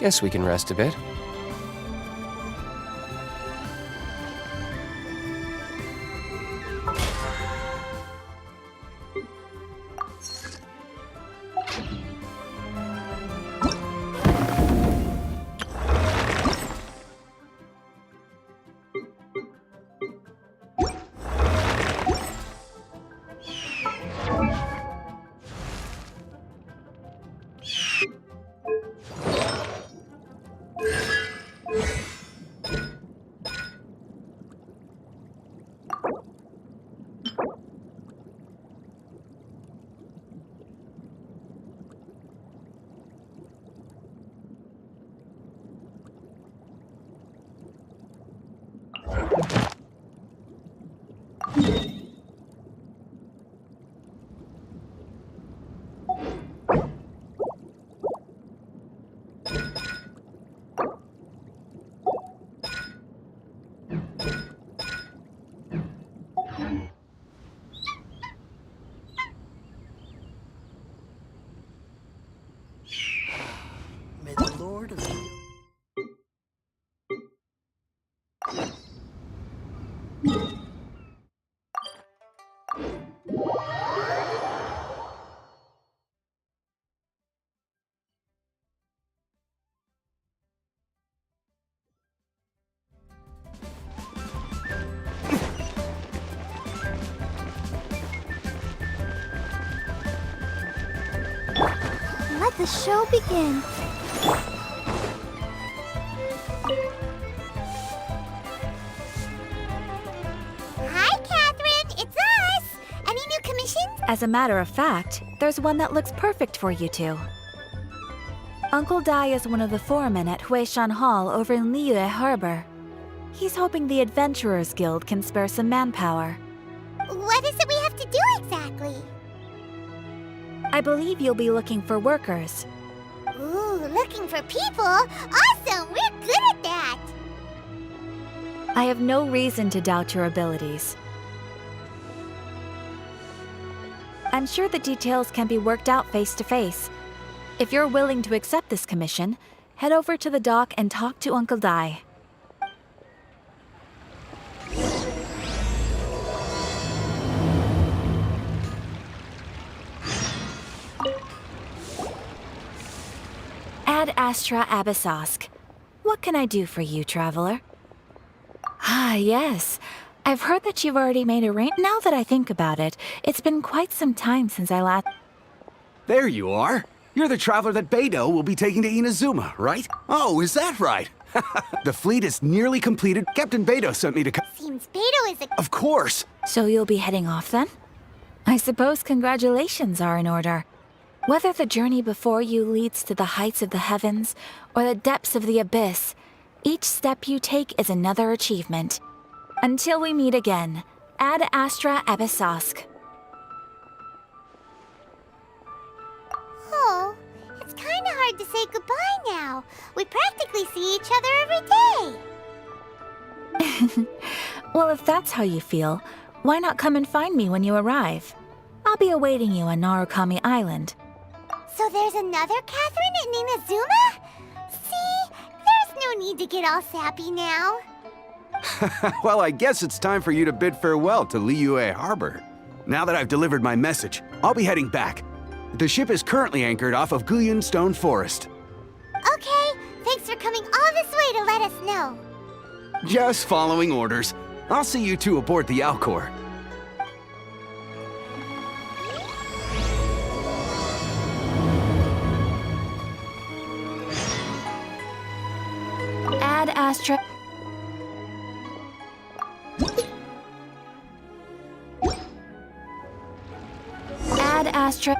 Guess we can rest a bit. May the Lord of the... Let the show begin. Hi, Catherine. It's us. Any new commissions? As a matter of fact, there's one that looks perfect for you two. Uncle Dai is one of the foremen at Huishan Hall over in Liyue Harbor. He's hoping the Adventurers Guild can spare some manpower. What is it we have to do exactly? I believe you'll be looking for workers. Ooh, looking for people? Awesome! We're good at that! I have no reason to doubt your abilities. I'm sure the details can be worked out face to face. If you're willing to accept this commission, head over to the dock and talk to Uncle Dai. Ad Astra Abyssosk. What can I do for you, traveler? Ah, yes. I've heard that you've already made a Now that I think about it, it's been quite some time since I last... There you are. You're the traveler that Beidou will be taking to Inazuma, right? Oh, is that right? The fleet is nearly completed. Captain Beidou sent me to come. Seems Beidou is a... Of course. So you'll be heading off then? I suppose congratulations are in order. Whether the journey before you leads to the heights of the heavens or the depths of the abyss, each step you take is another achievement. Until we meet again, Ad Astra Abyssosk. Oh, it's kind of hard to say goodbye now. We practically see each other every day. Well, if that's how you feel, why not come and find me when you arrive? I'll be awaiting you on Narukami Island. So there's another Catherine in Inazuma? See, there's no need to get all sappy now. Well, I guess it's time for you to bid farewell to Liyue Harbor. Now that I've delivered my message, I'll be heading back. The ship is currently anchored off of Guyun Stone Forest. Okay, thanks for coming all this way to let us know. Just following orders. I'll see you two aboard the Alcor. Ad Astra... Ad Astra...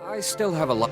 I still have a lot.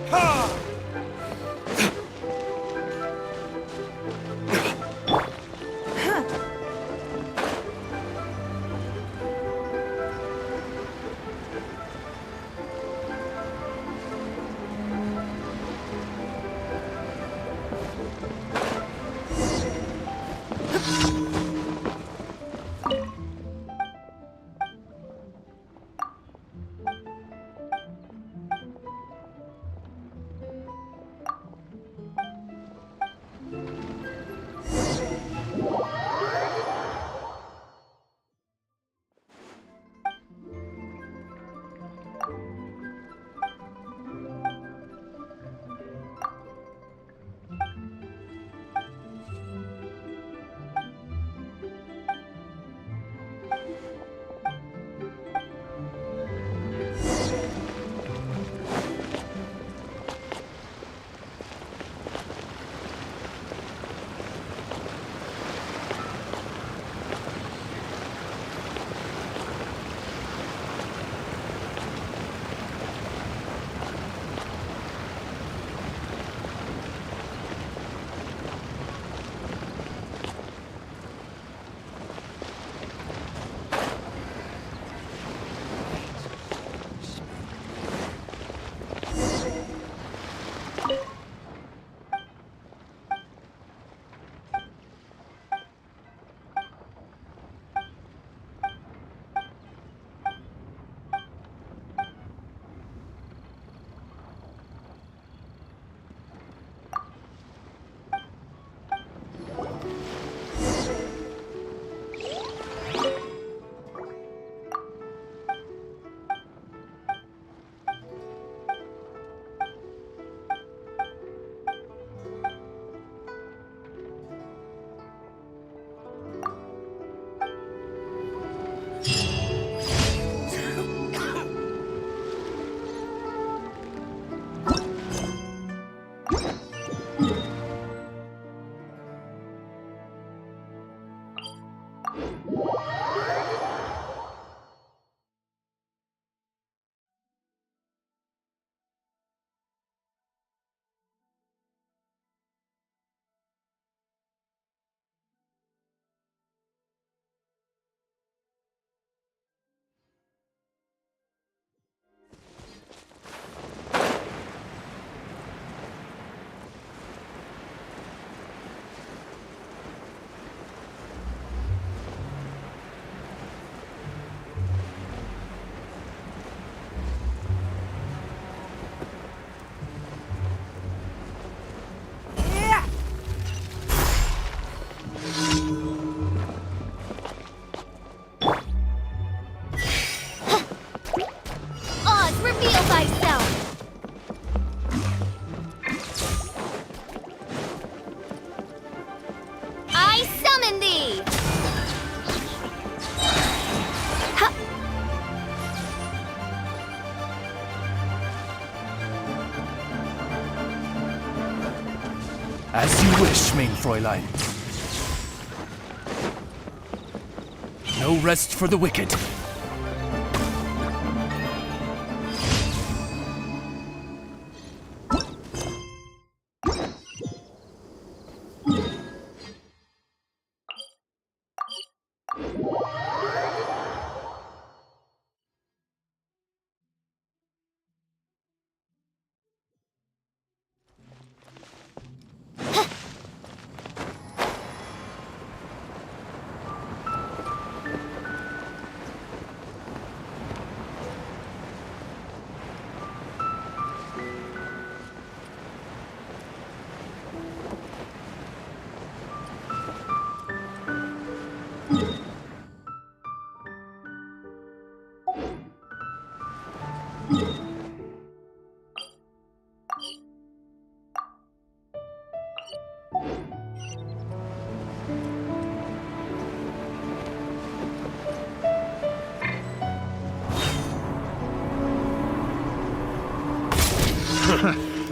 As you wish, mein Fräulein. No rest for the wicked.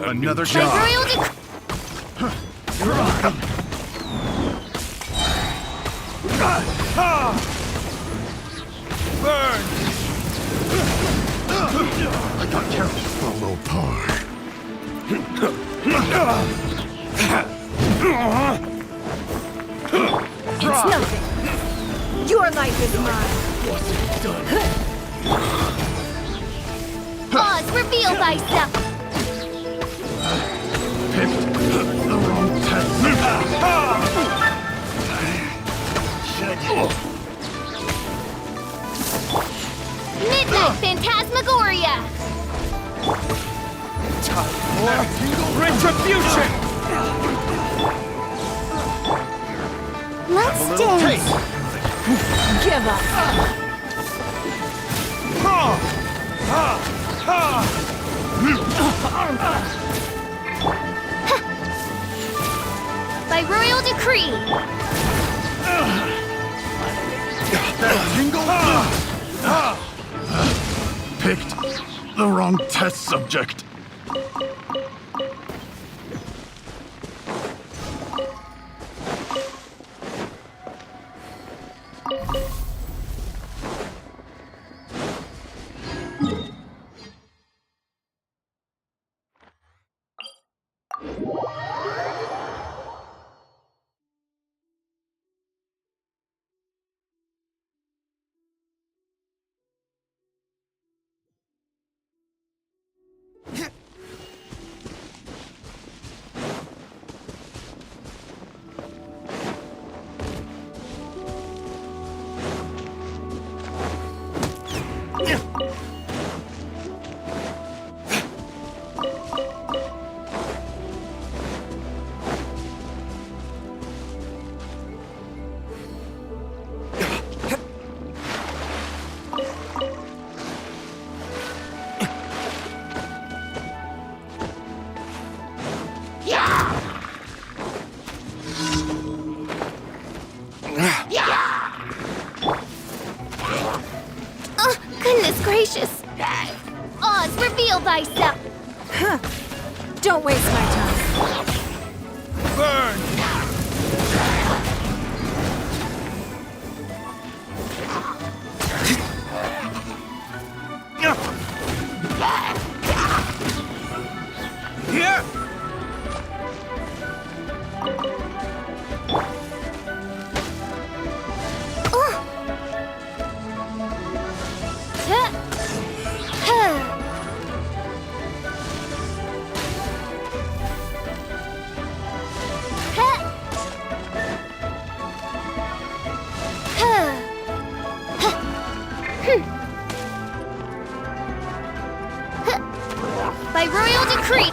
Another job. Burn! I got killed. Follow par. It's nothing. Your life is mine. What's it done? Oz, reveal thyself. Picked the wrong test. Midnight Phantasmagoria. Time for retribution! Let's dance. Give up. By royal decree. Picked the wrong test subject. Goodness gracious. Oz, reveal thyself. Don't waste my time. Burn! Here! By royal decree.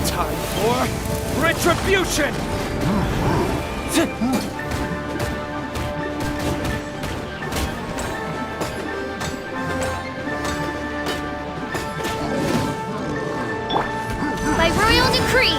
Time for retribution! By royal decree.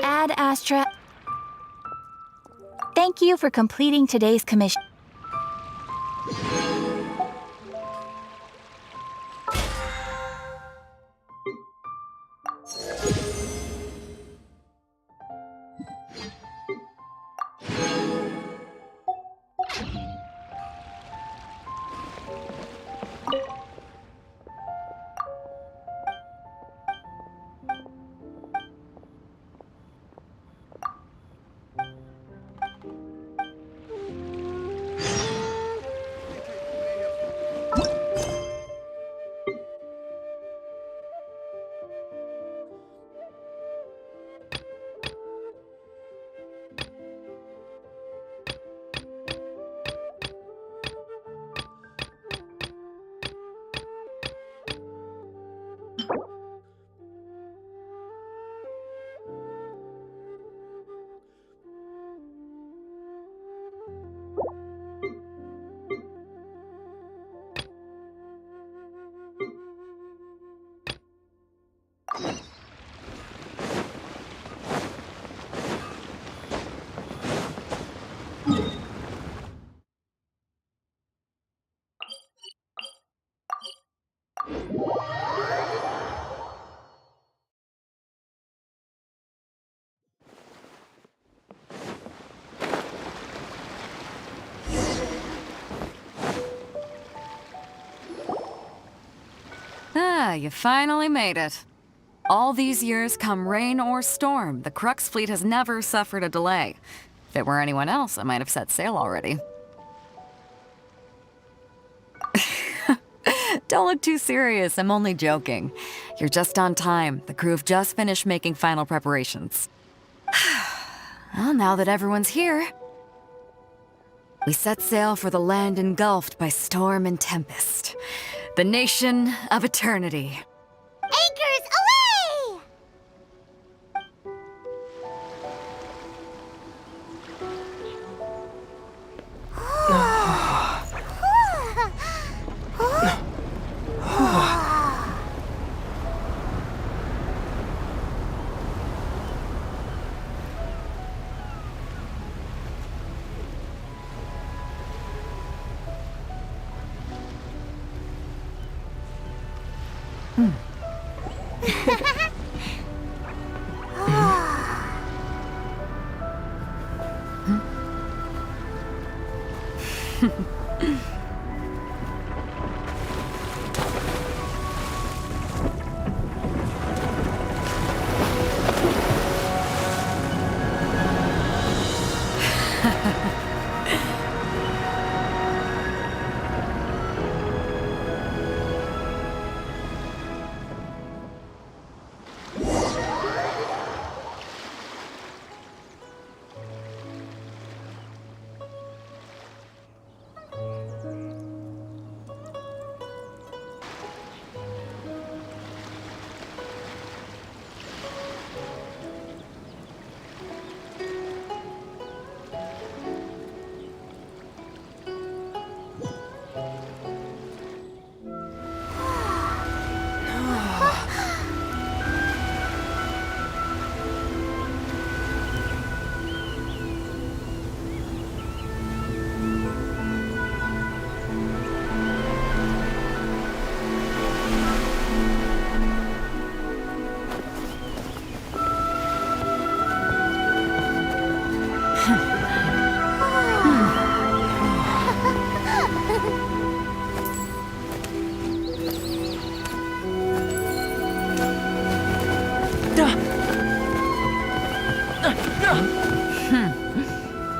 Ad Astra. Thank you for completing today's commission. Ah, you finally made it. All these years, come rain or storm, the Crux fleet has never suffered a delay. If it were anyone else, I might have set sail already. Don't look too serious, I'm only joking. You're just on time. The crew have just finished making final preparations. Well, now that everyone's here, we set sail for the land engulfed by storm and tempest. The nation of eternity. Anchors away!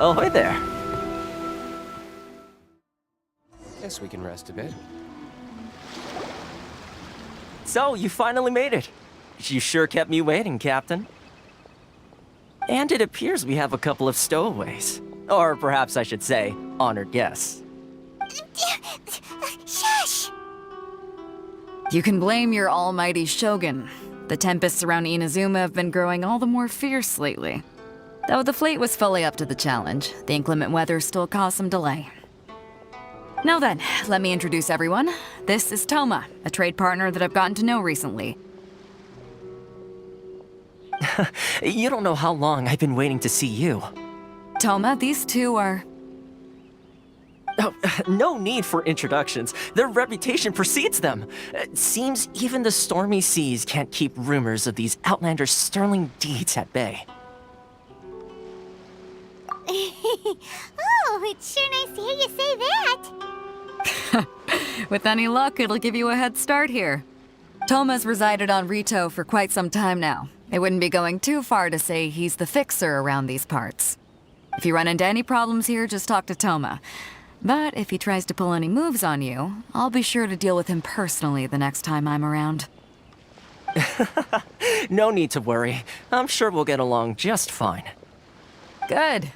Ahoy there. Guess we can rest a bit. So, you finally made it. You sure kept me waiting, Captain. And it appears we have a couple of stowaways. Or perhaps I should say, honored guests. Shush! You can blame your almighty Shogun. The tempests around Inazuma have been growing all the more fierce lately. Though the fleet was fully up to the challenge, the inclement weather still caused some delay. Now then, let me introduce everyone. This is Toma, a trade partner that I've gotten to know recently. You don't know how long I've been waiting to see you. Toma, these two are... Oh, no need for introductions. Their reputation precedes them. Seems even the stormy seas can't keep rumors of these outlanders' sterling deeds at bay. Oh, it's sure nice to hear you say that. With any luck, it'll give you a head start here. Toma's resided on Rito for quite some time now. It wouldn't be going too far to say he's the fixer around these parts. If you run into any problems here, just talk to Toma. But if he tries to pull any moves on you, I'll be sure to deal with him personally the next time I'm around. No need to worry. I'm sure we'll get along just fine. Good.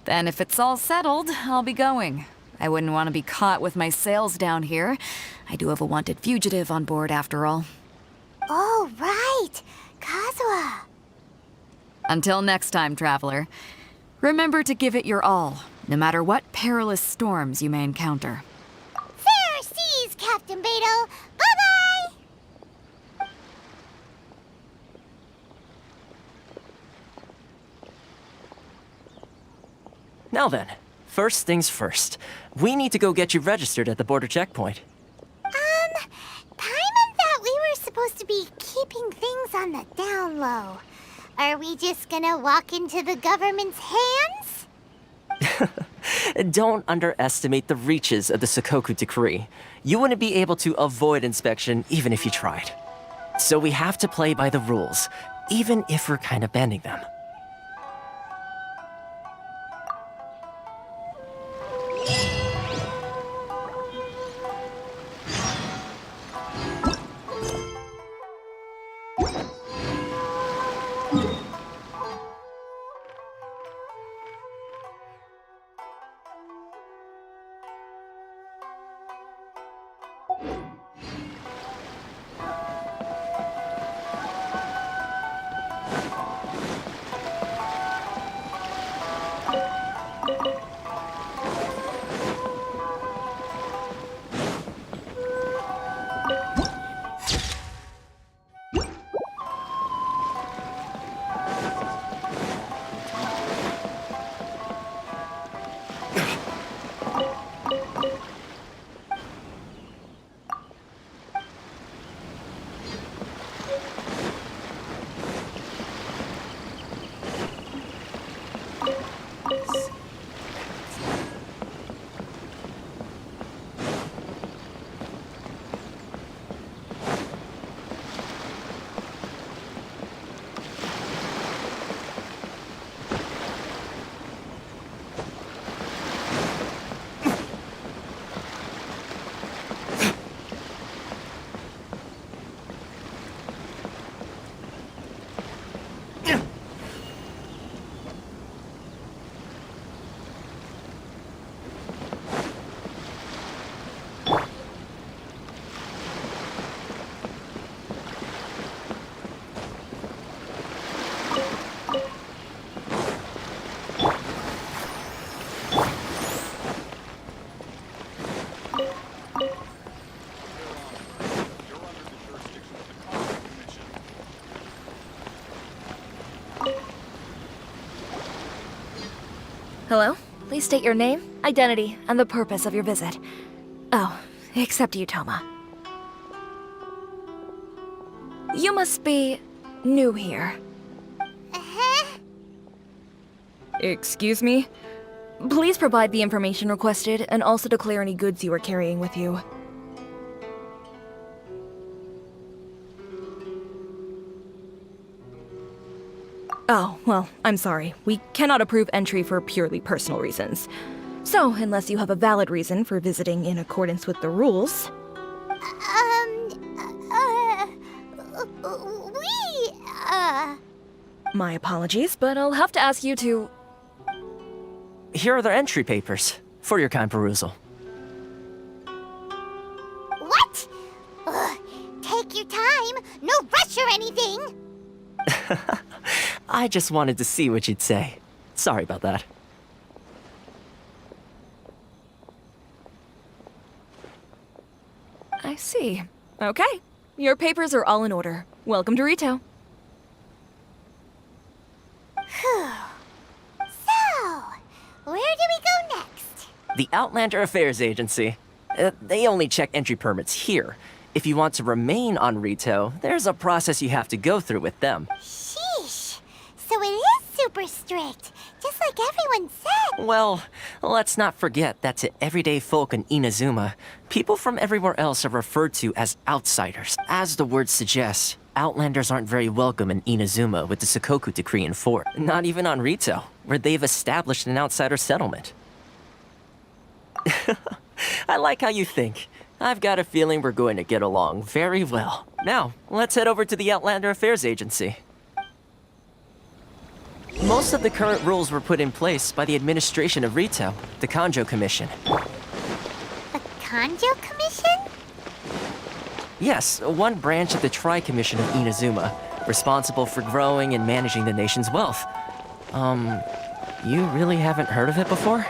Then if it's all settled, I'll be going. I wouldn't want to be caught with my sails down here. I do have a wanted fugitive on board after all. Oh, right. Kazuha. Until next time, traveler. Remember to give it your all, no matter what perilous storms you may encounter. Fair seas, Captain Beto. Bye-bye. Now then, first things first. We need to go get you registered at the border checkpoint. Paimon thought we were supposed to be keeping things on the down low. Are we just gonna walk into the government's hands? Don't underestimate the reaches of the Sakoku Decree. You wouldn't be able to avoid inspection even if you tried. So we have to play by the rules, even if we're kind of bending them. Hello? Please state your name, identity, and the purpose of your visit. Oh, except you, Toma. You must be new here. Excuse me? Please provide the information requested and also declare any goods you are carrying with you. Oh, well, I'm sorry. We cannot approve entry for purely personal reasons. So, unless you have a valid reason for visiting in accordance with the rules... My apologies, but I'll have to ask you to... Here are the entry papers for your kind perusal. What? Ugh, take your time. No rush or anything. I just wanted to see what you'd say. Sorry about that. I see. Okay. Your papers are all in order. Welcome to Rito. The Outlander Affairs Agency. They only check entry permits here. If you want to remain on Rito, there's a process you have to go through with them. Sheesh. So it is super strict, just like everyone said. Well, let's not forget that to everyday folk in Inazuma, people from everywhere else are referred to as outsiders. As the word suggests, Outlanders aren't very welcome in Inazuma with the Sakoku Decree in force. Not even on Rito, where they've established an outsider settlement. I like how you think. I've got a feeling we're going to get along very well. Now, let's head over to the Outlander Affairs Agency. Most of the current rules were put in place by the administration of Rito, the Kanjo Commission. The Kanjo Commission? Yes, one branch of the Tri-Commission of Inazuma, responsible for growing and managing the nation's wealth. You really haven't heard of it before?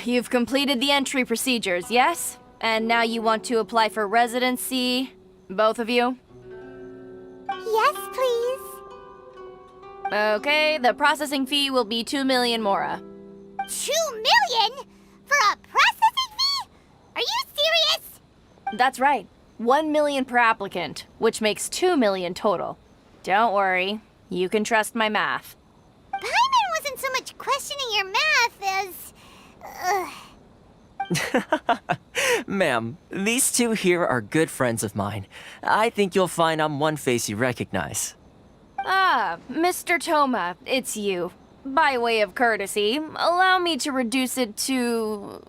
You've completed the entry procedures, yes? And now you want to apply for residency? Both of you? Yes, please. Okay, the processing fee will be 2 million mora. 2 million? For a processing fee? Are you serious? That's right. 1 million per applicant, which makes 2 million total. Don't worry, you can trust my math. Paimon wasn't so much questioning your math as... Ma'am, these two here are good friends of mine. I think you'll find I'm one face you recognize. Ah, Mr. Toma, it's you. By way of courtesy, allow me to reduce it to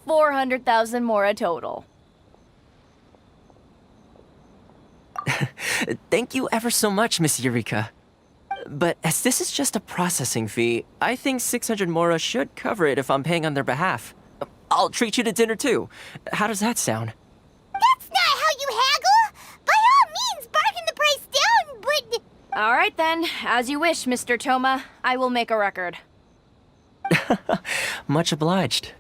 400,000 mora total. Thank you ever so much, Miss Eureka. But as this is just a processing fee, I think 600 mora should cover it if I'm paying on their behalf. I'll treat you to dinner too. How does that sound? That's not how you haggle! By all means, bargain the price down, but... All right then, as you wish, Mr. Toma. I will make a record. Much obliged.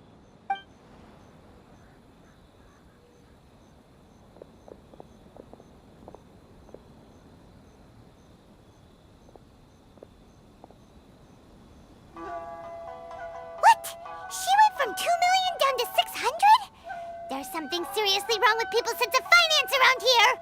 What? She went from 2 million down to 600? There's something seriously wrong with people's sense of finance around here!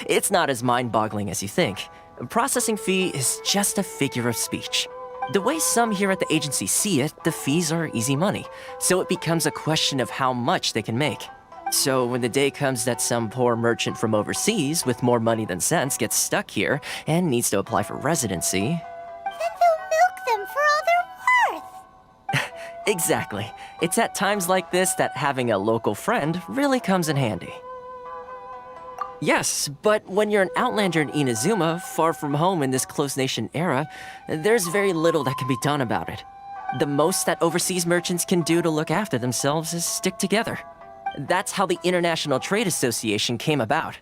It's not as mind-boggling as you think. A processing fee is just a figure of speech. The way some here at the agency see it, the fees are easy money, so it becomes a question of how much they can make. So when the day comes that some poor merchant from overseas with more money than sense gets stuck here and needs to apply for residency... Then they'll milk them for all they're worth! Exactly. It's at times like this that having a local friend really comes in handy. Yes, but when you're an outlander in Inazuma, far from home in this closed nation era, there's very little that can be done about it. The most that overseas merchants can do to look after themselves is stick together. That's how the International Trade Association came about.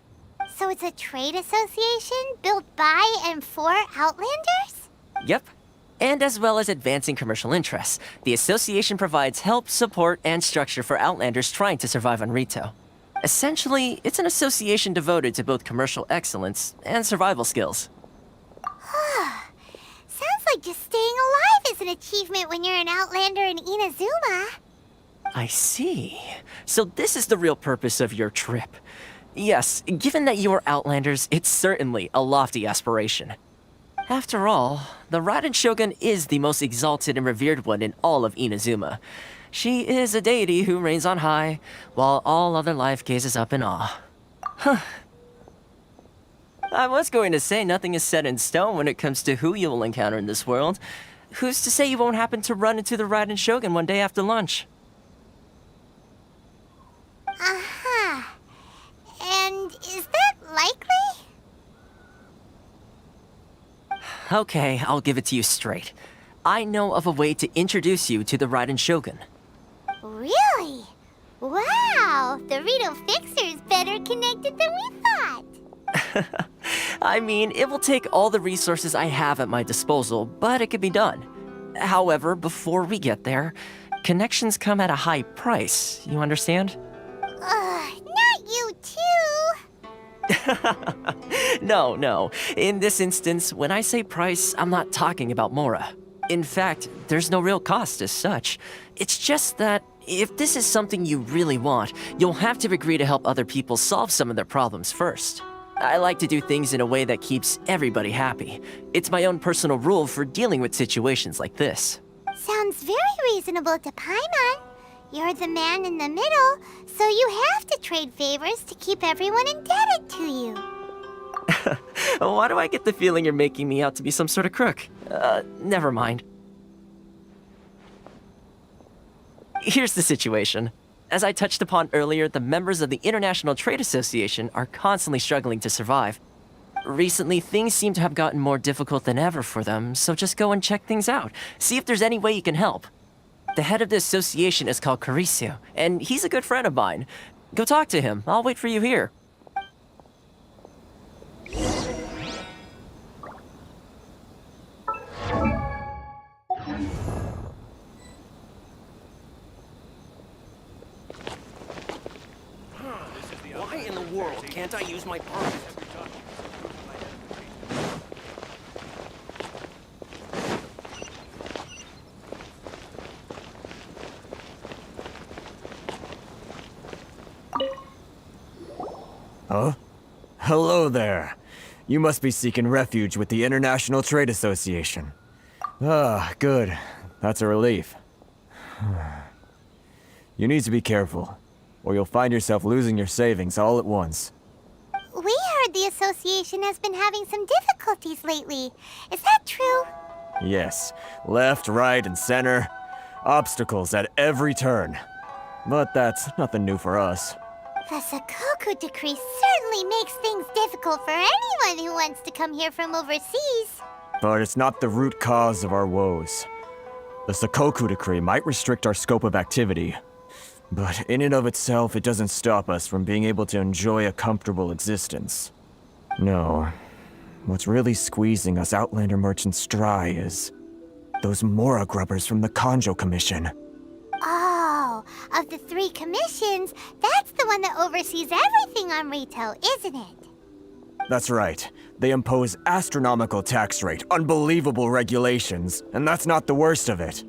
So it's a trade association built by and for Outlanders? Yep. And as well as advancing commercial interests, the association provides help, support, and structure for Outlanders trying to survive on Rito. Essentially, it's an association devoted to both commercial excellence and survival skills. Sounds like just staying alive is an achievement when you're an Outlander in Inazuma. I see. So this is the real purpose of your trip. Yes, given that you are Outlanders, it's certainly a lofty aspiration. After all, the Raiden Shogun is the most exalted and revered one in all of Inazuma. She is a deity who reigns on high, while all other life gazes up in awe. Huh. I was going to say nothing is set in stone when it comes to who you will encounter in this world. Who's to say you won't happen to run into the Raiden Shogun one day after lunch? Uh-huh. And is that likely? Okay, I'll give it to you straight. I know of a way to introduce you to the Raiden Shogun. Really? Wow, the Rito Fixer's better connected than we thought. I mean, it will take all the resources I have at my disposal, but it can be done. However, before we get there, connections come at a high price, you understand? Not you too. No. In this instance, when I say price, I'm not talking about Mora. In fact, there's no real cost as such. It's just that if this is something you really want, you'll have to agree to help other people solve some of their problems first. I like to do things in a way that keeps everybody happy. It's my own personal rule for dealing with situations like this. Sounds very reasonable to Paimon. You're the man in the middle, so you have to trade favors to keep everyone indebted to you. Why do I get the feeling you're making me out to be some sort of crook? Never mind. Here's the situation. As I touched upon earlier, the members of the International Trade Association are constantly struggling to survive. Recently, things seem to have gotten more difficult than ever for them, so just go and check things out. See if there's any way you can help. The head of the association is called Carisio, and he's a good friend of mine. Go talk to him. I'll wait for you here. Why in the world can't I use my permit? Huh? Hello there. You must be seeking refuge with the International Trade Association. Ah, good. That's a relief. You need to be careful, or you'll find yourself losing your savings all at once. We heard the association has been having some difficulties lately. Is that true? Yes, left, right, and center. Obstacles at every turn. But that's nothing new for us. The Sakoku decree certainly makes things difficult for anyone who wants to come here from overseas. But it's not the root cause of our woes. The Sakoku decree might restrict our scope of activity, but in and of itself, it doesn't stop us from being able to enjoy a comfortable existence. No, what's really squeezing us Outlander merchants dry is those Mora grubbers from the Kanjo Commission. Oh, of the 3 commissions, that's the one that oversees everything on Rito, isn't it? That's right. They impose astronomical tax rate, unbelievable regulations, and that's not the worst of it.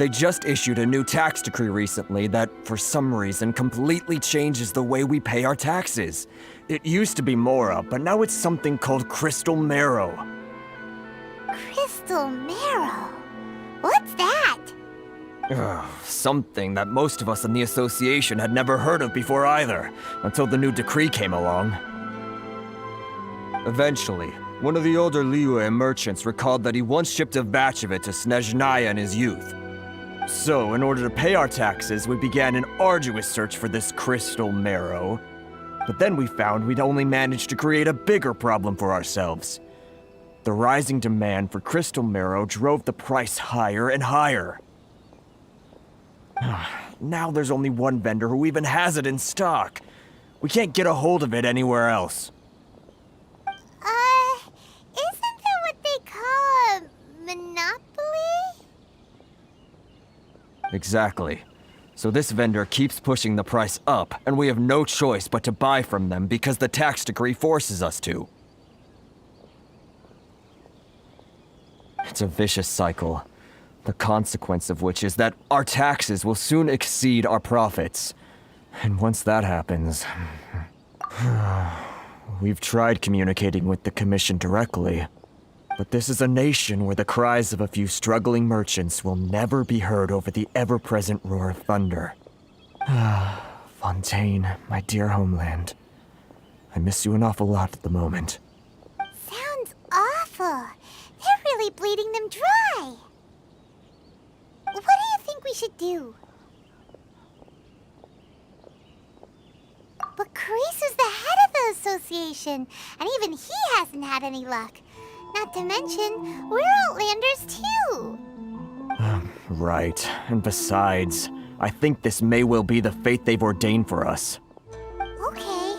They just issued a new tax decree recently that, for some reason, completely changes the way we pay our taxes. It used to be Mora, but now it's something called Crystal Marrow. Crystal Marrow? What's that? Something that most of us in the association had never heard of before either, until the new decree came along. Eventually, one of the older Liyue merchants recalled that he once shipped a batch of it to Snezhnaya in his youth. So, in order to pay our taxes, we began an arduous search for this crystal marrow. But then we found we'd only managed to create a bigger problem for ourselves. The rising demand for crystal marrow drove the price higher and higher. Now there's only one vendor who even has it in stock. We can't get a hold of it anywhere else. Isn't that what they call a monopoly? Exactly. So this vendor keeps pushing the price up, and we have no choice but to buy from them because the tax decree forces us to. It's a vicious cycle, the consequence of which is that our taxes will soon exceed our profits. And once that happens... We've tried communicating with the Commission directly, but this is a nation where the cries of a few struggling merchants will never be heard over the ever-present roar of thunder. Fontaine, my dear homeland. I miss you an awful lot at the moment. Sounds awful. They're really bleeding them dry. What do you think we should do? But Carisu's the head of the association, and even he hasn't had any luck. Not to mention, we're Outlanders too. Right. And besides, I think this may well be the fate they've ordained for us. Okay.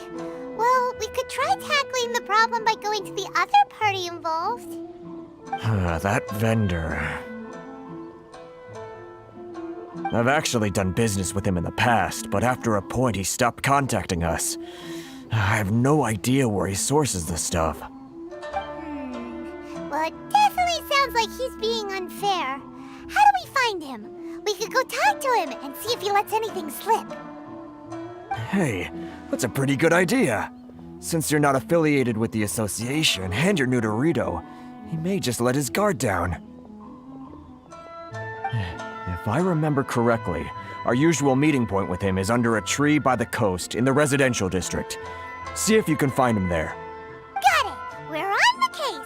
Well, we could try tackling the problem by going to the other party involved. That vendor... I've actually done business with him in the past, but after a point he stopped contacting us. I have no idea where he sources the stuff. Well, it definitely sounds like he's being unfair. How do we find him? We could go talk to him and see if he lets anything slip. Hey, that's a pretty good idea. Since you're not affiliated with the association and you're new to Rito, he may just let his guard down. If I remember correctly, our usual meeting point with him is under a tree by the coast in the residential district. See if you can find him there. Got it! We're on the case!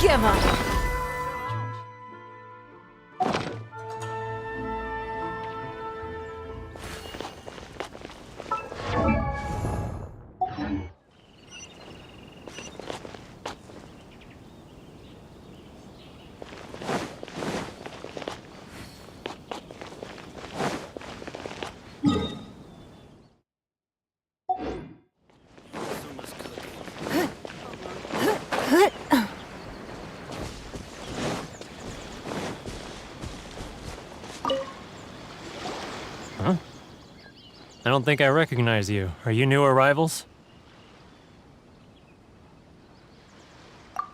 Give up! I don't think I recognize you. Are you new arrivals?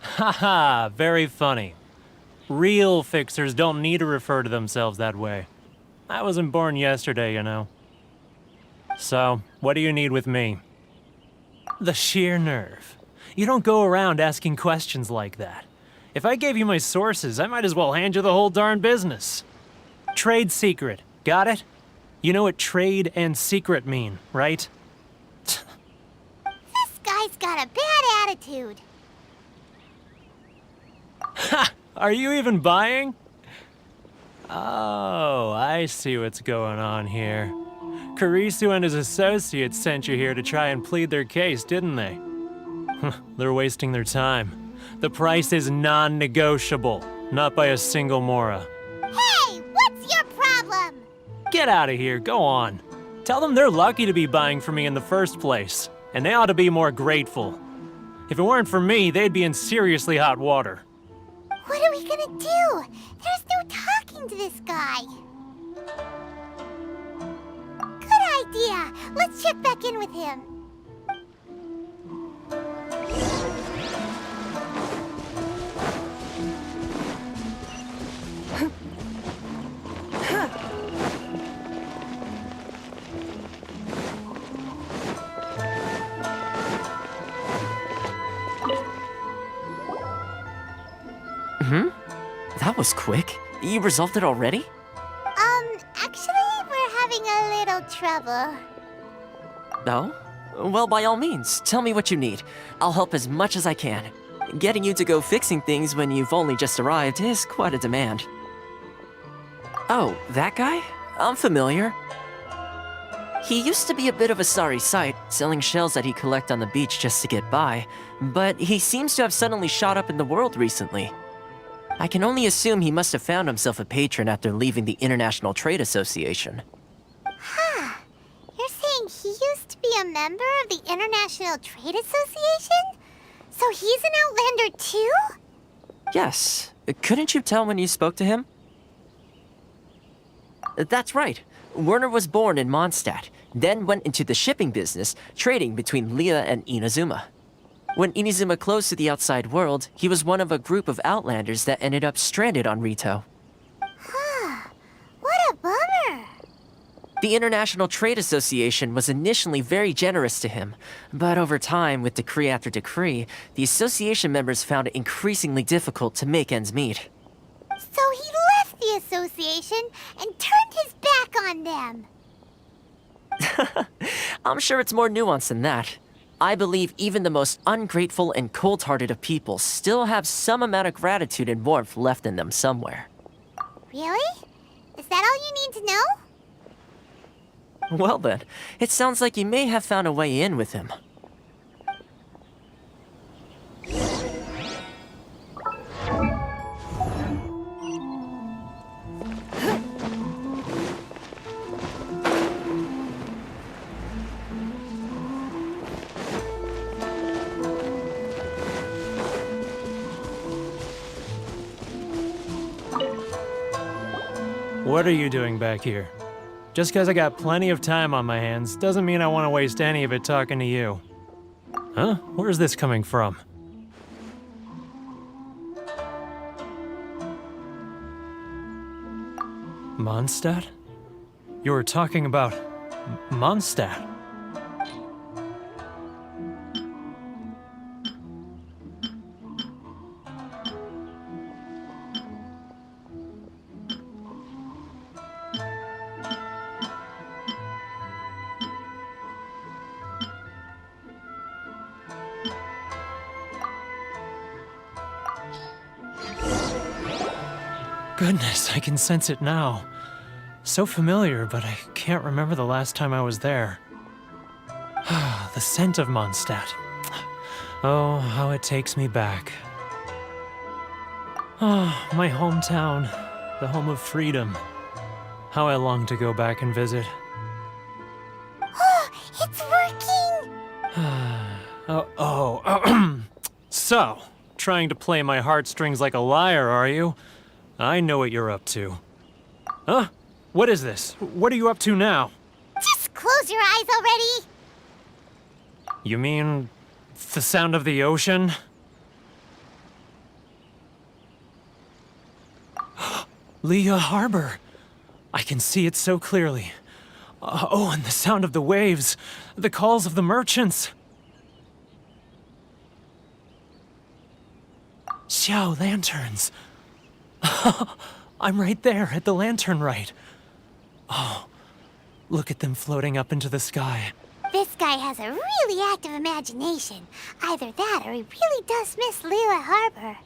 Haha, very funny. Real fixers don't need to refer to themselves that way. I wasn't born yesterday, you know. So, what do you need with me? The sheer nerve. You don't go around asking questions like that. If I gave you my sources, I might as well hand you the whole darn business. Trade secret, got it? You know what trade and secret mean, right? This guy's got a bad attitude. Ha! Are you even buying? Oh, I see what's going on here. Karisu and his associates sent you here to try and plead their case, didn't they? They're wasting their time. The price is non-negotiable, not by a single Mora. Hey, what's your problem? Get out of here, go on. Tell them they're lucky to be buying from me in the first place, and they ought to be more grateful. If it weren't for me, they'd be in seriously hot water. gonna do? There's no talking to this guy. Good idea. Let's check back in with him. That was quick. You resolved it already? Actually, we're having a little trouble. No? Well, by all means, tell me what you need. I'll help as much as I can. Getting you to go fixing things when you've only just arrived is quite a demand. Oh, that guy? I'm familiar. He used to be a bit of a sorry sight, selling shells that he'd collect on the beach just to get by, but he seems to have suddenly shot up in the world recently. I can only assume he must have found himself a patron after leaving the International Trade Association. Huh. You're saying he used to be a member of the International Trade Association? So he's an Outlander too? Yes. Couldn't you tell when you spoke to him? That's right. Werner was born in Mondstadt, then went into the shipping business, trading between Leah and Inazuma. When Inazuma closed to the outside world, he was one of a group of Outlanders that ended up stranded on Rito. Huh. What a bummer. The International Trade Association was initially very generous to him, but over time, with decree after decree, the association members found it increasingly difficult to make ends meet. So he left the association and turned his back on them. I'm sure it's more nuanced than that. I believe even the most ungrateful and cold-hearted of people still have some amount of gratitude and warmth left in them somewhere. Really? Is that all you need to know? Well then, it sounds like you may have found a way in with him. What are you doing back here? Just because I got plenty of time on my hands doesn't mean I want to waste any of it talking to you. Huh? Where's this coming from? Mondstadt? You were talking about Mondstadt. Goodness, I can sense it now. So familiar, but I can't remember the last time I was there. The scent of Mondstadt. Oh, how it takes me back. Oh, my hometown, the home of freedom. How I long to go back and visit. Oh, it's working! So, trying to play my heartstrings like a liar, are you? I know what you're up to. Huh? What is this? What are you up to now? Just close your eyes already! You mean the sound of the ocean? Leah Harbor. I can see it so clearly. Oh, and the sound of the waves. The calls of the merchants. Xiao lanterns. I'm right there at the lantern right. Oh, look at them floating up into the sky. This guy has a really active imagination. Either that or he really does miss Liyue Harbor.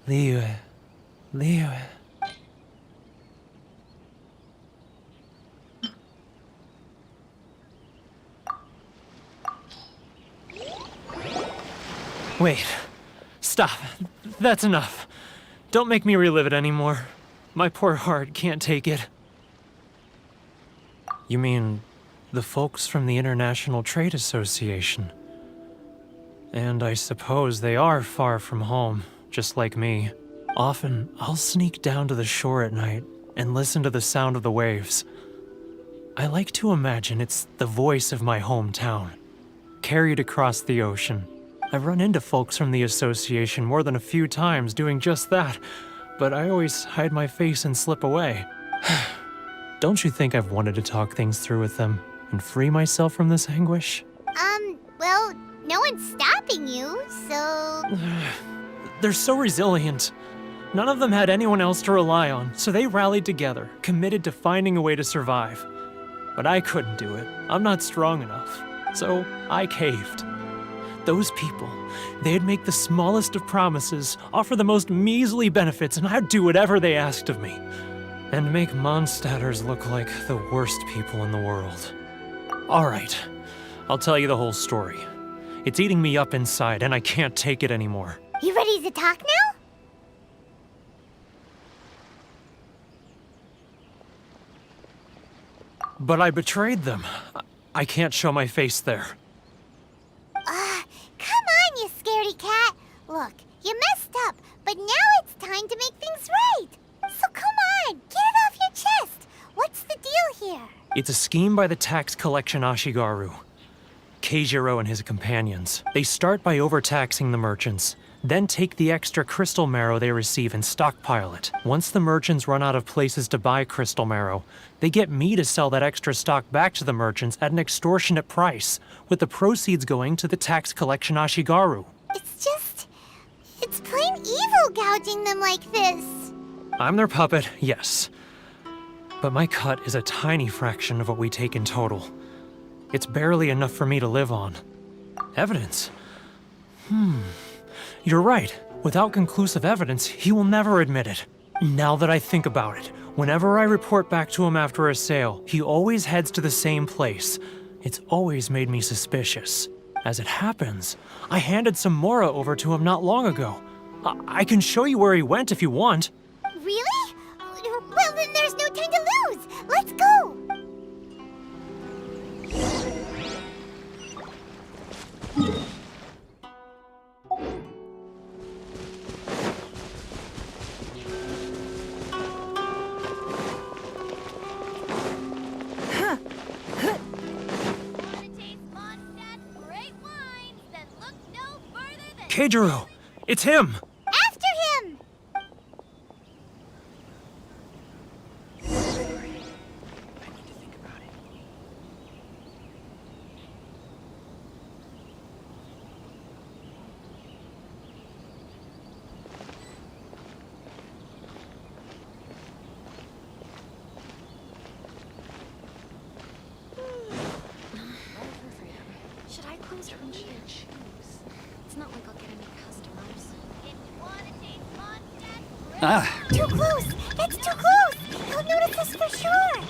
Liyue. Wait. Stop. That's enough. Don't make me relive it anymore. My poor heart can't take it. You mean the folks from the International Trade Association? And I suppose they are far from home, just like me. Often, I'll sneak down to the shore at night and listen to the sound of the waves. I like to imagine it's the voice of my hometown, carried across the ocean. I've run into folks from the association more than a few times doing just that, but I always hide my face and slip away. Don't you think I've wanted to talk things through with them and free myself from this anguish? Well, no one's stopping you, so... They're so resilient. None of them had anyone else to rely on, so they rallied together, committed to finding a way to survive. But I couldn't do it. I'm not strong enough. So I caved. Those people, they'd make the smallest of promises, offer the most measly benefits, and I'd do whatever they asked of me. And make Mondstadters look like the worst people in the world. Alright, I'll tell you the whole story. It's eating me up inside, and I can't take it anymore. You ready to talk now? But I betrayed them. I can't show my face there. Come on, you scaredy cat. Look, you messed up, but now it's time to make things right. So come on, get it off your chest. What's the deal here? It's a scheme by the tax collection Ashigaru. Keijiro and his companions. They start by overtaxing the merchants, then take the extra crystal marrow they receive and stockpile it. Once the merchants run out of places to buy crystal marrow, they get me to sell that extra stock back to the merchants at an extortionate price, with the proceeds going to the tax collection Ashigaru. It's plain evil gouging them like this. I'm their puppet, yes. But my cut is a tiny fraction of what we take in total. It's barely enough for me to live on. Evidence? You're right. Without conclusive evidence, he will never admit it. Now that I think about it, whenever I report back to him after a sale, he always heads to the same place. It's always made me suspicious. As it happens, I handed some Mora over to him not long ago. I can show you where he went if you want. Really? Well, then there's no time to lose. Let's go. Keijiro! It's him! After him! Should I close her and choose? It's not like I'll get any customers. Too close! That's too close! He'll notice us for sure!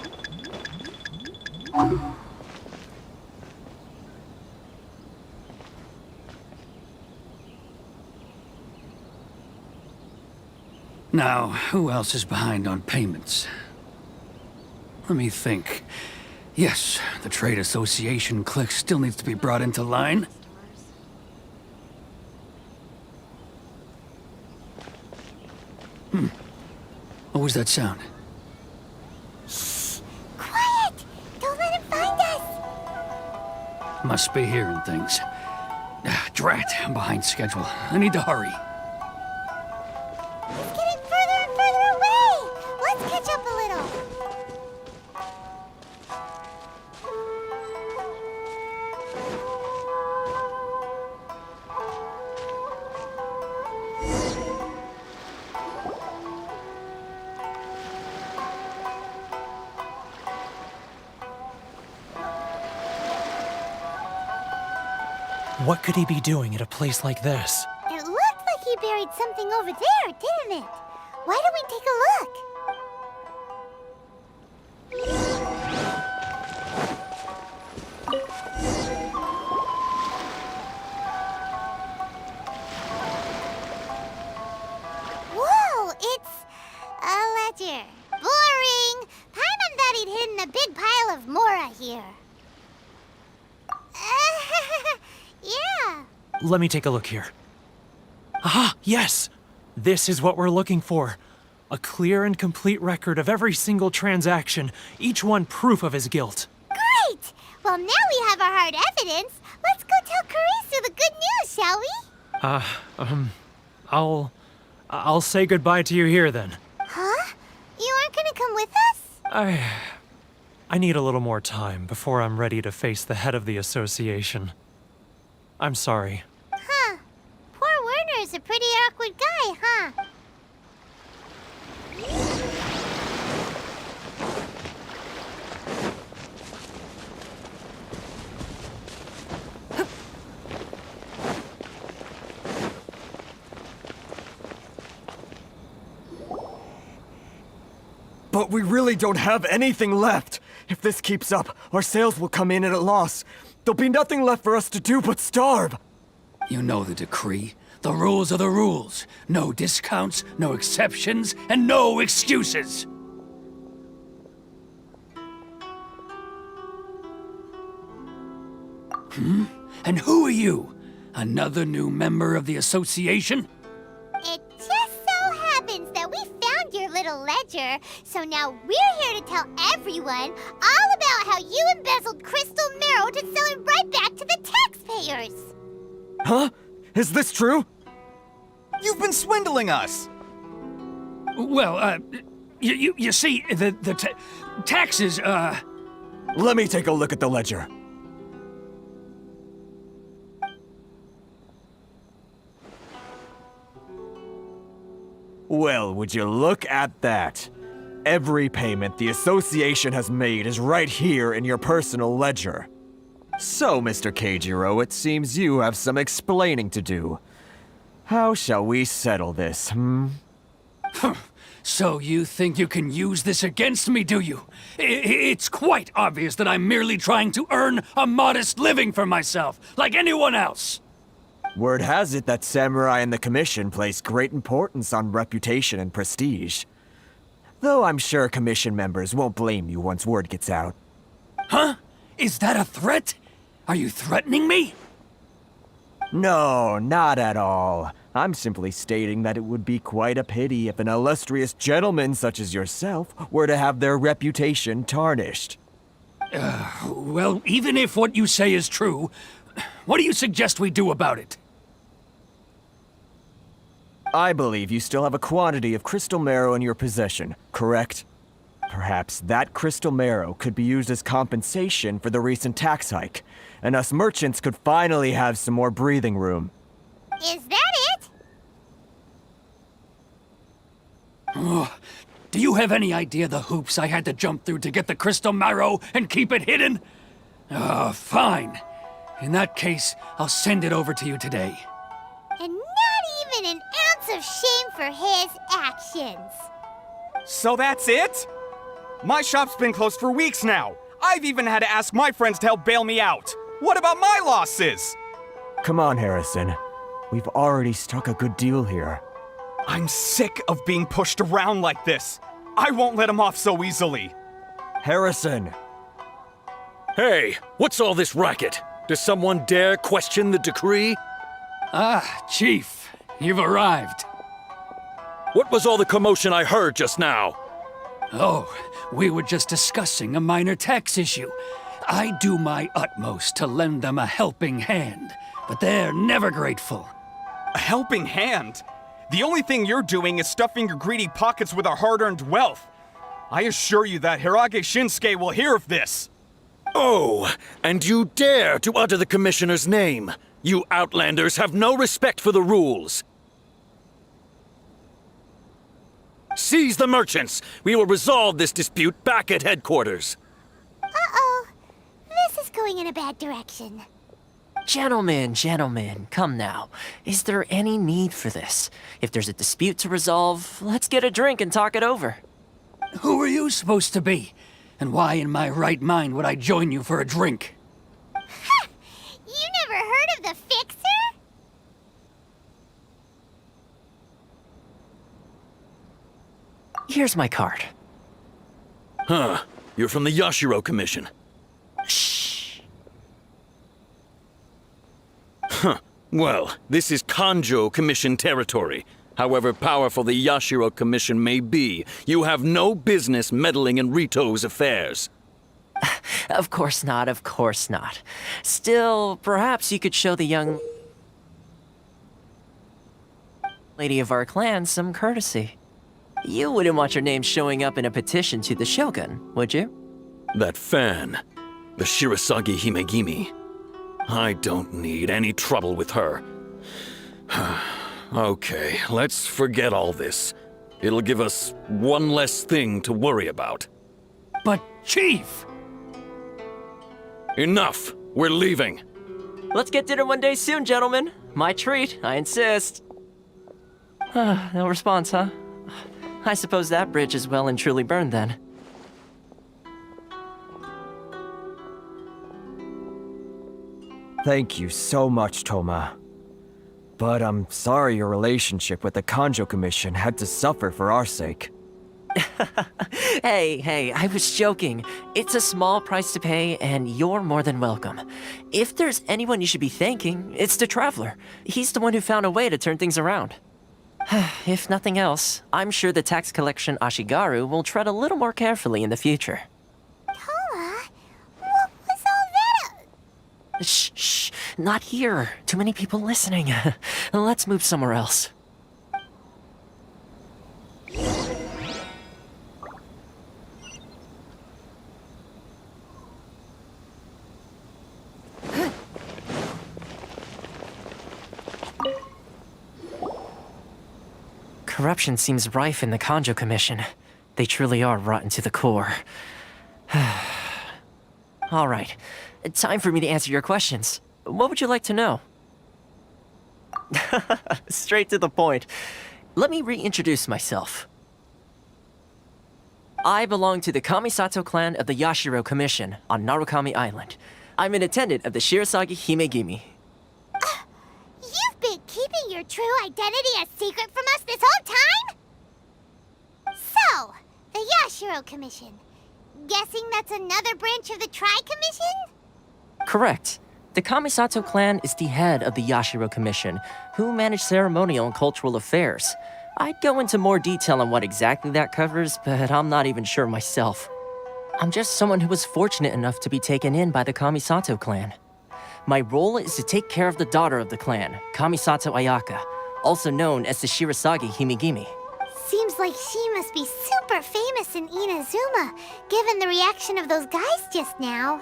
Now, who else is behind on payments? Let me think. Yes, the trade association clique still needs to be brought into line. What was that sound? Shh! Quiet! Don't let him find us! Must be hearing things. Drat, I'm behind schedule. I need to hurry. He's getting further and further away! Let's catch up a little! What could he be doing at a place like this? It looked like he buried something over there, didn't it? Why don't we take a look? Whoa, it's a ledger. Boring! Paimon thought he'd hidden a big pile of Mora here. Yeah. Let me take a look here. Aha! Yes! This is what we're looking for. A clear and complete record of every single transaction, each one proof of his guilt. Great! Well, now we have our hard evidence. Let's go tell Karisu the good news, shall we? I'll say goodbye to you here then. Huh? You aren't gonna come with us? I need a little more time before I'm ready to face the head of the association. I'm sorry. Huh. Poor Werner's a pretty awkward guy, huh? But we really don't have anything left. If this keeps up, our sales will come in at a loss. There'll be nothing left for us to do but starve. You know the decree. The rules are the rules. No discounts, no exceptions, and no excuses. And who are you? Another new member of the association? It just so happens that we found your little ledger, so now we're here to tell everyone all about how you embezzled crystal marrow to sell it right back to the taxpayers. Huh? Is this true? You've been swindling us! Well, you see, the taxes, Let me take a look at the ledger. Well, would you look at that? Every payment the association has made is right here in your personal ledger. So, Mr. Keijiro, it seems you have some explaining to do. How shall we settle this, So you think you can use this against me, do you? It's quite obvious that I'm merely trying to earn a modest living for myself, like anyone else. Word has it that Samurai and the Commission place great importance on reputation and prestige. Though I'm sure Commission members won't blame you once word gets out. Huh? Is that a threat? Are you threatening me? No, not at all. I'm simply stating that it would be quite a pity if an illustrious gentleman such as yourself were to have their reputation tarnished. Well, even if what you say is true, what do you suggest we do about it? I believe you still have a quantity of crystal marrow in your possession, correct? Perhaps that crystal marrow could be used as compensation for the recent tax hike, and us merchants could finally have some more breathing room. Is that it? Oh, do you have any idea the hoops I had to jump through to get the crystal marrow and keep it hidden? Fine. In that case, I'll send it over to you today. And not even an ounce of shame for his actions. So that's it? My shop's been closed for weeks now. I've even had to ask my friends to help bail me out. What about my losses? Come on, Harrison. We've already struck a good deal here. I'm sick of being pushed around like this. I won't let him off so easily. Harrison! Hey, what's all this racket? Does someone dare question the decree? Ah, Chief, you've arrived. What was all the commotion I heard just now? Oh, we were just discussing a minor tax issue. I do my utmost to lend them a helping hand, but they're never grateful. A helping hand? The only thing you're doing is stuffing your greedy pockets with our hard-earned wealth. I assure you that Hirage Shinsuke will hear of this. Oh, and you dare to utter the Commissioner's name. You Outlanders have no respect for the rules. Seize the merchants. We will resolve this dispute back at headquarters. Uh-oh. This is going in a bad direction. Gentlemen, come now. Is there any need for this? If there's a dispute to resolve, let's get a drink and talk it over. Who are you supposed to be? And why in my right mind would I join you for a drink? Ha! You never heard of the Fixer? Here's my card. Huh. You're from the Yashiro Commission. Shh. Huh. Well, this is Kanjo Commission territory. However powerful the Yashiro Commission may be, you have no business meddling in Rito's affairs. Of course not, of course not. Still, perhaps you could show the young lady of our clan some courtesy. You wouldn't want your name showing up in a petition to the Shogun, would you? That fan, the Shirasagi Himegimi. I don't need any trouble with her. Okay, let's forget all this. It'll give us one less thing to worry about. But, Chief! Enough! We're leaving! Let's get dinner one day soon, gentlemen. My treat, I insist. No response, huh? I suppose that bridge is well and truly burned then. Thank you so much, Toma. But I'm sorry your relationship with the Kanjo Commission had to suffer for our sake. Hey, I was joking. It's a small price to pay, and you're more than welcome. If there's anyone you should be thanking, it's the Traveler. He's the one who found a way to turn things around. If nothing else, I'm sure the tax collection Ashigaru will tread a little more carefully in the future. Toma, what was all that? Shh, not here. Too many people listening. Let's move somewhere else. Corruption seems rife in the Kanjo Commission. They truly are rotten to the core. All right, time for me to answer your questions. What would you like to know? Straight to the point. Let me reintroduce myself. I belong to the Kamisato clan of the Yashiro Commission on Narukami Island. I'm an attendant of the Shirasagi Himegimi. You've been keeping your true identity a secret from us this whole time? So, the Yashiro Commission. Guessing that's another branch of the Tri-Commission? Correct. The Kamisato clan is the head of the Yashiro Commission, who manage ceremonial and cultural affairs. I'd go into more detail on what exactly that covers, but I'm not even sure myself. I'm just someone who was fortunate enough to be taken in by the Kamisato clan. My role is to take care of the daughter of the clan, Kamisato Ayaka, also known as the Shirasagi Himegimi. Seems like she must be super famous in Inazuma, given the reaction of those guys just now.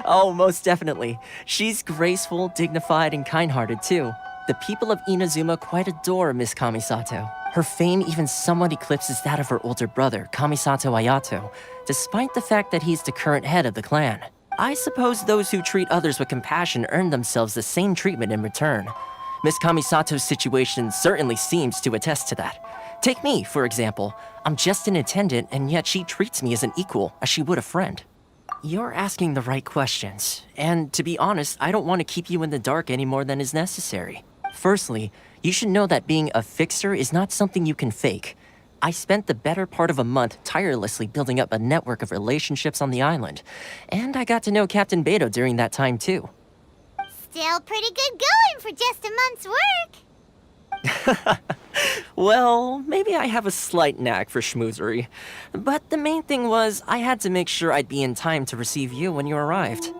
Oh, most definitely. She's graceful, dignified, and kind-hearted too. The people of Inazuma quite adore Miss Kamisato. Her fame even somewhat eclipses that of her older brother, Kamisato Ayato, despite the fact that he's the current head of the clan. I suppose those who treat others with compassion earn themselves the same treatment in return. Miss Kamisato's situation certainly seems to attest to that. Take me, for example. I'm just an attendant, and yet she treats me as an equal, as she would a friend. You're asking the right questions, and to be honest, I don't want to keep you in the dark any more than is necessary. Firstly, you should know that being a fixer is not something you can fake. I spent the better part of a month tirelessly building up a network of relationships on the island, and I got to know Captain Beto during that time too. Still pretty good going for just a month's work. Well, maybe I have a slight knack for schmoozery, but the main thing was I had to make sure I'd be in time to receive you when you arrived.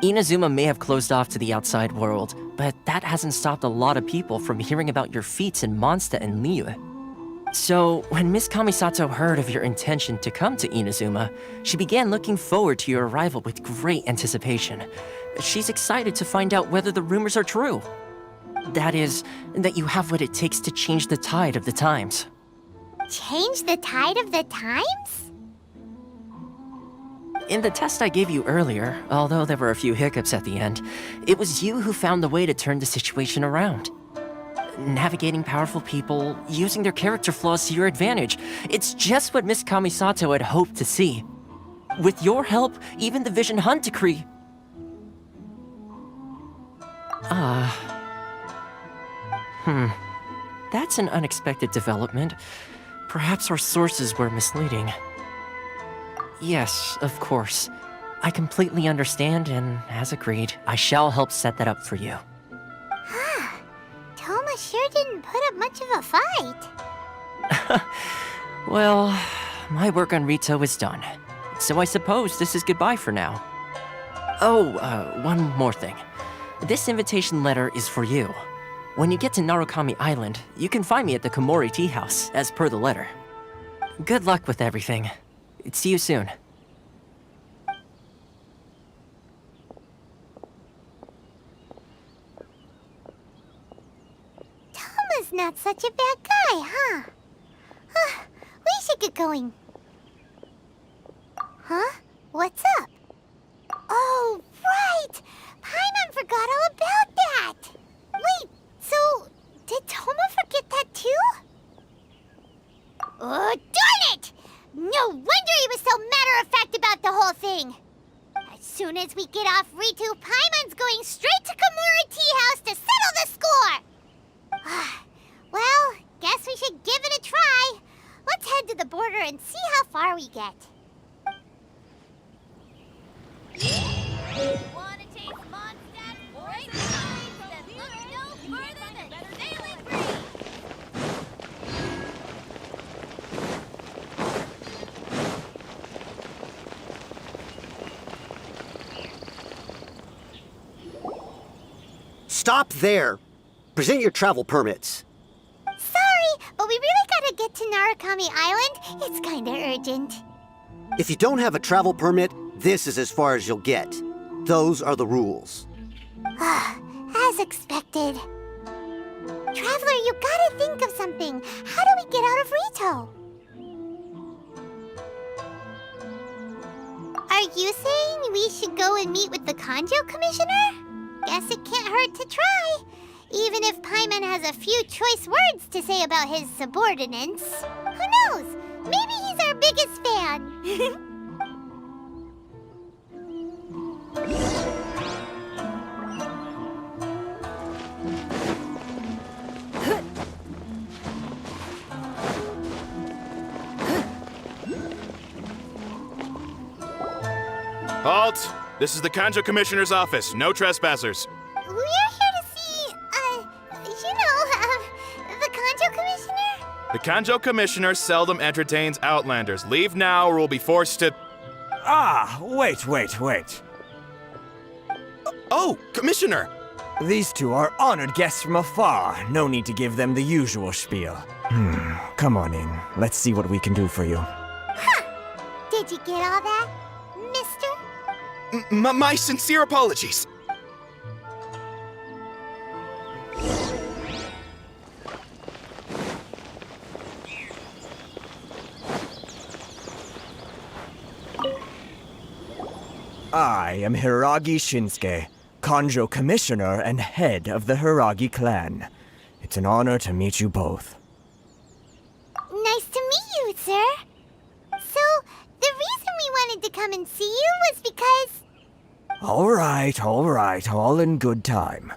Inazuma may have closed off to the outside world, but that hasn't stopped a lot of people from hearing about your feats in Mondstadt and Liyue. So, when Miss Kamisato heard of your intention to come to Inazuma, she began looking forward to your arrival with great anticipation. She's excited to find out whether the rumors are true. That is, that you have what it takes to change the tide of the times. Change the tide of the times? In the test I gave you earlier, although there were a few hiccups at the end, it was you who found the way to turn the situation around. Navigating powerful people, using their character flaws to your advantage. It's just what Miss Kamisato had hoped to see. With your help, even the Vision Hunt decree... That's an unexpected development. Perhaps our sources were misleading. Yes, of course. I completely understand, and as agreed, I shall help set that up for you. Toma sure didn't put up much of a fight. Well, my work on Rito is done. So I suppose this is goodbye for now. Oh, one more thing. This invitation letter is for you. When you get to Narukami Island, you can find me at the Komori Tea House, as per the letter. Good luck with everything. See you soon. Toma's not such a bad guy, huh? We should get going. Huh? What's up? Oh, right! Paimon forgot all about that! Wait, so did Toma forget that too? Oh, darn it! No wonder he was so matter-of-fact about the whole thing! As soon as we get off Ritu, Paimon's going straight to Komori Tea House to settle the score! Well, guess we should give it a try. Let's head to the border and see how far we get. Wanna taste Mondstadt? Break lines that look no further than sailing breeze! Stop there! Present your travel permits. Sorry, but we really gotta get to Narukami Island. It's kinda urgent. If you don't have a travel permit, this is as far as you'll get. Those are the rules. As expected. Traveler, you gotta think of something. How do we get out of Rito? Are you saying we should go and meet with the Kanjo Commissioner? Guess it can't hurt to try. Even if Paimon has a few choice words to say about his subordinates. Who knows? Maybe he's our biggest fan. Halt! This is the Kanjo Commissioner's office. No trespassers. We're here to see, the Kanjo Commissioner? The Kanjo Commissioner seldom entertains Outlanders. Leave now or we'll be forced to... Ah, wait. Oh, Commissioner! These two are honored guests from afar. No need to give them the usual spiel. Come on in. Let's see what we can do for you. Did you get all that, mister? My sincere apologies. I am Hiragi Shinsuke, Kanjo Commissioner and head of the Hiragi clan. It's an honor to meet you both. Nice to meet you, sir. So, the reason we wanted to come and see you was because... All right, all in good time.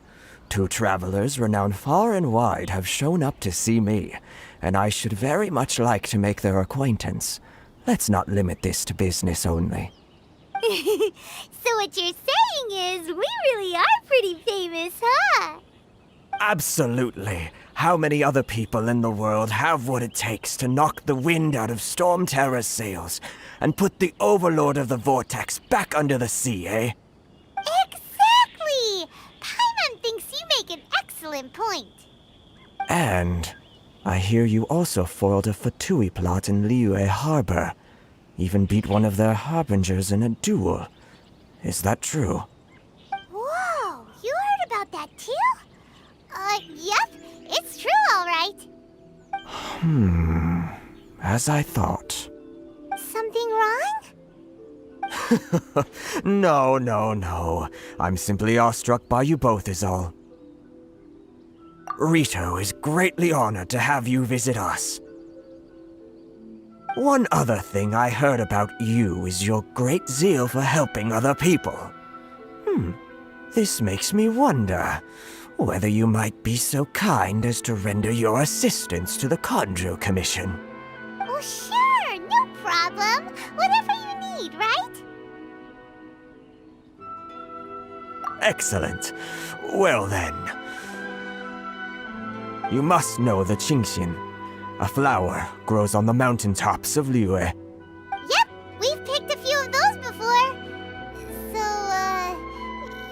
Two travelers renowned far and wide have shown up to see me, and I should very much like to make their acquaintance. Let's not limit this to business only. So what you're saying is, we really are pretty famous, huh? Absolutely. How many other people in the world have what it takes to knock the wind out of Storm Terror's sails and put the Overlord of the Vortex back under the sea, eh? Exactly! Paimon thinks you make an excellent point. And I hear you also foiled a Fatui plot in Liyue Harbor. Even beat one of their harbingers in a duel. Is that true? Whoa, you heard about that too? Yep, it's true, all right. As I thought. Something wrong? No. I'm simply awestruck by you both is all. Rito is greatly honored to have you visit us. One other thing I heard about you is your great zeal for helping other people. This makes me wonder whether you might be so kind as to render your assistance to the Kanjo Commission. Oh, sure, no problem. Whatever you need, right? Excellent. Well then. You must know the Qingshin. A flower grows on the mountaintops of Liyue. Yep, we've picked a few of those before. So,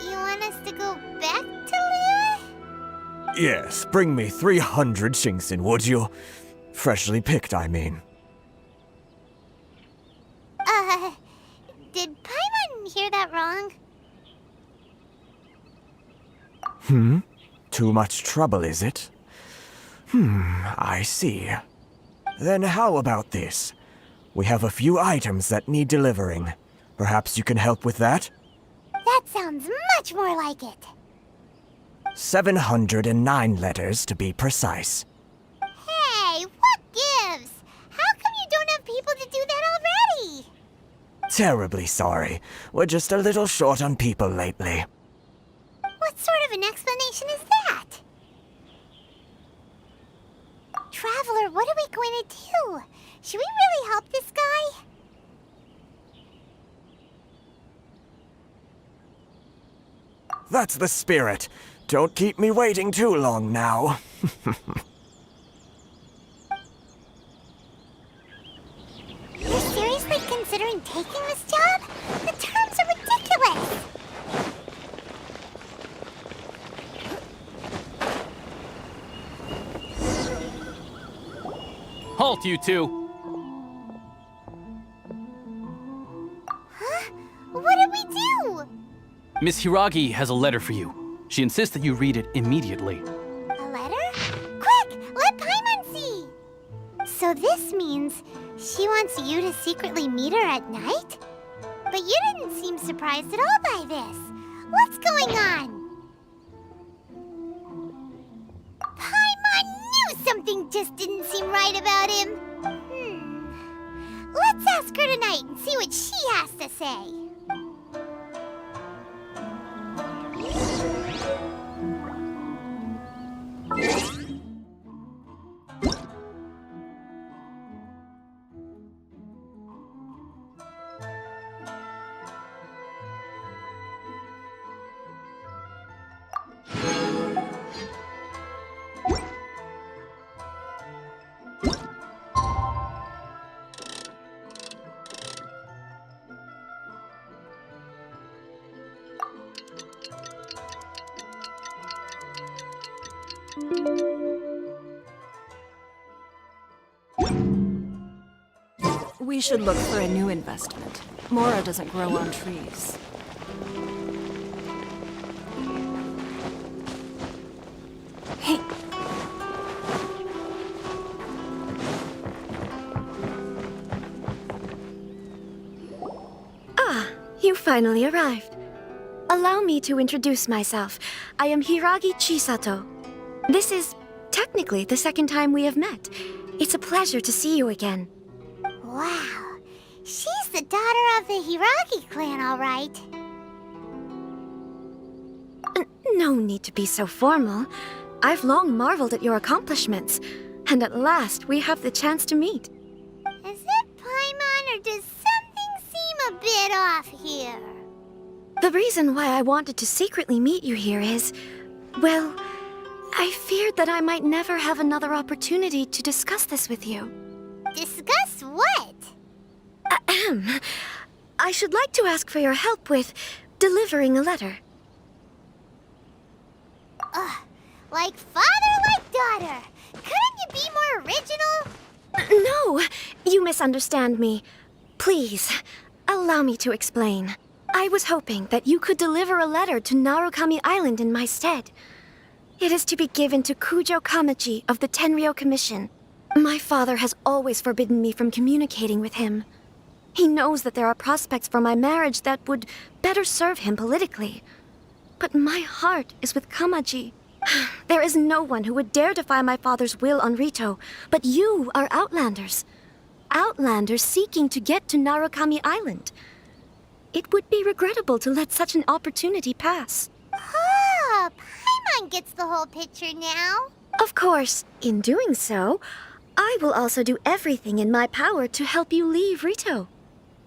you want us to go back to Liyue? Yes, bring me 300 Qingshin, would you? Freshly picked, I mean. Did Paimon hear that wrong? Too much trouble, is it? I see. Then how about this? We have a few items that need delivering. Perhaps you can help with that? That sounds much more like it. 709 letters to be precise. Hey, what gives? How come you don't have people to do that already? Terribly sorry. We're just a little short on people lately. What sort of an explanation is that? Traveler, what are we going to do? Should we really help this guy? That's the spirit. Don't keep me waiting too long now. You're seriously considering taking this job? The terms are ridiculous! Halt, you two! Huh? What did we do? Miss Hiragi has a letter for you. She insists that you read it immediately. A letter? Quick! Let Paimon see! So this means she wants you to secretly meet her at night? But you didn't seem surprised at all by this. What's going on? Paimon knew something just didn't seem right about him. Let's ask her tonight and see what she has to say. We should look for a new investment. Mora doesn't grow on trees. Hey. You finally arrived. Allow me to introduce myself. I am Hiragi Chisato. This is technically the second time we have met. It's a pleasure to see you again. Wow, she's the daughter of the Hiragi clan, all right. No need to be so formal. I've long marveled at your accomplishments, and at last we have the chance to meet. Is it Paimon, or does something seem a bit off here? The reason why I wanted to secretly meet you here is, well, I feared that I might never have another opportunity to discuss this with you. Discuss what? Ahem. I should like to ask for your help with delivering a letter. Like father, like daughter. Couldn't you be more original? No, you misunderstand me. Please, allow me to explain. I was hoping that you could deliver a letter to Narukami Island in my stead. It is to be given to Kujo Kamachi of the Tenryou Commission. My father has always forbidden me from communicating with him. He knows that there are prospects for my marriage that would better serve him politically. But my heart is with Kamaji. There is no one who would dare defy my father's will on Rito, but you are Outlanders. Outlanders seeking to get to Narukami Island. It would be regrettable to let such an opportunity pass. Oh, Paimon gets the whole picture now. Of course, in doing so, I will also do everything in my power to help you leave Rito.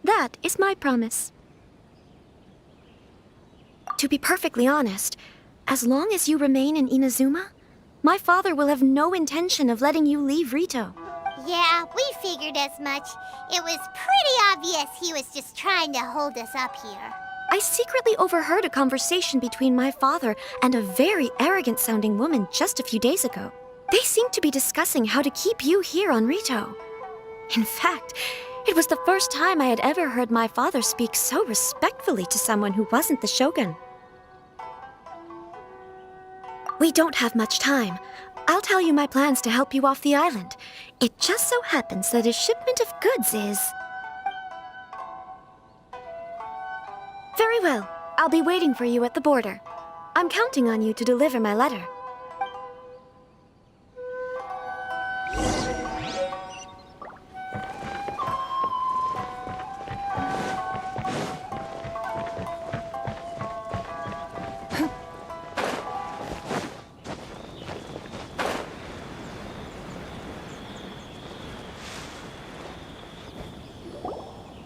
That is my promise. To be perfectly honest, as long as you remain in Inazuma, my father will have no intention of letting you leave Rito. Yeah, we figured as much. It was pretty obvious he was just trying to hold us up here. I secretly overheard a conversation between my father and a very arrogant-sounding woman just a few days ago. They seemed to be discussing how to keep you here on Rito. In fact, it was the first time I had ever heard my father speak so respectfully to someone who wasn't the shogun. We don't have much time. I'll tell you my plans to help you off the island. It just so happens that a shipment of goods is... Very well. I'll be waiting for you at the border. I'm counting on you to deliver my letter.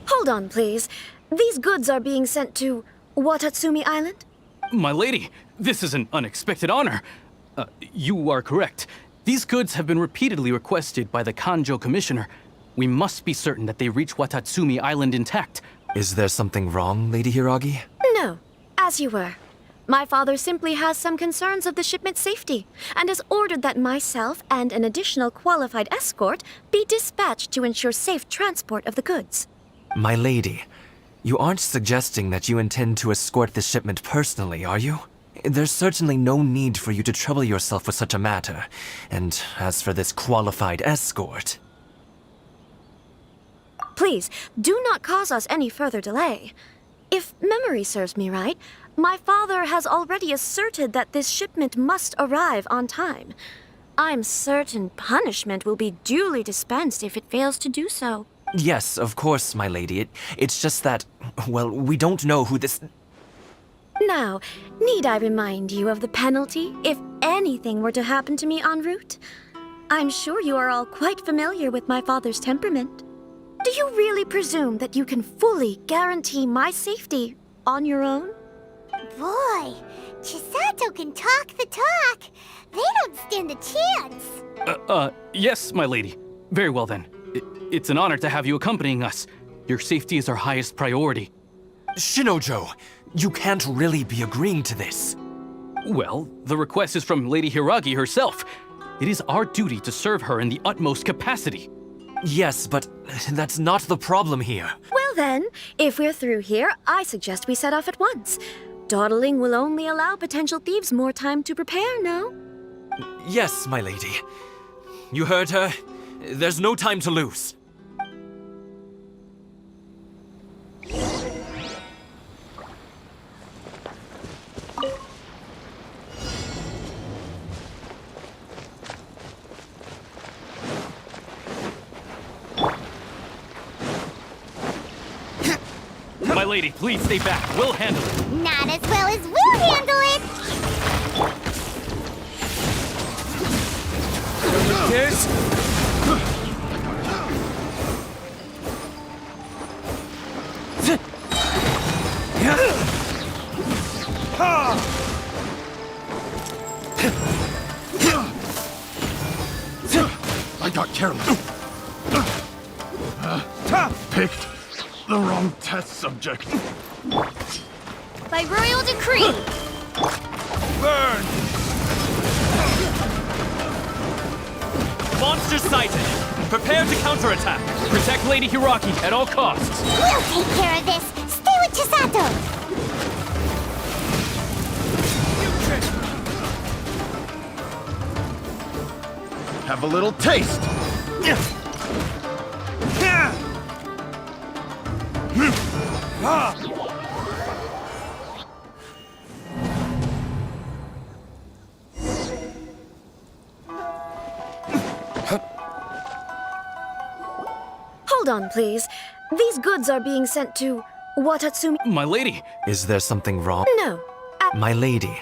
Hold on, please. These goods are being sent to Watatsumi Island? My lady, this is an unexpected honor. You are correct. These goods have been repeatedly requested by the Kanjo Commissioner. We must be certain that they reach Watatsumi Island intact. Is there something wrong, Lady Hiragi? No, as you were. My father simply has some concerns of the shipment's safety, and has ordered that myself and an additional qualified escort be dispatched to ensure safe transport of the goods. My lady, you aren't suggesting that you intend to escort this shipment personally, are you? There's certainly no need for you to trouble yourself with such a matter. And as for this qualified escort... Please, do not cause us any further delay. If memory serves me right, my father has already asserted that this shipment must arrive on time. I'm certain punishment will be duly dispensed if it fails to do so. Yes, of course, my lady. It's just that, well, we don't know who this... Now, need I remind you of the penalty if anything were to happen to me en route? I'm sure you are all quite familiar with my father's temperament. Do you really presume that you can fully guarantee my safety on your own? Boy, Chisato can talk the talk. They don't stand a chance. Yes, my lady. Very well then. It's an honor to have you accompanying us. Your safety is our highest priority. Shinojo, you can't really be agreeing to this. Well, the request is from Lady Hiragi herself. It is our duty to serve her in the utmost capacity. Yes, but that's not the problem here. Well then, if we're through here, I suggest we set off at once. Dawdling will only allow potential thieves more time to prepare, no? Yes, my lady. You heard her. There's no time to lose. My lady, please stay back. We'll handle it. Not as well as we'll handle it. I got careless. Picked the wrong test subject. By royal decree. Burn! Monster sighted. Prepare to counterattack. Protect Lady Hiragi at all costs. We'll take care of this. Stay with Chisato. Have a little taste. Hold on, please. These goods are being sent to Watatsumi... My lady! Is there something wrong? No. My lady,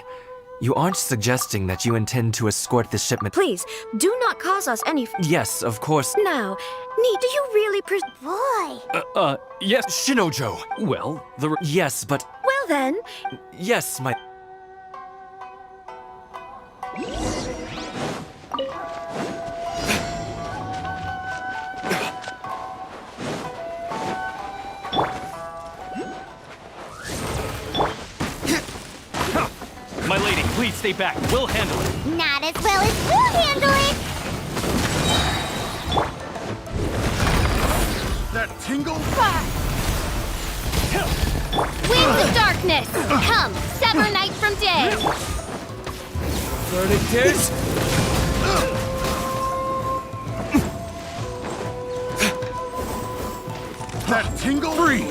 you aren't suggesting that you intend to escort this shipment... Please, do not cause us any... Yes, of course. Now, do you really Boy! Yes... Shinojo! Well, Yes, but... Well then... Yes, my... Please stay back. We'll handle it. Not as well as we'll handle it! That tingle? Wings of darkness! Come, sever night from day! Verdict is... That tingle? Freeze!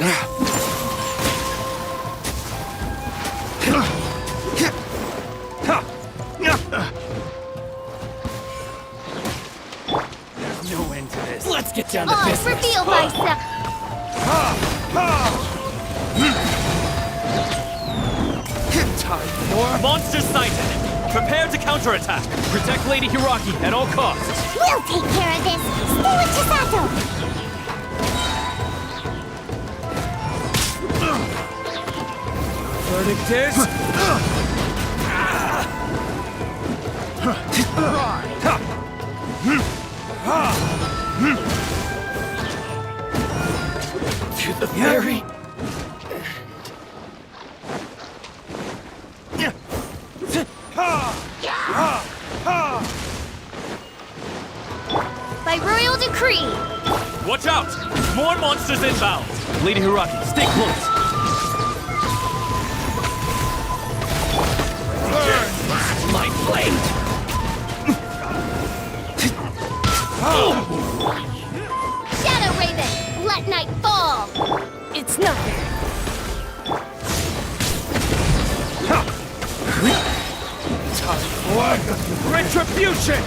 There's no end to this. Let's get down to Oh, business. reveal thyself! More monsters sighted. Prepare to counterattack. Protect Lady Hiraki at all costs. We'll take care of this! Stay with Chisato! Verdict is... To the very... By royal decree! Watch out! More monsters inbound. Lady Hiraki, stay close. My blade! Shadow Raven, let night fall! It's nothing. Retribution!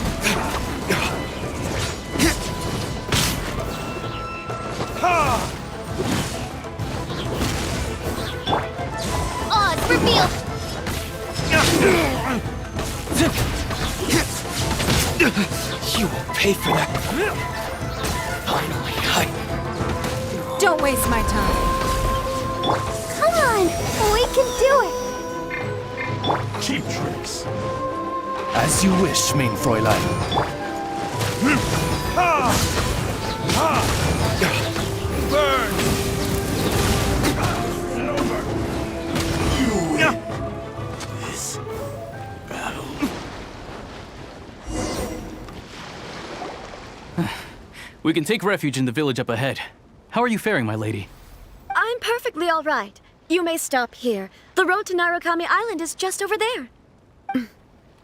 Oz, reveal! You will pay for that. Finally, Don't waste my time. Come on! We can do it! Cheap tricks. As you wish, main Fräulein. Burn! This battle. We can take refuge in the village up ahead. How are you faring, my lady? I'm perfectly all right. You may stop here. The road to Narukami Island is just over there.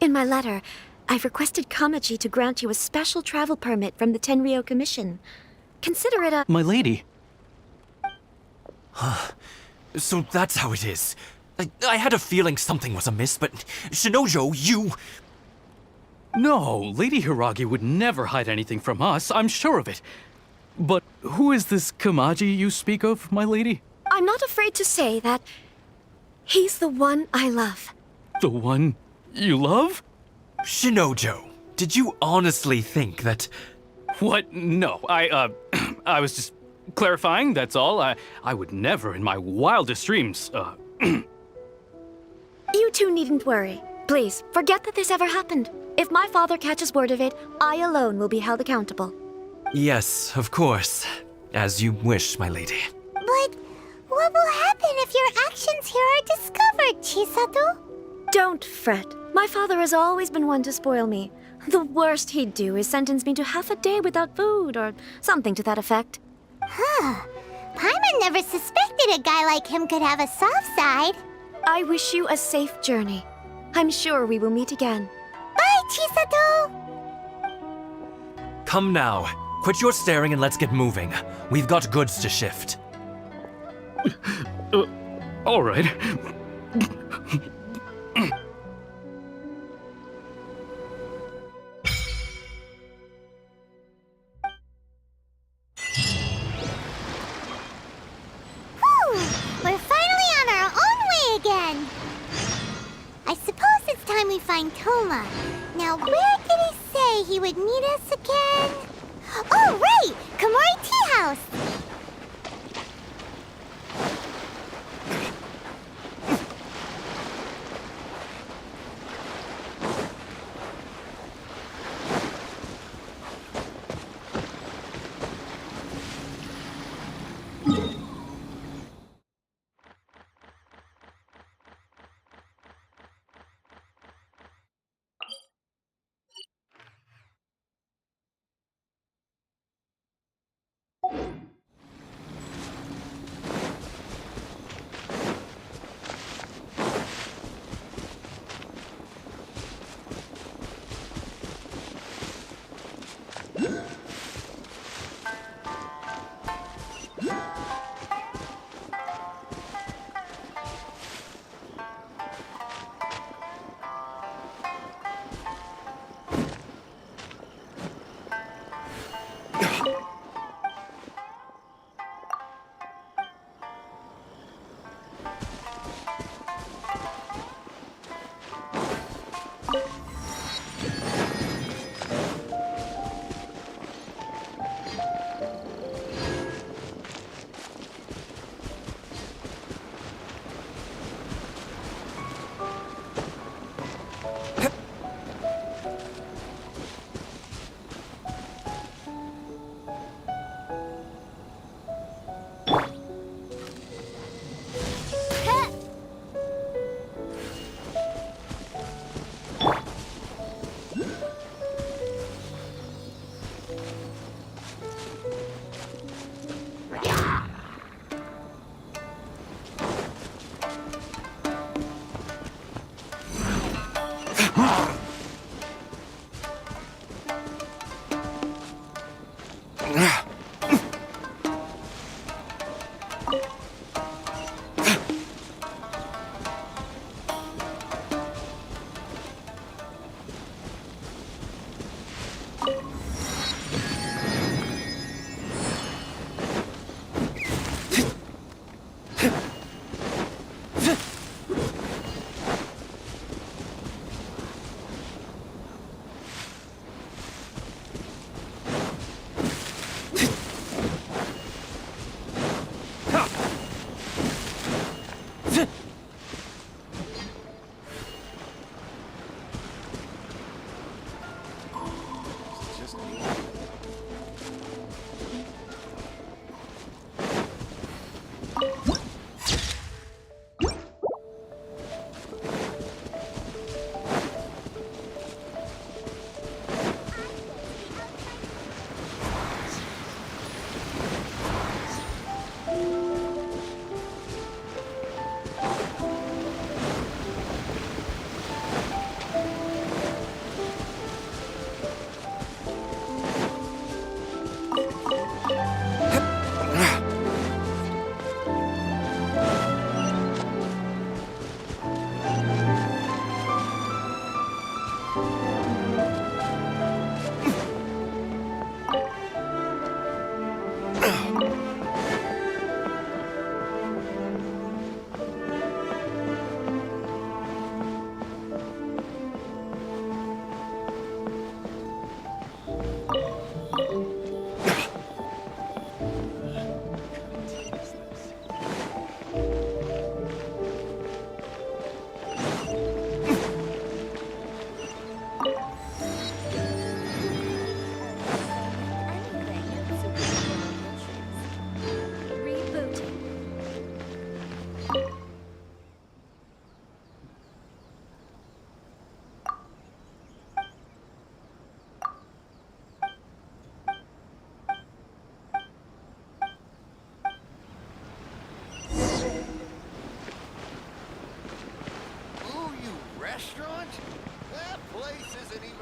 In my letter, I've requested Kamaji to grant you a special travel permit from the Tenryou Commission. Consider it a... My lady. So that's how it is. I had a feeling something was amiss, but Shinojo, you... No, Lady Hiragi would never hide anything from us, I'm sure of it. But who is this Kamaji you speak of, my lady? I'm not afraid to say that he's the one I love. The one you love? Shinojo, did you honestly think that... What? No, I was just clarifying, that's all. I would never in my wildest dreams, You two needn't worry. Please, forget that this ever happened. If my father catches word of it, I alone will be held accountable. Yes, of course. As you wish, my lady. But what will happen if your actions here are discovered, Chisato? Don't fret. My father has always been one to spoil me. The worst he'd do is sentence me to half a day without food, or something to that effect. Huh. Paimon never suspected a guy like him could have a soft side. I wish you a safe journey. I'm sure we will meet again. Bye, Chisato! Come now. Quit your staring and let's get moving. We've got goods to shift. All right. Whew! We're finally on our own way again! I suppose it's time we find Toma. Now, where did he say he would meet us again? Oh, right! Komori Tea House!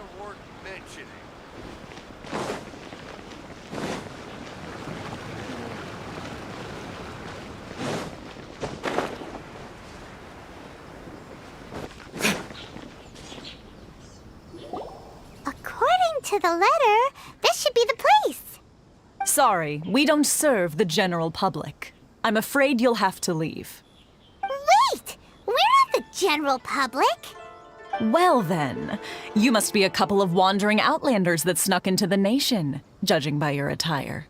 are worth mentioning. According to the letter, this should be the place. Sorry, we don't serve the general public. I'm afraid you'll have to leave. Wait! We're not the general public! Well then, you must be a couple of wandering outlanders that snuck into the nation, judging by your attire.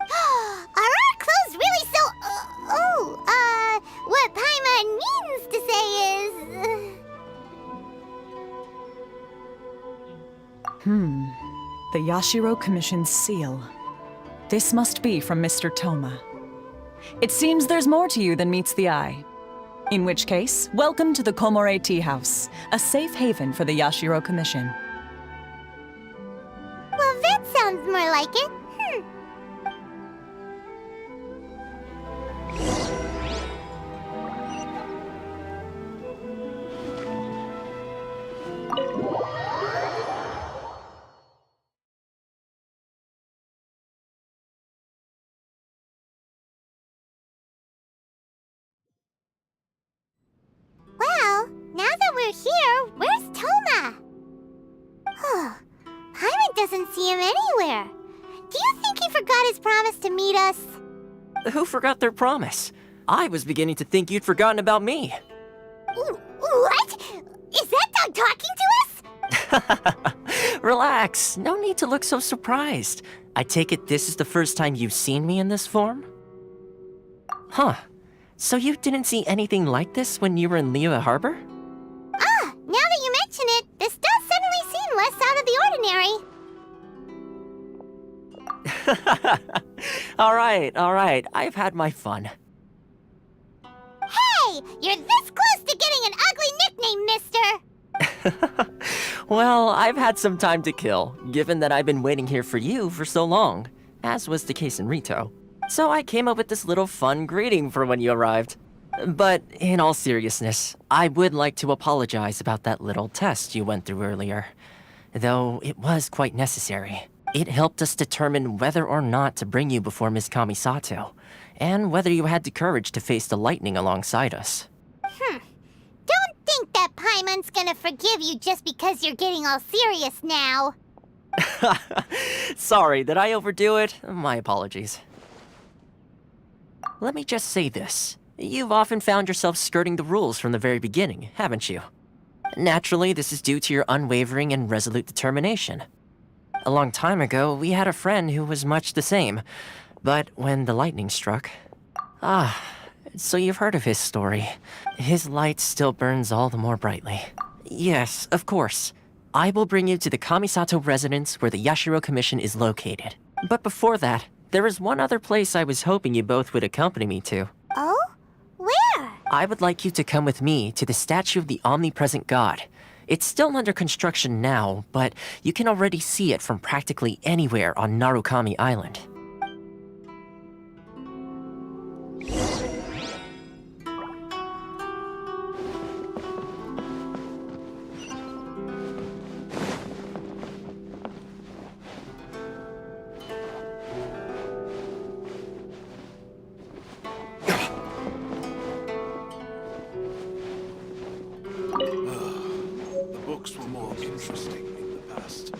Are our clothes really so... what Paimon means to say is... The Yashiro Commission's seal. This must be from Mr. Toma. It seems there's more to you than meets the eye. In which case, welcome to the Komore Tea House, a safe haven for the Yashiro Commission. Well, that sounds more like it. Well, now that we're here, where's Toma? Paimon doesn't see him anywhere. Do you think he forgot his promise to meet us? Who forgot their promise? I was beginning to think you'd forgotten about me. What? Is that dog talking to us? Relax, no need to look so surprised. I take it this is the first time you've seen me in this form? Huh. So you didn't see anything like this when you were in Liyue Harbor? Now that you mention it, this does suddenly seem less out of the ordinary. Alright, I've had my fun. Hey! You're this close to getting an ugly nickname, mister! Well, I've had some time to kill, given that I've been waiting here for you for so long, as was the case in Rito. So I came up with this little fun greeting for when you arrived. But in all seriousness, I would like to apologize about that little test you went through earlier. Though it was quite necessary. It helped us determine whether or not to bring you before Miss Kamisato, and whether you had the courage to face the lightning alongside us. Don't think that Paimon's gonna forgive you just because you're getting all serious now. Sorry, did I overdo it? My apologies. Let me just say this. You've often found yourself skirting the rules from the very beginning, haven't you? Naturally, this is due to your unwavering and resolute determination. A long time ago, we had a friend who was much the same, but when the lightning struck... so you've heard of his story. His light still burns all the more brightly. Yes, of course. I will bring you to the Kamisato residence where the Yashiro Commission is located. But before that, there is one other place I was hoping you both would accompany me to. Oh? Where? I would like you to come with me to the statue of the omnipresent god. It's still under construction now, but you can already see it from practically anywhere on Narukami Island. The books were more interesting in the past.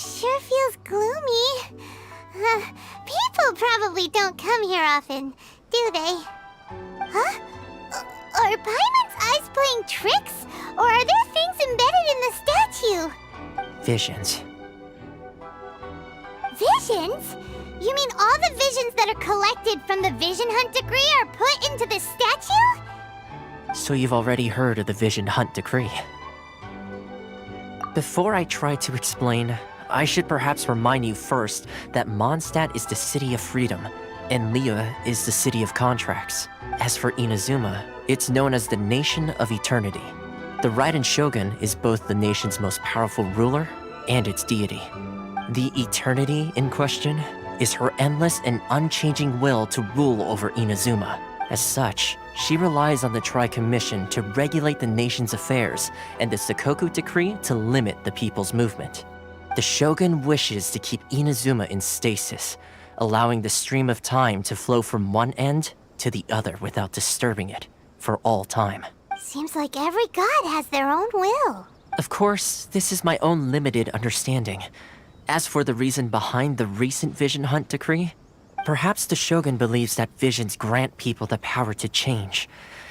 sure feels gloomy. People probably don't come here often, do they? Huh? Are Paimon's eyes playing tricks? Or are there things embedded in the statue? Visions. Visions? You mean all the visions that are collected from the Vision Hunt decree are put into the statue? So you've already heard of the Vision Hunt decree. Before I try to explain, I should perhaps remind you first that Mondstadt is the city of freedom, and Liyue is the city of contracts. As for Inazuma, it's known as the Nation of Eternity. The Raiden Shogun is both the nation's most powerful ruler and its deity. The Eternity in question is her endless and unchanging will to rule over Inazuma. As such, she relies on the Tri-Commission to regulate the nation's affairs and the Sakoku Decree to limit the people's movement. The Shogun wishes to keep Inazuma in stasis, allowing the stream of time to flow from one end to the other without disturbing it for all time. Seems like every god has their own will. Of course, this is my own limited understanding. As for the reason behind the recent Vision Hunt decree, perhaps the Shogun believes that visions grant people the power to change,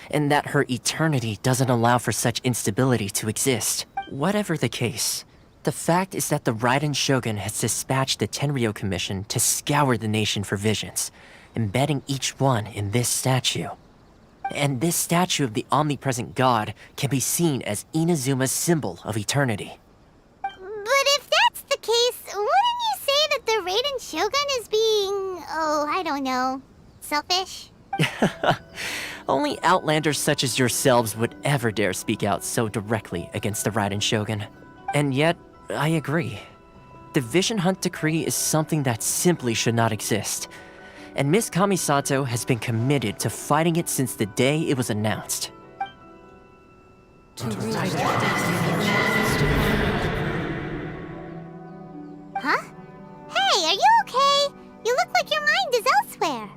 and that her eternity doesn't allow for such instability to exist. Whatever the case, the fact is that the Raiden Shogun has dispatched the Tenryou Commission to scour the nation for visions, embedding each one in this statue. And this statue of the omnipresent god can be seen as Inazuma's symbol of eternity. But if that's the case, wouldn't you say that the Raiden Shogun is being, I don't know, selfish? Only outlanders such as yourselves would ever dare speak out so directly against the Raiden Shogun. And yet, I agree. The Vision Hunt decree is something that simply should not exist. And Miss Kamisato has been committed to fighting it since the day it was announced. Huh? Hey, are you okay? You look like your mind is elsewhere.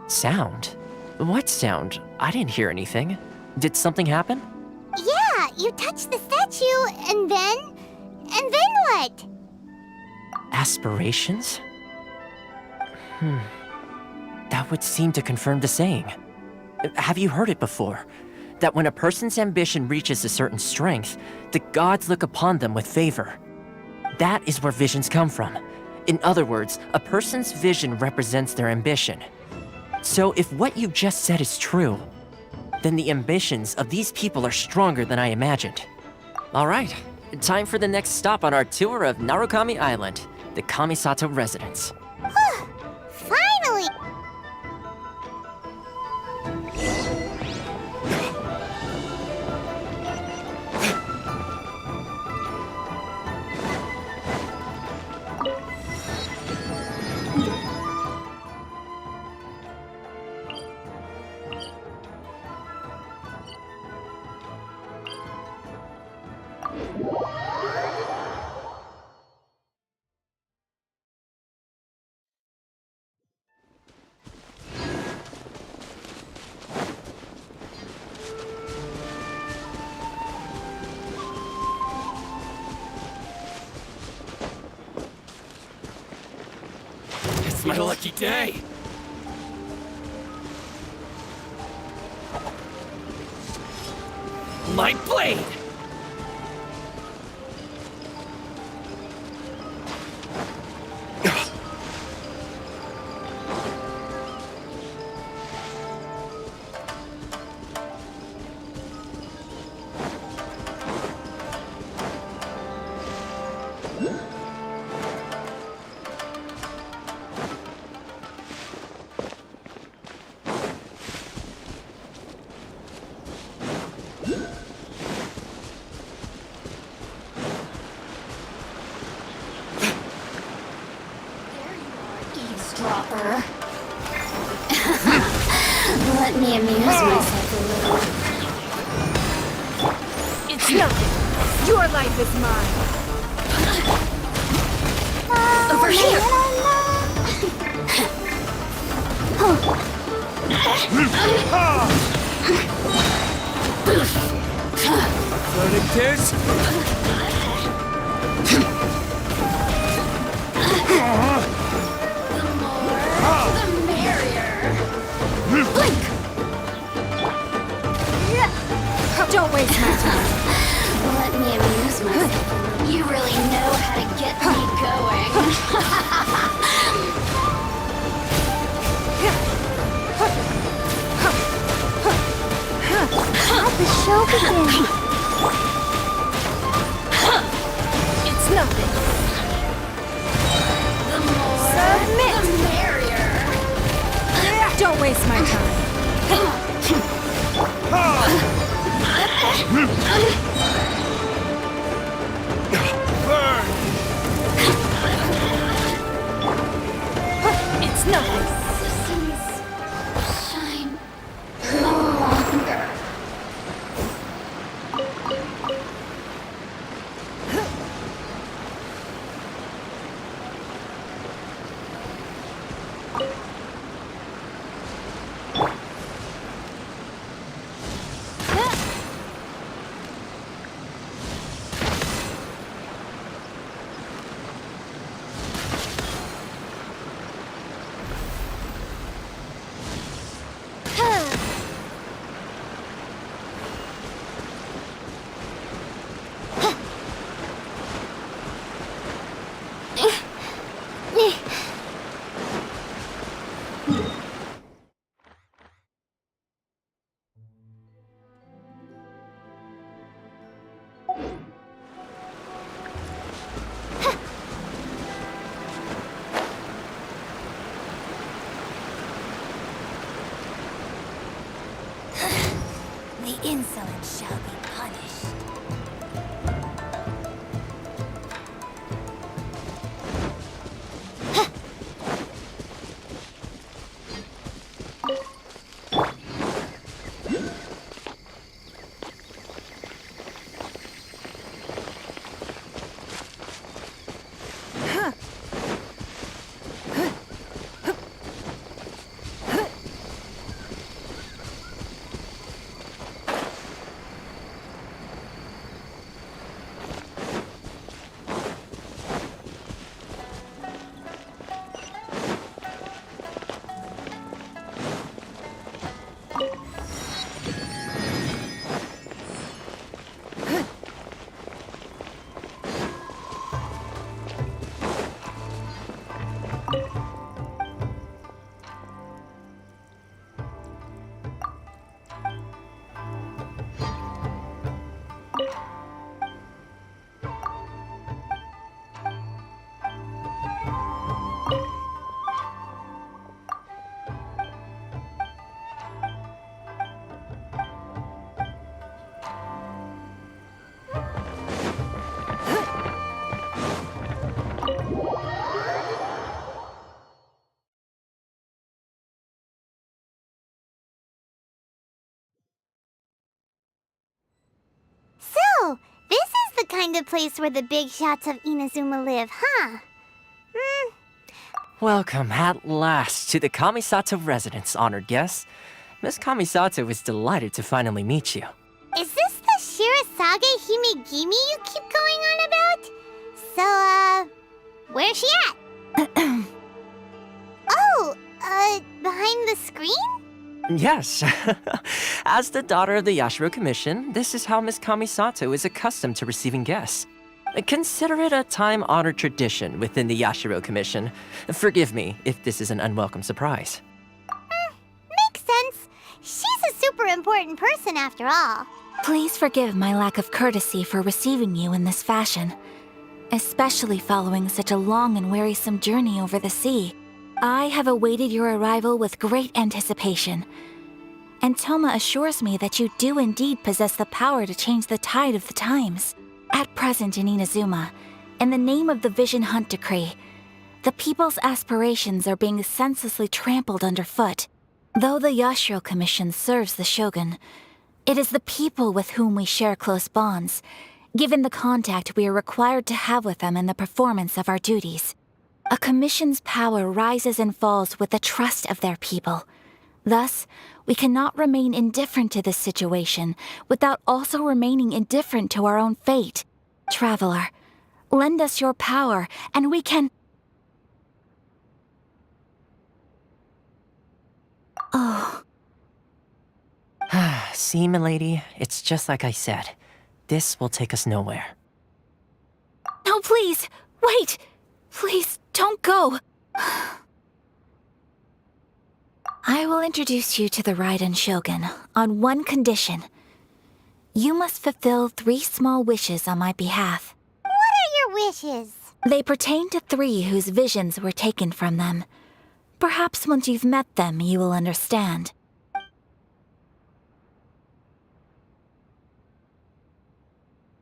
Sound? What sound? I didn't hear anything. Did something happen? Yeah, you touched the statue, and then what? Aspirations? That would seem to confirm the saying. Have you heard it before? That when a person's ambition reaches a certain strength, the gods look upon them with favor. That is where visions come from. In other words, a person's vision represents their ambition. So if what you just said is true, then the ambitions of these people are stronger than I imagined. Alright, time for the next stop on our tour of Narukami Island, the Kamisato residence. Finally! It's my lucky day. My blade! Eavesdropper. Let me amuse myself a little. It's nothing. Your life is mine. Over here. Burning tears? Don't waste my time. Let me amuse myself. You really know how to get me going. Let the show begin. It's nothing. The more, Submit. the merrier. Don't waste my time. It's nothing. Shine no longer. The insolent shall be punished. So, this is the kind of place where the big shots of Inazuma live, huh? Welcome at last to the Kamisato residence, honored guests. Miss Kamisato is delighted to finally meet you. Is this the Shirasage Himegimi you keep going on about? So, where's she at? Oh, behind the screen? Yes. As the daughter of the Yashiro Commission, this is how Miss Kamisato is accustomed to receiving guests. Consider it a time-honored tradition within the Yashiro Commission. Forgive me if this is an unwelcome surprise. Makes sense. She's a super important person after all. Please forgive my lack of courtesy for receiving you in this fashion, especially following such a long and wearisome journey over the sea. I have awaited your arrival with great anticipation, and Toma assures me that you do indeed possess the power to change the tide of the times. At present in Inazuma, in the name of the Vision Hunt Decree, the people's aspirations are being senselessly trampled underfoot. Though the Yashiro Commission serves the Shogun, it is the people with whom we share close bonds, given the contact we are required to have with them in the performance of our duties. A commission's power rises and falls with the trust of their people. Thus, we cannot remain indifferent to this situation without also remaining indifferent to our own fate. Traveler, lend us your power, and we can... Oh. See, milady, it's just like I said. This will take us nowhere. No, please! Wait! Please, don't go! I will introduce you to the Raiden Shogun on one condition. You must fulfill 3 small wishes on my behalf. What are your wishes? They pertain to 3 whose visions were taken from them. Perhaps once you've met them, you will understand.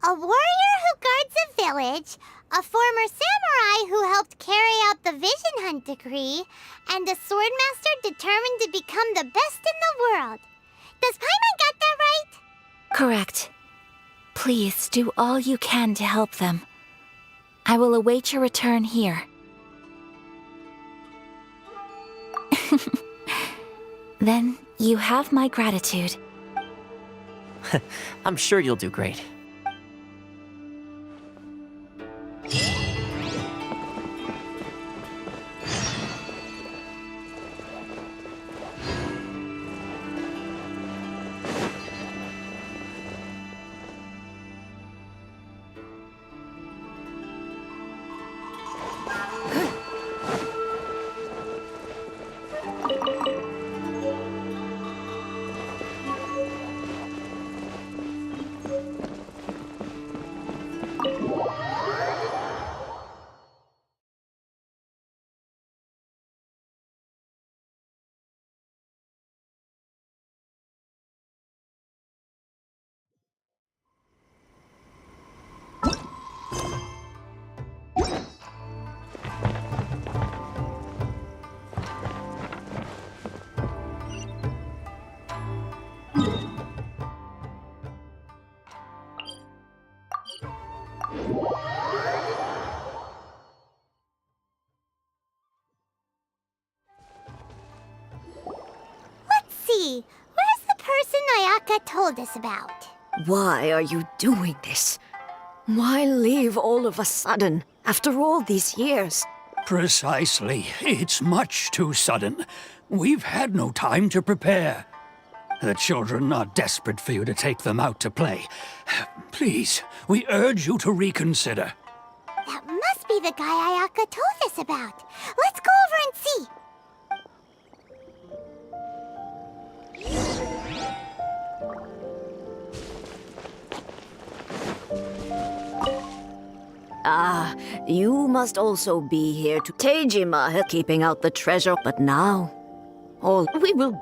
A warrior who guards a village, a former samurai who helped carry out the Vision Hunt decree, and a swordmaster determined to become the best in the world. Does Paimon got that right? Correct. Please do all you can to help them. I will await your return here. Then you have my gratitude. I'm sure you'll do great. Where's the person Ayaka told us about? Why are you doing this? Why leave all of a sudden, after all these years? Precisely. It's much too sudden. We've had no time to prepare. The children are desperate for you to take them out to play. Please, we urge you to reconsider. That must be the guy Ayaka told us about. Let's go over and see. Ah, you must also be here to Terima keeping out the treasure, but now, all we will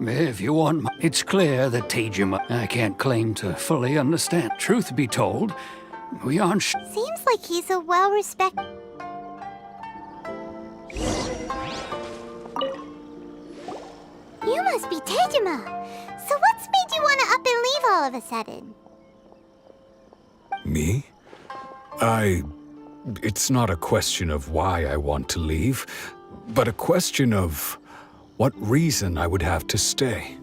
If you want, it's clear that Terima I can't claim to fully understand. Truth be told, we aren't Seems like he's a well-respected... You must be Terima. So what's made you want to up and leave all of a sudden? Me? It's not a question of why I want to leave, but a question of what reason I would have to stay.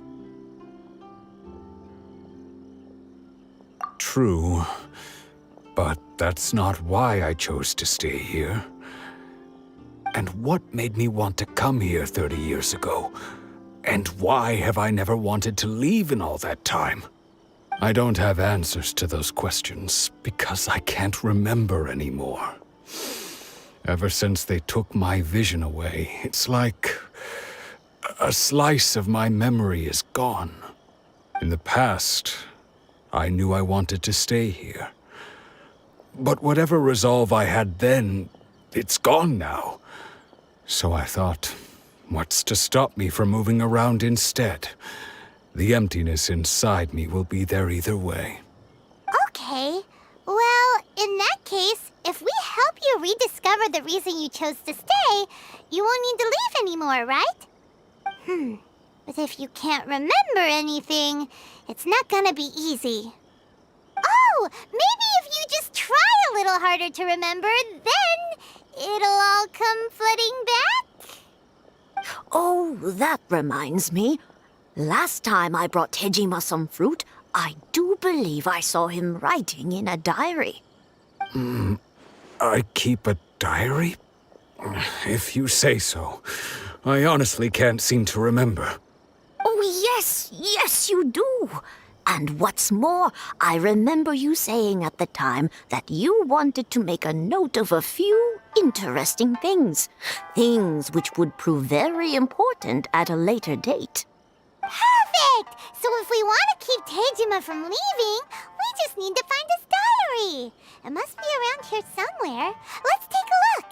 True, but that's not why I chose to stay here. And what made me want to come here 30 years ago? And why have I never wanted to leave in all that time? I don't have answers to those questions because I can't remember anymore. Ever since they took my vision away, it's like a slice of my memory is gone. In the past, I knew I wanted to stay here. But whatever resolve I had then, it's gone now. So I thought, what's to stop me from moving around instead? The emptiness inside me will be there either way. Okay. Well, in that case, if we help you rediscover the reason you chose to stay, you won't need to leave anymore, right? But if you can't remember anything, it's not gonna be easy. Oh, maybe if you just try a little harder to remember, then it'll all come flooding Oh, that reminds me. Last time I brought Tejima some fruit, I do believe I saw him writing in a diary. I keep a diary? If you say so. I honestly can't seem to remember. Oh, yes, you do. And what's more, I remember you saying at the time that you wanted to make a note of a few interesting things. Things which would prove very important at a later date. Perfect! So if we want to keep Tejima from leaving, we just need to find his diary. It must be around here somewhere. Let's take a look.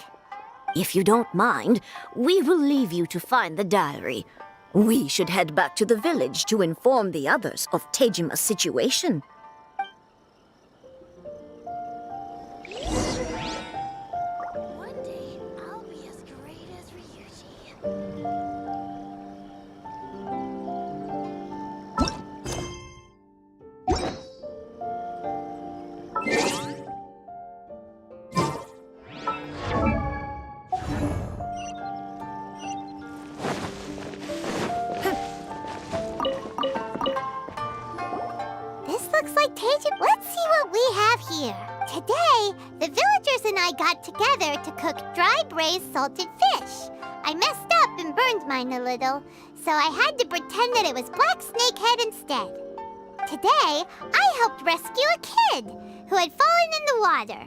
If you don't mind, we will leave you to find the diary. We should head back to the village to inform the others of Tejima's situation. One day, I'll be as great as Ryuji. This looks like Tejima. Let's see what we have here. Today, the villagers and I got together to cook dry braised salted fish. I messed up and burned mine a little, so I had to pretend that it was black snakehead instead. Today, I helped rescue a kid who had fallen in the water.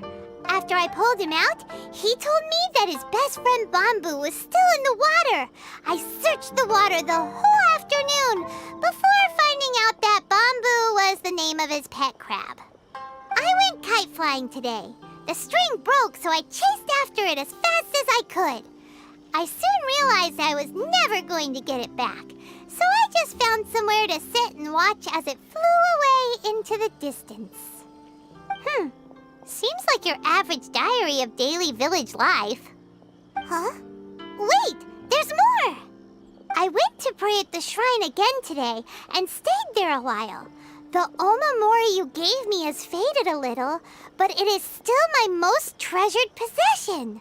After I pulled him out, he told me that his best friend Bamboo was still in the water. I searched the water the whole afternoon before finding out that Bamboo was the name of his pet crab. I went kite flying today. The string broke, so I chased after it as fast as I could. I soon realized I was never going to get it back, so I just found somewhere to sit and watch as it flew away into the distance. Seems like your average diary of daily village life. Huh? Wait, there's more! I went to pray at the shrine again today and stayed there a while. The omamori you gave me has faded a little, but it is still my most treasured possession.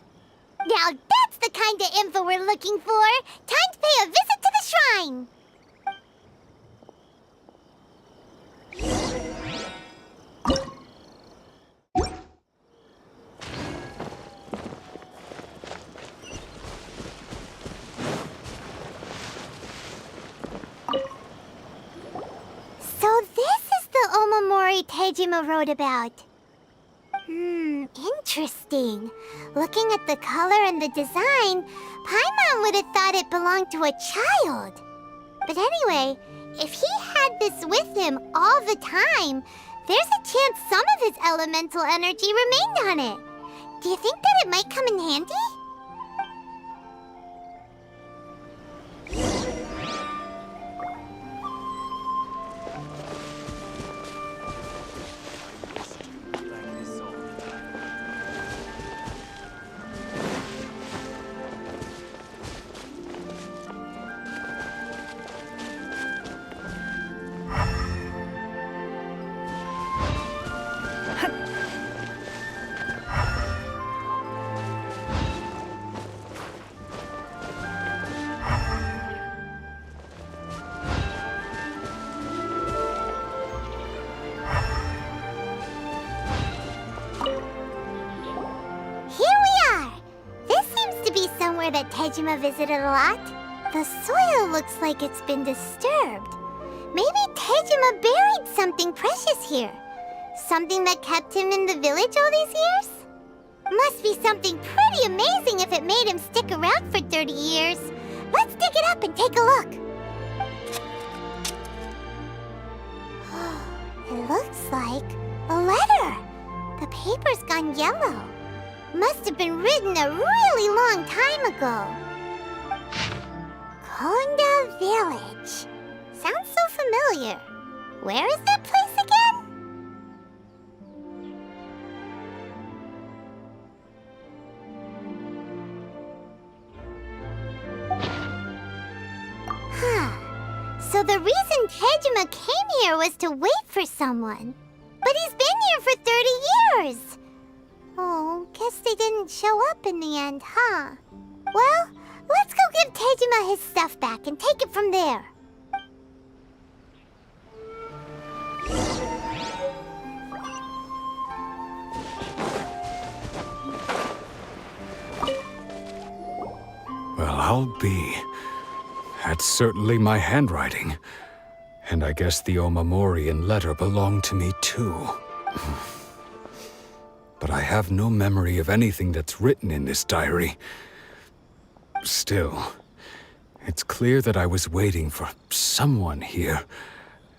Now that's the kind of info we're looking for. Time to pay a visit to the shrine. So this is the omamori Tejima wrote about. Interesting. Looking at the color and the design, Paimon would have thought it belonged to a child. But anyway, if he had this with him all the time, there's a chance some of his elemental energy remained on it. Do you think that it might come in handy? That Tejima visited a lot. The soil looks like it's been disturbed. Maybe Tejima buried something precious here. Something that kept him in the village all these years? Must be something pretty amazing if it made him stick around for 30 years. Let's dig it up and take a look. It looks like a letter. The paper's gone yellow. Must have been written a really long time ago. Konda Village. Sounds so familiar. Where is that place again? So the reason Tejima came here was to wait for someone. But he's been here for 30 years. Oh, guess they didn't show up in the end, huh? Well, let's go give give Terima his stuff back and take it from there. Well, I'll be. That's certainly my handwriting. And I guess the Omamorian letter belonged to me too. But I have no memory of anything that's written in this diary. Still, it's clear that I was waiting for someone here,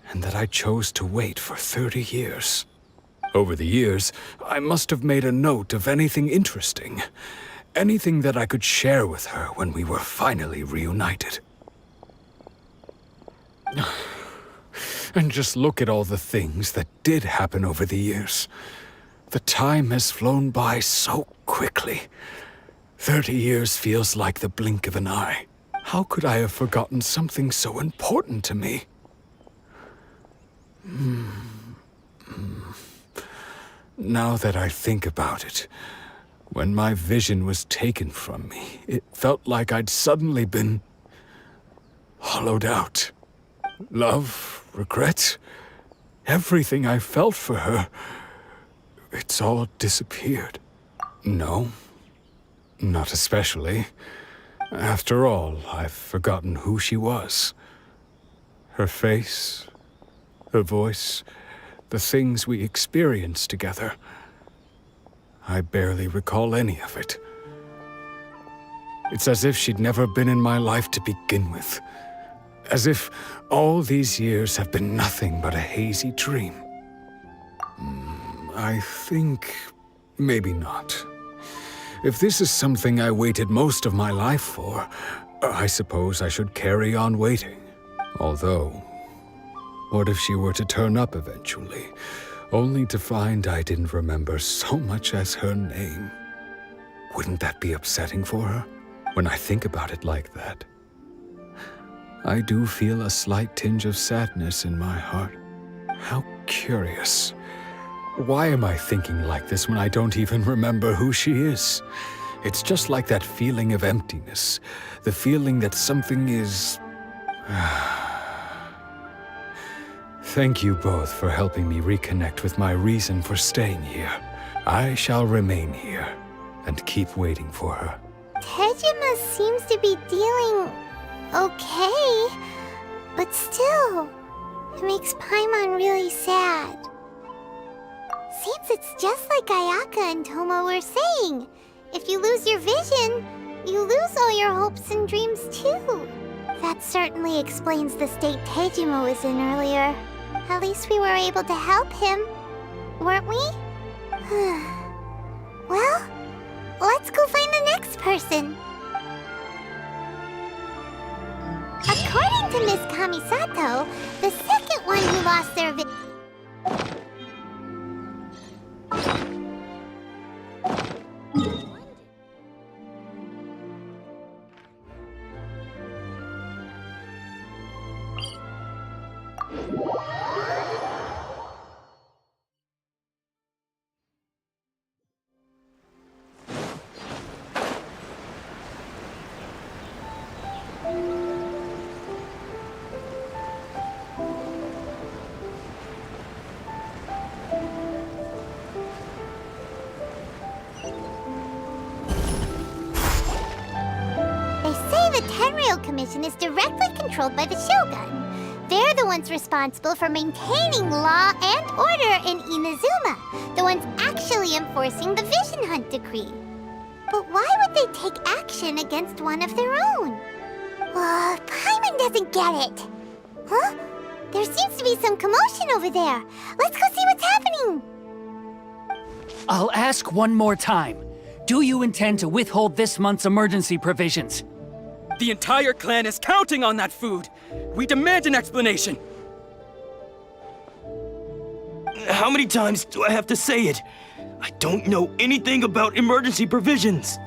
and that I chose to wait for 30 years. Over the years, I must have made a note of anything interesting. Anything that I could share with her when we were finally reunited. And just look at all the things that did happen over the years. The time has flown by so quickly. 30 years feels like the blink of an eye. How could I have forgotten something so important to me? Now that I think about it, when my vision was taken from me, it felt like I'd suddenly been hollowed out. Love, regret, everything I felt for her, it's all disappeared. No, not especially. After all, I've forgotten who she was. Her face, her voice, the things we experienced together. I barely recall any of it. It's as if she'd never been in my life to begin with. As if all these years have been nothing but a hazy dream. I think maybe not. If this is something I waited most of my life for, I suppose I should carry on waiting. Although, what if she were to turn up eventually, only to find I didn't remember so much as her name? Wouldn't that be upsetting for her? When I think about it like that, I do feel a slight tinge of sadness in my heart. How curious. Why am I thinking like this when I don't even remember who she is? It's just like that feeling of emptiness, the feeling that something is... Thank you both for helping me reconnect with my reason for staying here. I shall remain here and keep waiting for her. Terima seems to be dealing okay, but still, it makes Paimon really sad. Seems it's just like Ayaka and Toma were saying. If you lose your vision, you lose all your hopes and dreams too. That certainly explains the state Terima was in earlier. At least we were able to help him, weren't we? Well, let's go find the next person. According to Miss Kamisato, the second one who lost their Commission is directly controlled by the Shogun. They're the ones responsible for maintaining law and order in Inazuma, the ones actually enforcing the Vision Hunt decree. But why would they take action against one of their own? Paimon doesn't get it. Huh? There seems to be some commotion over there. Let's go see what's happening. I'll ask one more time. Do you intend to withhold this month's emergency provisions? The entire clan is counting on that food! We demand an explanation! How many times do I have to say it? I don't know anything about emergency provisions!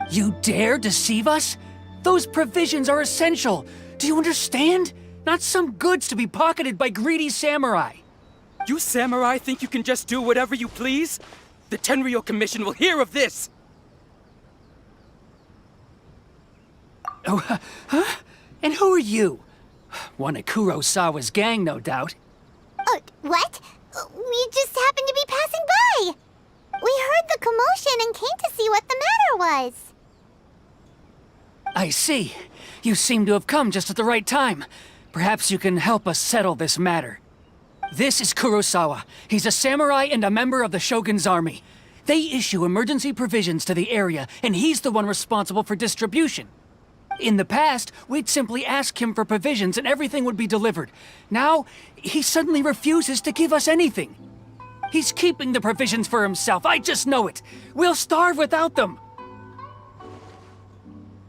You dare deceive us? Those provisions are essential! Do you understand? Not some goods to be pocketed by greedy samurai! You samurai think you can just do whatever you please? The Tenryou Commission will hear of this! Oh, huh? And who are you? One of Kurosawa's gang, no doubt. What? We just happened to be passing by. We heard the commotion and came to see what the matter was. I see. You seem to have come just at the right time. Perhaps you can help us settle this matter. This is Kurosawa. He's a samurai and a member of the Shogun's army. They issue emergency provisions to the area, and he's the one responsible for distribution. In the past, we'd simply ask him for provisions and everything would be delivered. Now, he suddenly refuses to give us anything. He's keeping the provisions for himself, I just know it. We'll starve without them.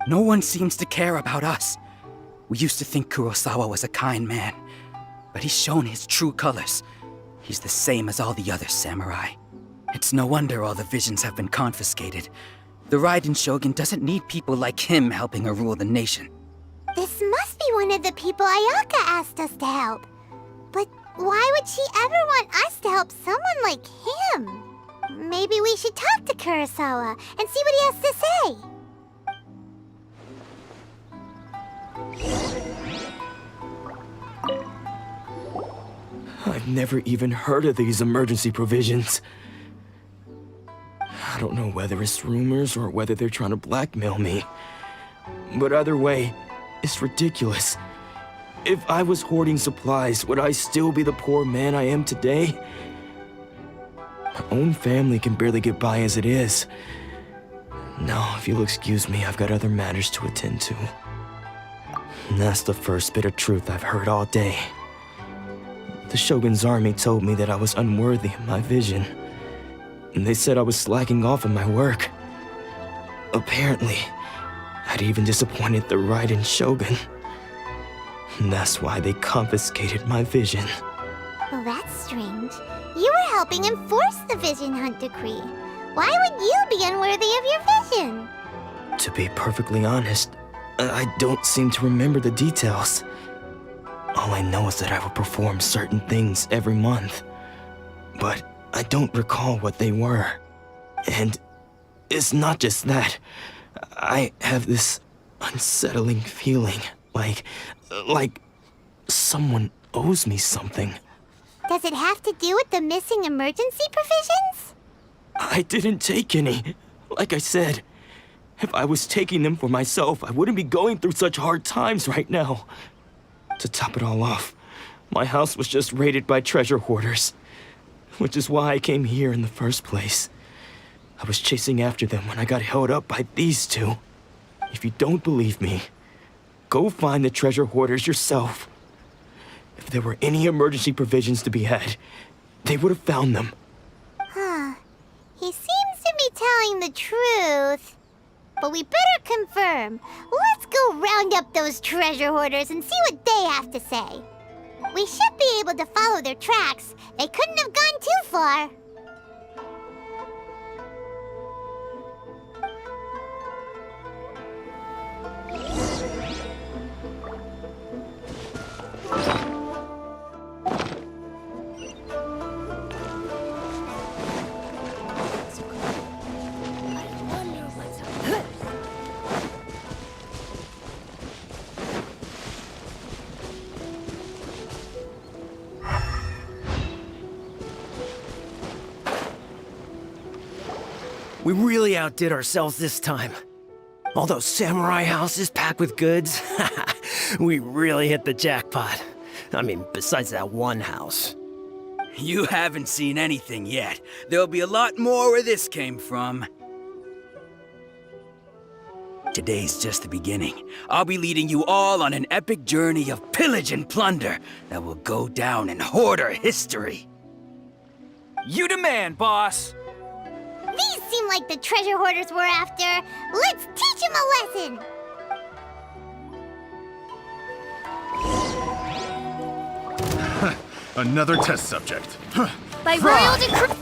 No one seems to care about us. We used to think Kurosawa was a kind man, but he's shown his true colors. He's the same as all the other samurai. It's no wonder all the visions have been confiscated. The Raiden Shogun doesn't need people like him helping her rule the nation. This must be one of the people Ayaka asked us to help. But why would she ever want us to help someone like him? Maybe we should talk to Kurosawa and see what he has to say. I've never even heard of these emergency provisions. I don't know whether it's rumors or whether they're trying to blackmail me. But either way, it's ridiculous. If I was hoarding supplies, would I still be the poor man I am today? My own family can barely get by as it is. Now, if you'll excuse me, I've got other matters to attend to. And that's the first bit of truth I've heard all day. The Shogun's army told me that I was unworthy of my vision. And they said I was slacking off in my work. Apparently, I'd even disappointed the Raiden Shogun. And that's why they confiscated my vision. Well, that's strange. You were helping enforce the Vision Hunt decree. Why would you be unworthy of your vision? To be perfectly honest, I don't seem to remember the details. All I know is that I will perform certain things every month. But I don't recall what they were. And it's not just that. I have this unsettling feeling, like someone owes me something. Does it have to do with the missing emergency provisions? I didn't take any. Like I said, if I was taking them for myself, I wouldn't be going through such hard times right now. To top it all off, my house was just raided by treasure hoarders. Which is why I came here in the first place. I was chasing after them when I got held up by these two. If you don't believe me, go find the treasure hoarders yourself. If there were any emergency provisions to be had, they would have found them. Huh. He seems to be telling the truth. But we better confirm. Let's go round up those treasure hoarders and see what they have to say. We should be able to follow their tracks. They couldn't have gone too far. We really outdid ourselves this time. All those samurai houses packed with goods. We really hit the jackpot. I mean, besides that one house. You haven't seen anything yet. There'll be a lot more where this came from. Today's just the beginning. I'll be leading you all on an epic journey of pillage and plunder that will go down in hoarder history. You demand, boss! These seem like the treasure hoarders we're after. Let's teach them a lesson! Another test subject. By royal decree.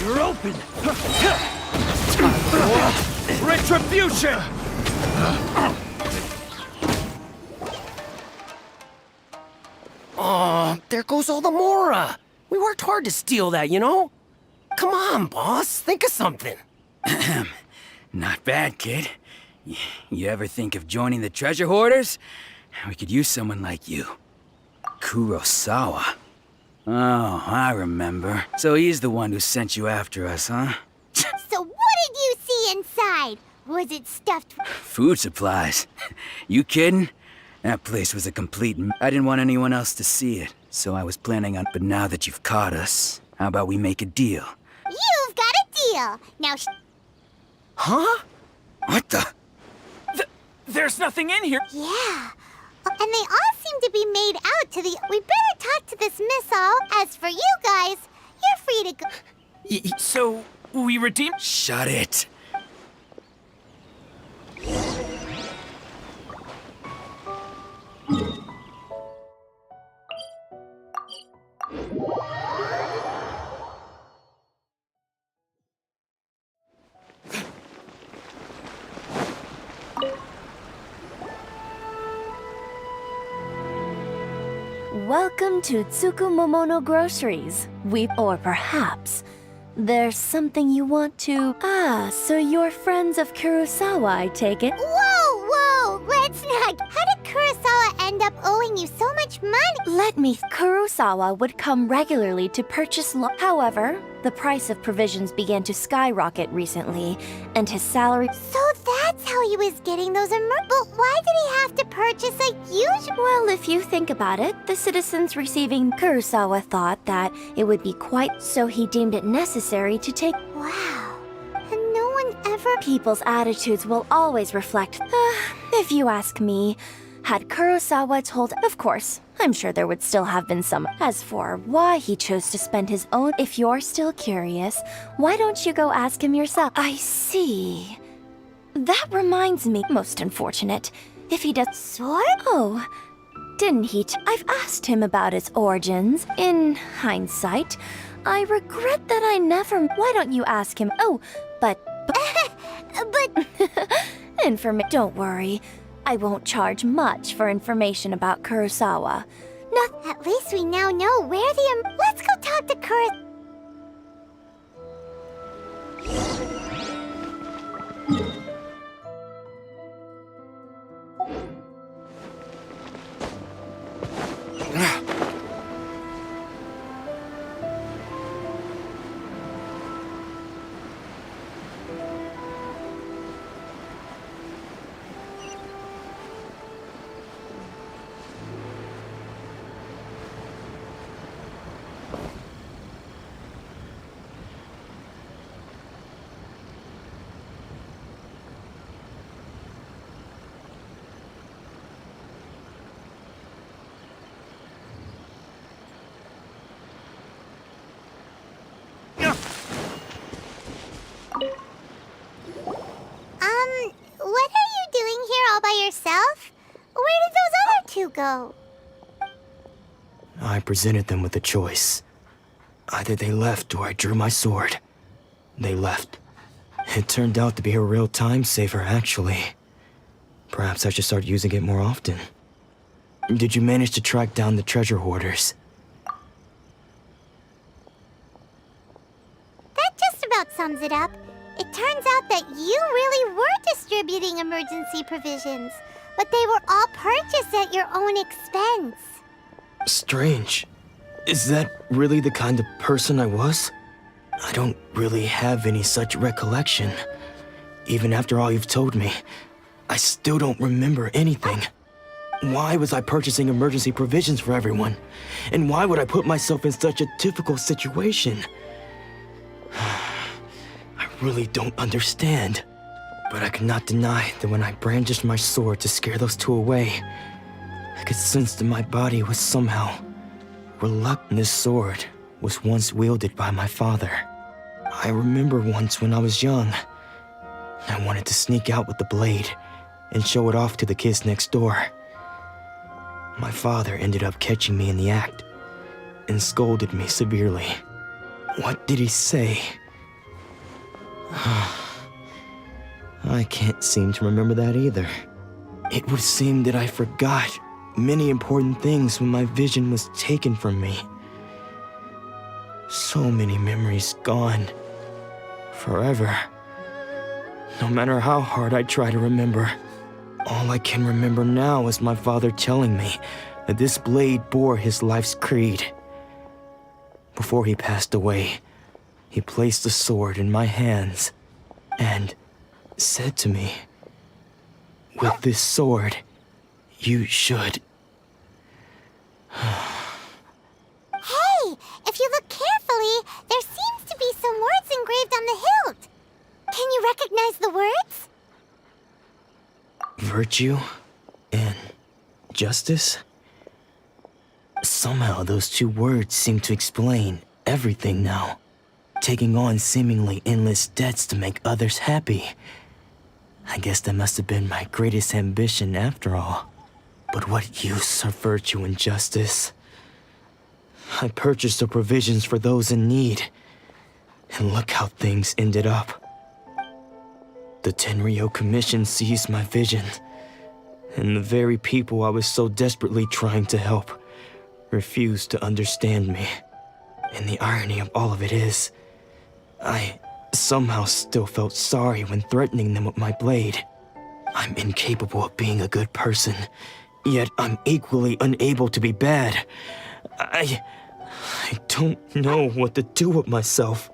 You're open. Retribution! Oh, there goes all the Mora. We worked hard to steal that, you know? Come on, boss. Think of something. Not bad, kid. You ever think of joining the treasure hoarders? We could use someone like you. Kurosawa. Oh, I remember. So he's the one who sent you after us, huh? So what did you see inside? Was it stuffed? Food supplies. You kidding? That place was a complete I didn't want anyone else to see it, so I was planning on... But now that you've caught us, how about we make a deal? You've got a deal. Now Huh? What the? There's nothing in here. Yeah. And they all seem to be made out to the... We better talk to this missile. As for you guys, you're free to go... So, we redeem... Shut it. Welcome to Tsukumomono Groceries. Or perhaps there's something you want to... Ah, so you're friends of Kurosawa, I take it? Whoa! Let's not... How did Kurosawa end up owing you so much money? Let me... Kurosawa would come regularly to purchase However, the price of provisions began to skyrocket recently, and his salary... So that's how he was getting those But why did he have to purchase a huge... Well, if you think about it, the citizens receiving Kurosawa thought that it would be quite... So he deemed it necessary to take... Wow. And no one ever... People's attitudes will always reflect... if you ask me, had Kurosawa told... Of course, I'm sure there would still have been some... As for why he chose to spend his own... If you're still curious, why don't you go ask him yourself? I see... That reminds me, most unfortunate. If he does... Sword? Oh, didn't he? I've asked him about its origins. In hindsight, I regret that I never... Why don't you ask him? Oh, but... Don't worry. I won't charge much for information about Kurosawa. At least we now know where the... Let's go talk to What are you doing here all by yourself? Where did those other two go? I presented them with a choice. Either they left or I drew my sword. They left. It turned out to be a real time saver, actually. Perhaps I should start using it more often. Did you manage to track down the treasure hoarders? That just about sums it up. It turns out that you really were distributing emergency provisions, but they were all purchased at your own expense. Strange. Is that really the kind of person I was? I don't really have any such recollection. Even after all you've told me, I still don't remember anything. Why was I purchasing emergency provisions for everyone? And why would I put myself in such a difficult situation? I really don't understand. But I could not deny that when I brandished my sword to scare those two away, I could sense that my body was somehow reluctant. This sword was once wielded by my father. I remember once when I was young, I wanted to sneak out with the blade and show it off to the kids next door. My father ended up catching me in the act and scolded me severely. What did he say? I can't seem to remember that either. It would seem that I forgot many important things when my vision was taken from me. So many memories gone. Forever. No matter how hard I try to remember, all I can remember now is my father telling me that this blade bore his life's creed. Before he passed away, he placed the sword in my hands and said to me, "With this sword, you should..." Hey, if you look carefully, there seems to be some words engraved on the hilt. Can you recognize the words? Virtue and justice? Somehow those two words seem to explain everything now. Taking on seemingly endless debts to make others happy. I guess that must have been my greatest ambition after all. But what use are virtue and justice? I purchased the provisions for those in need. And look how things ended up. The Tenryo Commission seized my vision. And the very people I was so desperately trying to help refused to understand me. And the irony of all of it is, I somehow still felt sorry when threatening them with my blade. I'm incapable of being a good person, yet I'm equally unable to be bad. I don't know what to do with myself.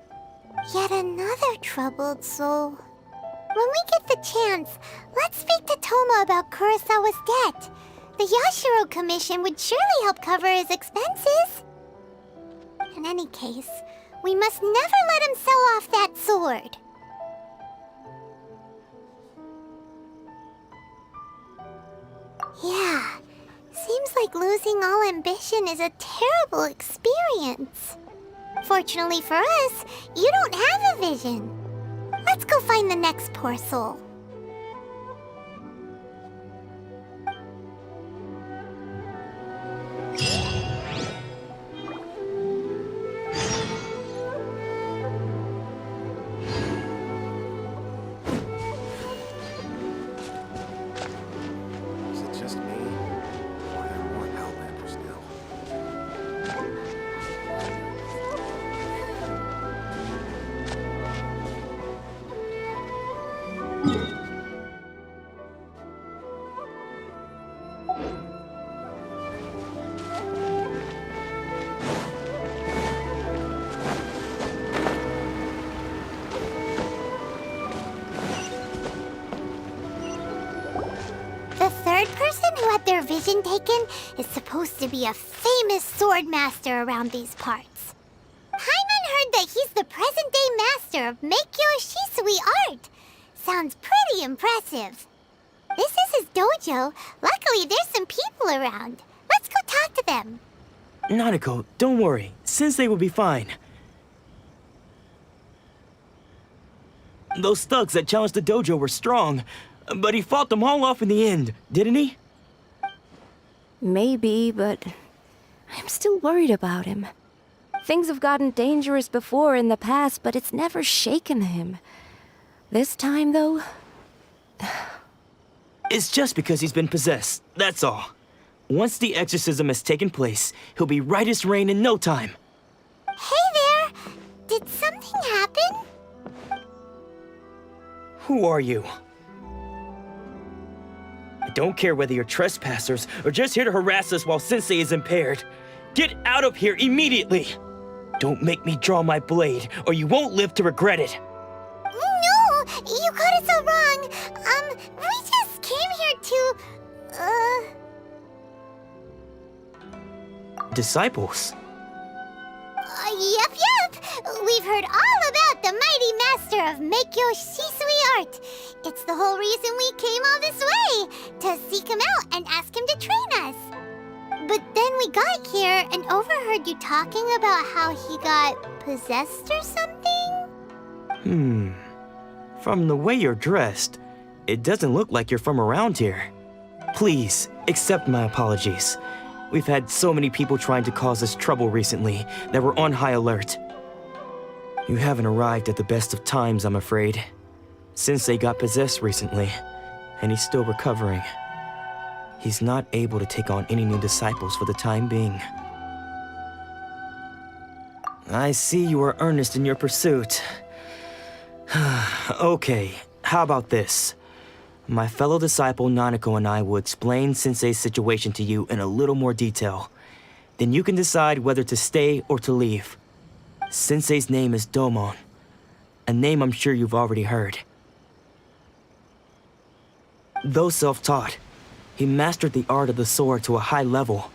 Yet another troubled soul. When we get the chance, let's speak to Toma about Kurosawa's debt. The Yashiro Commission would surely help cover his expenses. In any case, we must never let him sell off that sword. Yeah, seems like losing all ambition is a terrible experience. Fortunately for us, you don't have a vision. Let's go find the next poor soul. Is it just me? Or are there more Outlanders now? The third person who had their vision taken is supposed to be a famous sword master around these parts. Hyman heard that he's the present-day master of Meikyo Shisui art. Sounds pretty impressive. This is his dojo. Luckily, there's some people around. Let's go talk to them. Nanako, don't worry. Sensei will be fine. Those thugs that challenged the dojo were strong, but he fought them all off in the end, didn't he? Maybe, but I'm still worried about him. Things have gotten dangerous before in the past, but it's never shaken him. This time, though... It's just because he's been possessed, that's all. Once the exorcism has taken place, he'll be right as rain in no time. Hey there! Did something happen? Who are you? I don't care whether you're trespassers or just here to harass us while Sensei is impaired. Get out of here immediately! Don't make me draw my blade, or you won't live to regret it. No! You got it so wrong. We just came here to... Disciples? Yep. We've heard all about the mighty master of Meikyo Shisui art. It's the whole reason we came all this way, to seek him out and ask him to train us. But then we got here and overheard you talking about how he got possessed or something? From the way you're dressed, it doesn't look like you're from around here. Please, accept my apologies. We've had so many people trying to cause us trouble recently that we're on high alert. You haven't arrived at the best of times, I'm afraid. Sensei got possessed recently, and he's still recovering. He's not able to take on any new disciples for the time being. I see you are earnest in your pursuit. Okay, How about this? My fellow disciple Nanako and I will explain Sensei's situation to you in a little more detail. Then you can decide whether to stay or to leave. Sensei's name is Domon, a name I'm sure you've already heard. Though self-taught, he mastered the art of the sword to a high level.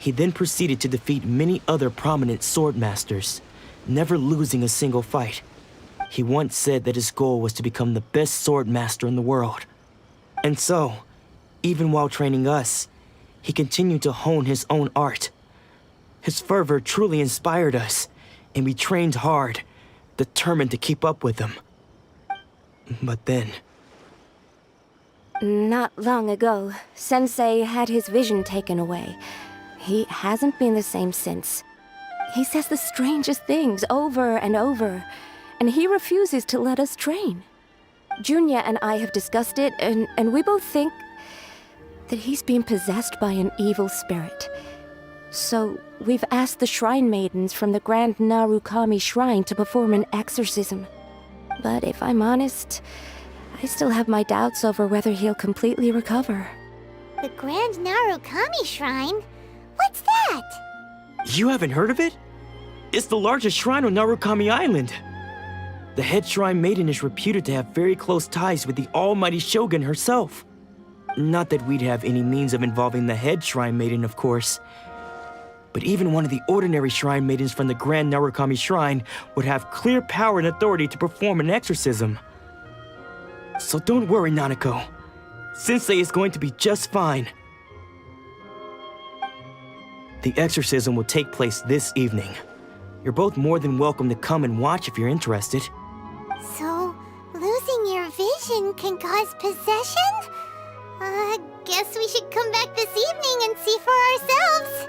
He then proceeded to defeat many other prominent sword masters, never losing a single fight. He once said that his goal was to become the best sword master in the world. And so, even while training us, he continued to hone his own art. His fervor truly inspired us, and we trained hard, determined to keep up with him. But then... Not long ago, Sensei had his vision taken away. He hasn't been the same since. He says the strangest things over and over, and he refuses to let us train. Junya and I have discussed it, and we both think that he's being possessed by an evil spirit. So we've asked the shrine maidens from the Grand Narukami Shrine to perform an exorcism. But if I'm honest, I still have my doubts over whether he'll completely recover. The Grand Narukami Shrine? What's that? You haven't heard of it? It's the largest shrine on Narukami Island. The head shrine maiden is reputed to have very close ties with the almighty Shogun herself. Not that we'd have any means of involving the head shrine maiden, of course. But even one of the ordinary shrine maidens from the Grand Narukami Shrine would have clear power and authority to perform an exorcism. So don't worry, Nanako. Sensei is going to be just fine. The exorcism will take place this evening. You're both more than welcome to come and watch if you're interested. So, losing your vision can cause possession? Guess we should come back this evening and see for ourselves.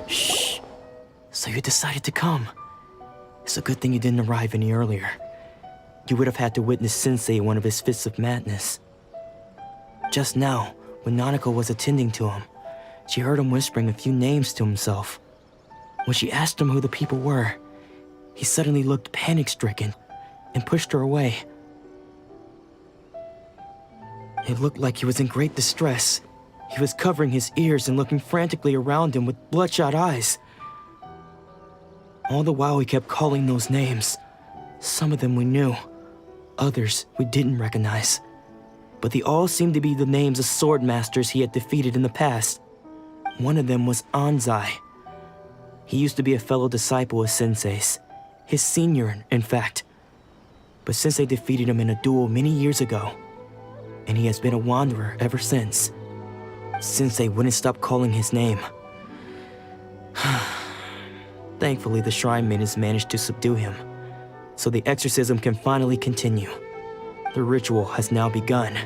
Shh. So you decided to come. It's a good thing you didn't arrive any earlier. You would have had to witness Sensei in one of his fits of madness. Just now, when Nanako was attending to him, she heard him whispering a few names to himself. When she asked him who the people were, he suddenly looked panic-stricken and pushed her away. It looked like he was in great distress. He was covering his ears and looking frantically around him with bloodshot eyes. All the while he kept calling those names. Some of them we knew, others we didn't recognize. But they all seemed to be the names of sword masters he had defeated in the past. One of them was Anzai. He used to be a fellow disciple of Sensei's, his senior, in fact. But Sensei defeated him in a duel many years ago, and he has been a wanderer ever since. Sensei wouldn't stop calling his name. Thankfully, the shrine maidens managed to subdue him, so the exorcism can finally continue. The ritual has now begun.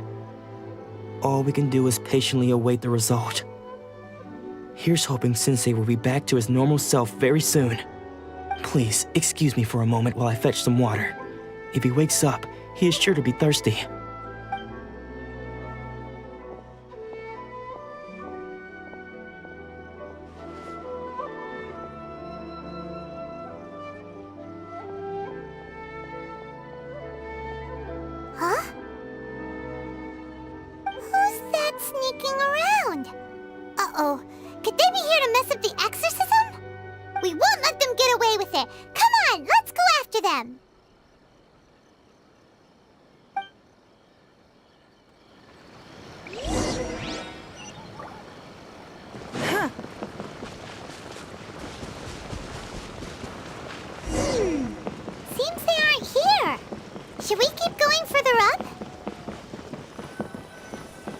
All we can do is patiently await the result. Here's hoping Sensei will be back to his normal self very soon. Please, excuse me for a moment while I fetch some water. If he wakes up, he is sure to be thirsty. Huh? Who's that sneaking around? Uh-oh. Could they be here to mess up the exorcism? We won't let them get away with it. Come on, let's go after them. Seems they aren't here. Should we keep going further up?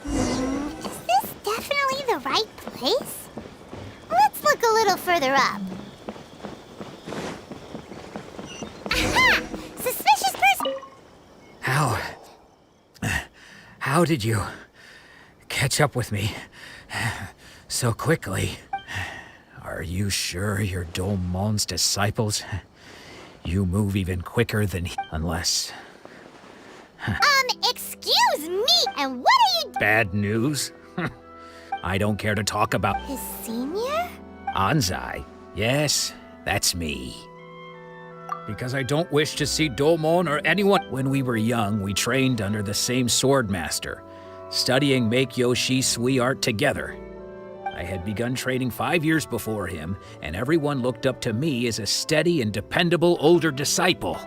Is this definitely the right place? further up. Aha! Suspicious person! How did you catch up with me so quickly? Are you sure you're Domon's disciples? You move even quicker than unless... Excuse me, and what are you... Bad news? I don't care to talk about... His senior? Anzai? Yes, that's me. Because I don't wish to see Domon or anyone... When we were young, we trained under the same swordmaster, studying Make-Yoshi Sui art together. I had begun training 5 years before him, and everyone looked up to me as a steady and dependable older disciple.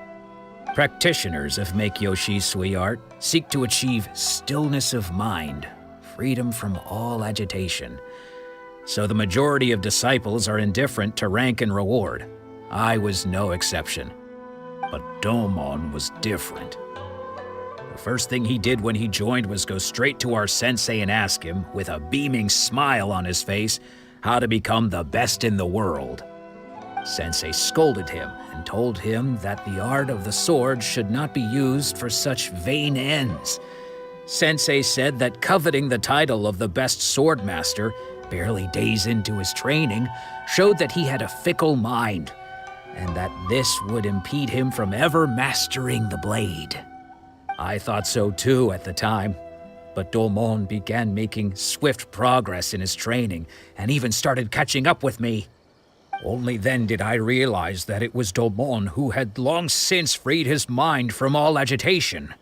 Practitioners of Make-Yoshi Sui art seek to achieve stillness of mind, freedom from all agitation. So the majority of disciples are indifferent to rank and reward. I was no exception. But Domon was different. The first thing he did when he joined was go straight to our sensei and ask him, with a beaming smile on his face, how to become the best in the world. Sensei scolded him and told him that the art of the sword should not be used for such vain ends. Sensei said that coveting the title of the best swordmaster, barely days into his training, showed that he had a fickle mind, and that this would impede him from ever mastering the blade. I thought so too at the time, but Domon began making swift progress in his training and even started catching up with me. Only then did I realize that it was Domon who had long since freed his mind from all agitation.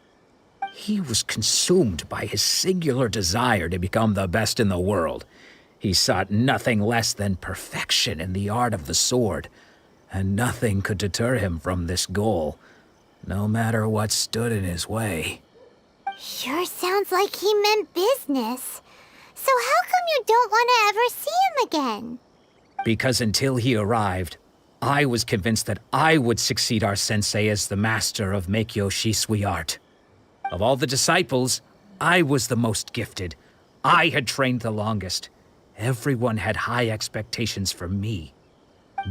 He was consumed by his singular desire to become the best in the world. He sought nothing less than perfection in the art of the sword, and nothing could deter him from this goal, no matter what stood in his way. Sure sounds like he meant business. So how come you don't want to ever see him again? Because until he arrived, I was convinced that I would succeed our sensei as the master of Make-Yoshi Sui art. Of all the disciples, I was the most gifted. I had trained the longest. Everyone had high expectations for me.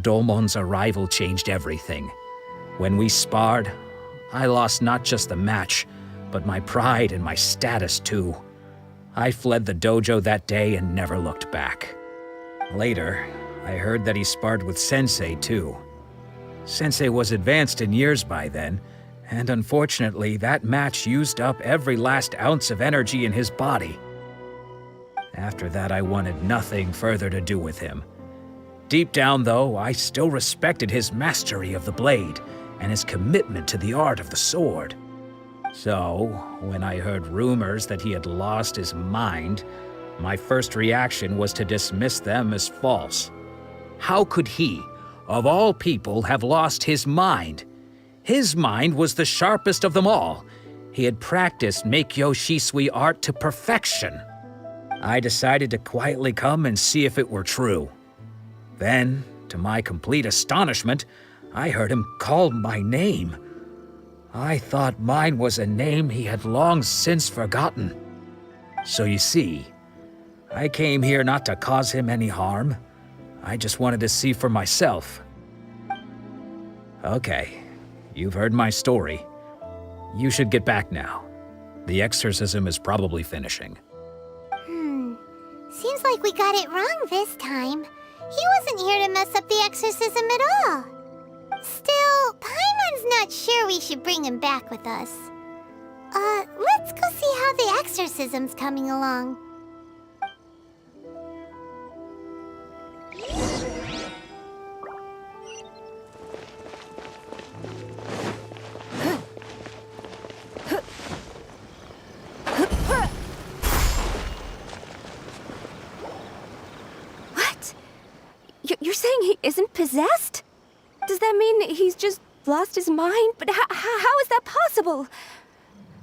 Domon's arrival changed everything. When we sparred, I lost not just the match, but my pride and my status too. I fled the dojo that day and never looked back. Later, I heard that he sparred with Sensei too. Sensei was advanced in years by then, and unfortunately that match used up every last ounce of energy in his body. After that, I wanted nothing further to do with him. Deep down, though, I still respected his mastery of the blade and his commitment to the art of the sword. So, when I heard rumors that he had lost his mind, my first reaction was to dismiss them as false. How could he, of all people, have lost his mind? His mind was the sharpest of them all. He had practiced Make-Yoshi Sui art to perfection. I decided to quietly come and see if it were true. Then, to my complete astonishment, I heard him call my name. I thought mine was a name he had long since forgotten. So you see, I came here not to cause him any harm. I just wanted to see for myself. Okay, you've heard my story. You should get back now. The exorcism is probably finishing. Seems like we got it wrong this time. He wasn't here to mess up the exorcism at all. Still, Paimon's not sure we should bring him back with us. Let's go see how the exorcism's coming along. You're saying he isn't possessed? Does that mean he's just lost his mind? But how is that possible?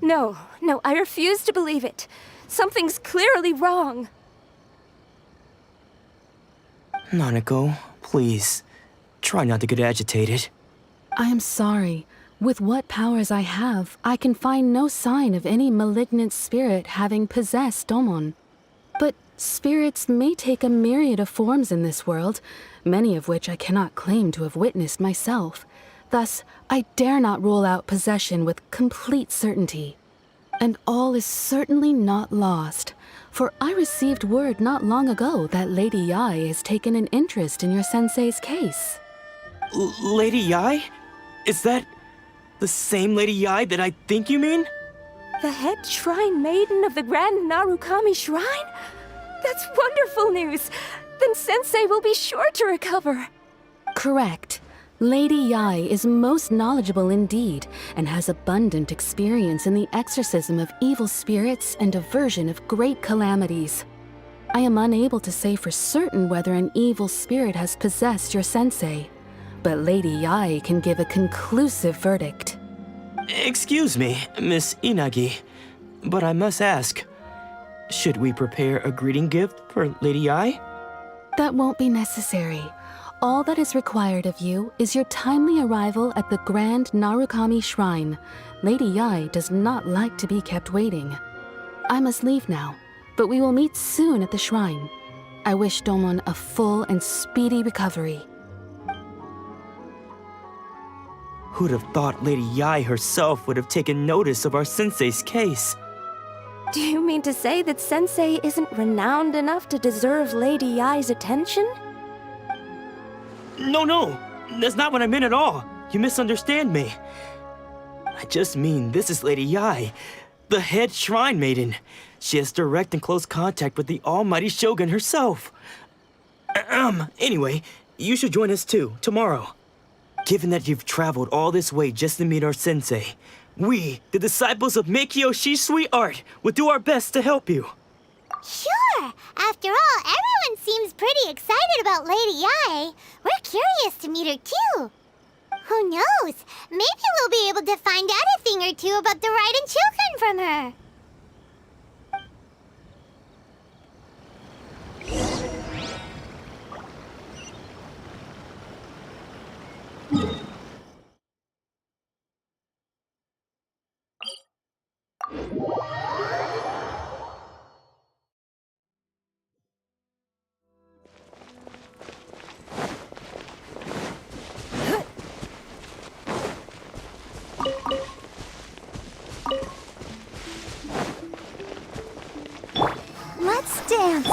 No, I refuse to believe it. Something's clearly wrong. Nanako, please, try not to get agitated. I am sorry. With what powers I have, I can find no sign of any malignant spirit having possessed Domon. But Spirits may take a myriad of forms in this world, many of which I cannot claim to have witnessed myself. Thus, I dare not rule out possession with complete certainty. And all is certainly not lost, for I received word not long ago that Lady Yai has taken an interest in your sensei's case. Lady Yai? Is that the same Lady Yai that I think you mean? The head shrine maiden of the Grand Narukami Shrine? That's wonderful news! Then Sensei will be sure to recover. Correct. Lady Yai is most knowledgeable indeed, and has abundant experience in the exorcism of evil spirits and aversion of great calamities. I am unable to say for certain whether an evil spirit has possessed your sensei, but Lady Yai can give a conclusive verdict. Excuse me, Miss Inagi, but I must ask, should we prepare a greeting gift for Lady Yai? That won't be necessary. All that is required of you is your timely arrival at the Grand Narukami Shrine. Lady Yai does not like to be kept waiting. I must leave now, but we will meet soon at the shrine. I wish Domon a full and speedy recovery. Who'd have thought Lady Yai herself would have taken notice of our sensei's case? Do you mean to say that Sensei isn't renowned enough to deserve Lady Yai's attention? No, that's not what I meant at all. You misunderstand me. I just mean this is Lady Yai, the head shrine maiden. She has direct and close contact with the almighty Shogun herself. Anyway, you should join us too, tomorrow. Given that you've traveled all this way just to meet our sensei, we, the disciples of Meikyo Shisui Art, will do our best to help you. Sure! After all, everyone seems pretty excited about Lady Yai. We're curious to meet her too. Who knows? Maybe we'll be able to find out a thing or two about the Raiden children from her. Let's dance.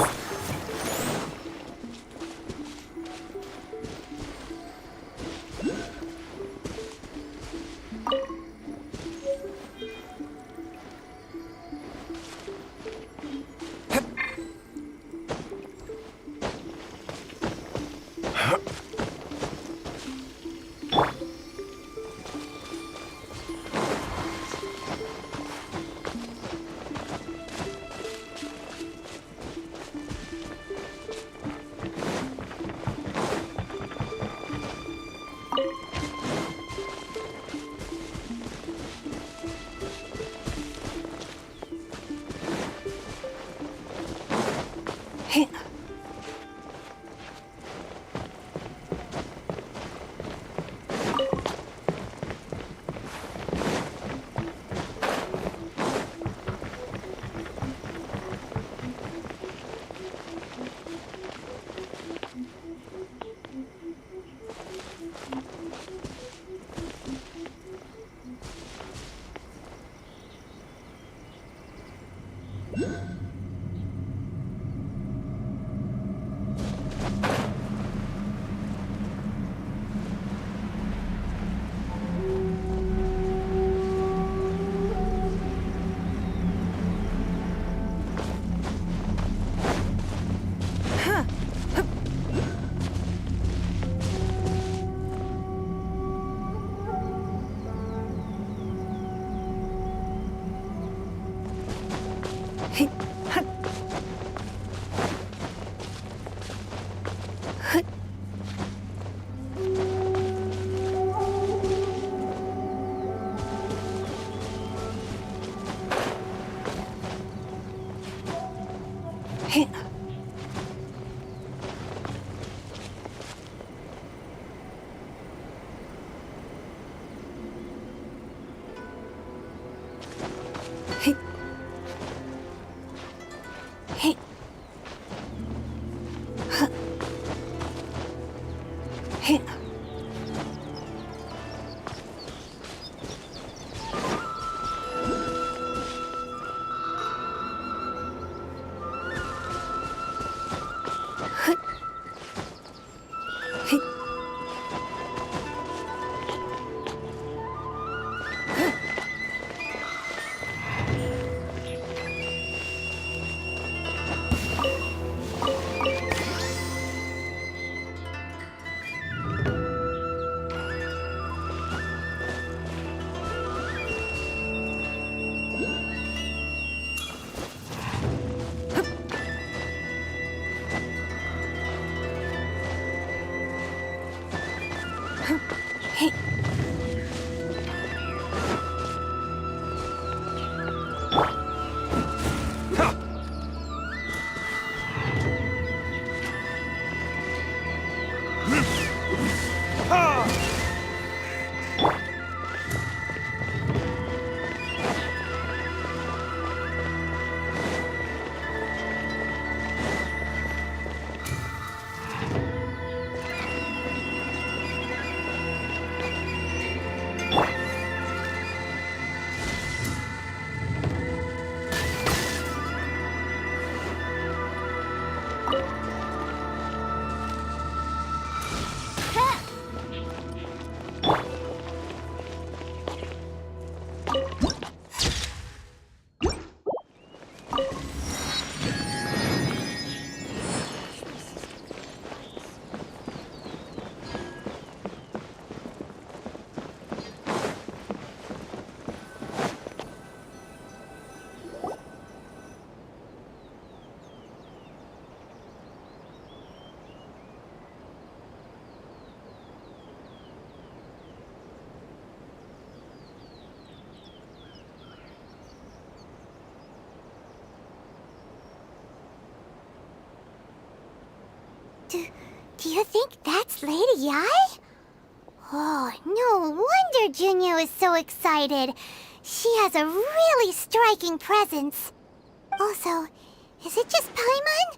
Do you think that's Lady Yai? Oh, no wonder Junyo is so excited. She has a really striking presence. Also, is it just Paimon?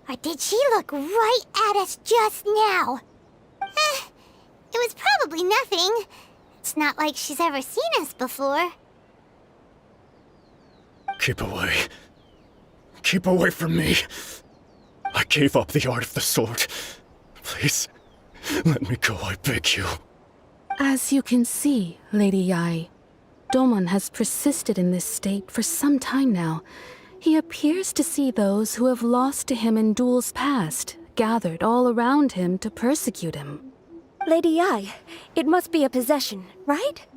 Or did she look right at us just now? It was probably nothing. It's not like she's ever seen us before. Keep away. Keep away from me. I gave up the art of the sword. Please, let me go, I beg you. As you can see, Lady Yai, Domon has persisted in this state for some time now. He appears to see those who have lost to him in duels past, gathered all around him to persecute him. Lady Yai, it must be a possession, right?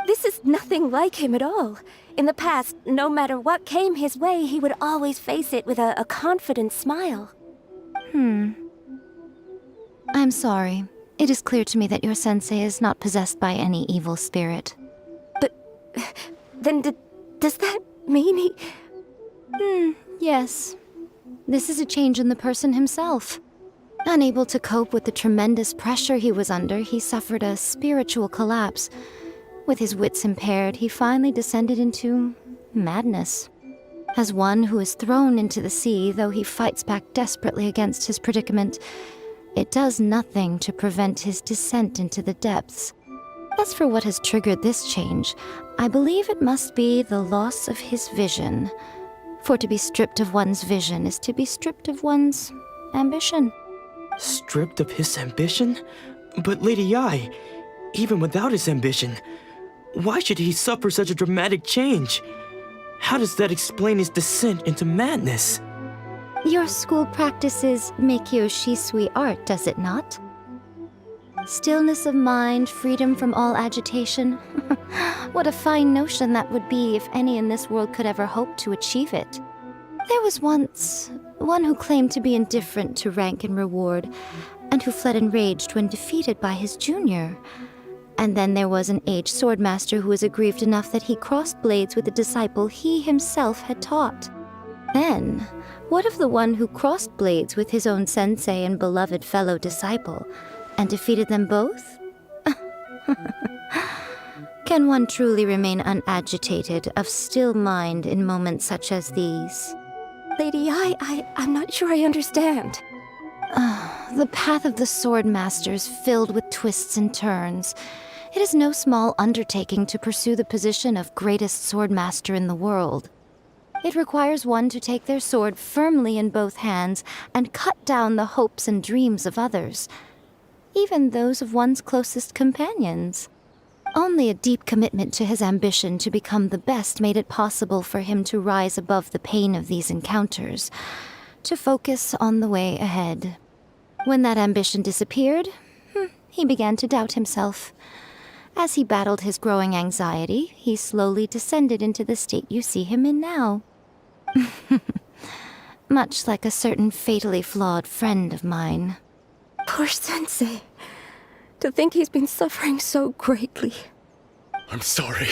This is nothing like him at all. In the past, no matter what came his way, he would always face it with a confident smile. I'm sorry. It is clear to me that your sensei is not possessed by any evil spirit. But then does that mean he... Yes. This is a change in the person himself. Unable to cope with the tremendous pressure he was under, he suffered a spiritual collapse. With his wits impaired, he finally descended into madness. As one who is thrown into the sea, though he fights back desperately against his predicament, it does nothing to prevent his descent into the depths. As for what has triggered this change, I believe it must be the loss of his vision. For to be stripped of one's vision is to be stripped of one's ambition. Stripped of his ambition? But Lady Yai, even without his ambition, why should he suffer such a dramatic change? How does that explain his descent into madness? Your school practices Meikyo Shisui art, does it not? Stillness of mind, freedom from all agitation. What a fine notion that would be if any in this world could ever hope to achieve it. There was once one who claimed to be indifferent to rank and reward, and who fled enraged when defeated by his junior. And then there was an aged swordmaster who was aggrieved enough that he crossed blades with a disciple he himself had taught. Then, what of the one who crossed blades with his own sensei and beloved fellow disciple, and defeated them both? Can one truly remain unagitated, of still mind in moments such as these? Lady Yai, I'm not sure I understand. The path of the sword master is filled with twists and turns. It is no small undertaking to pursue the position of greatest sword master in the world. It requires one to take their sword firmly in both hands and cut down the hopes and dreams of others, even those of one's closest companions. Only a deep commitment to his ambition to become the best made it possible for him to rise above the pain of these encounters, to focus on the way ahead. When that ambition disappeared, he began to doubt himself. As he battled his growing anxiety, he slowly descended into the state you see him in now. Much like a certain fatally flawed friend of mine. Poor Sensei. To think he's been suffering so greatly. I'm sorry.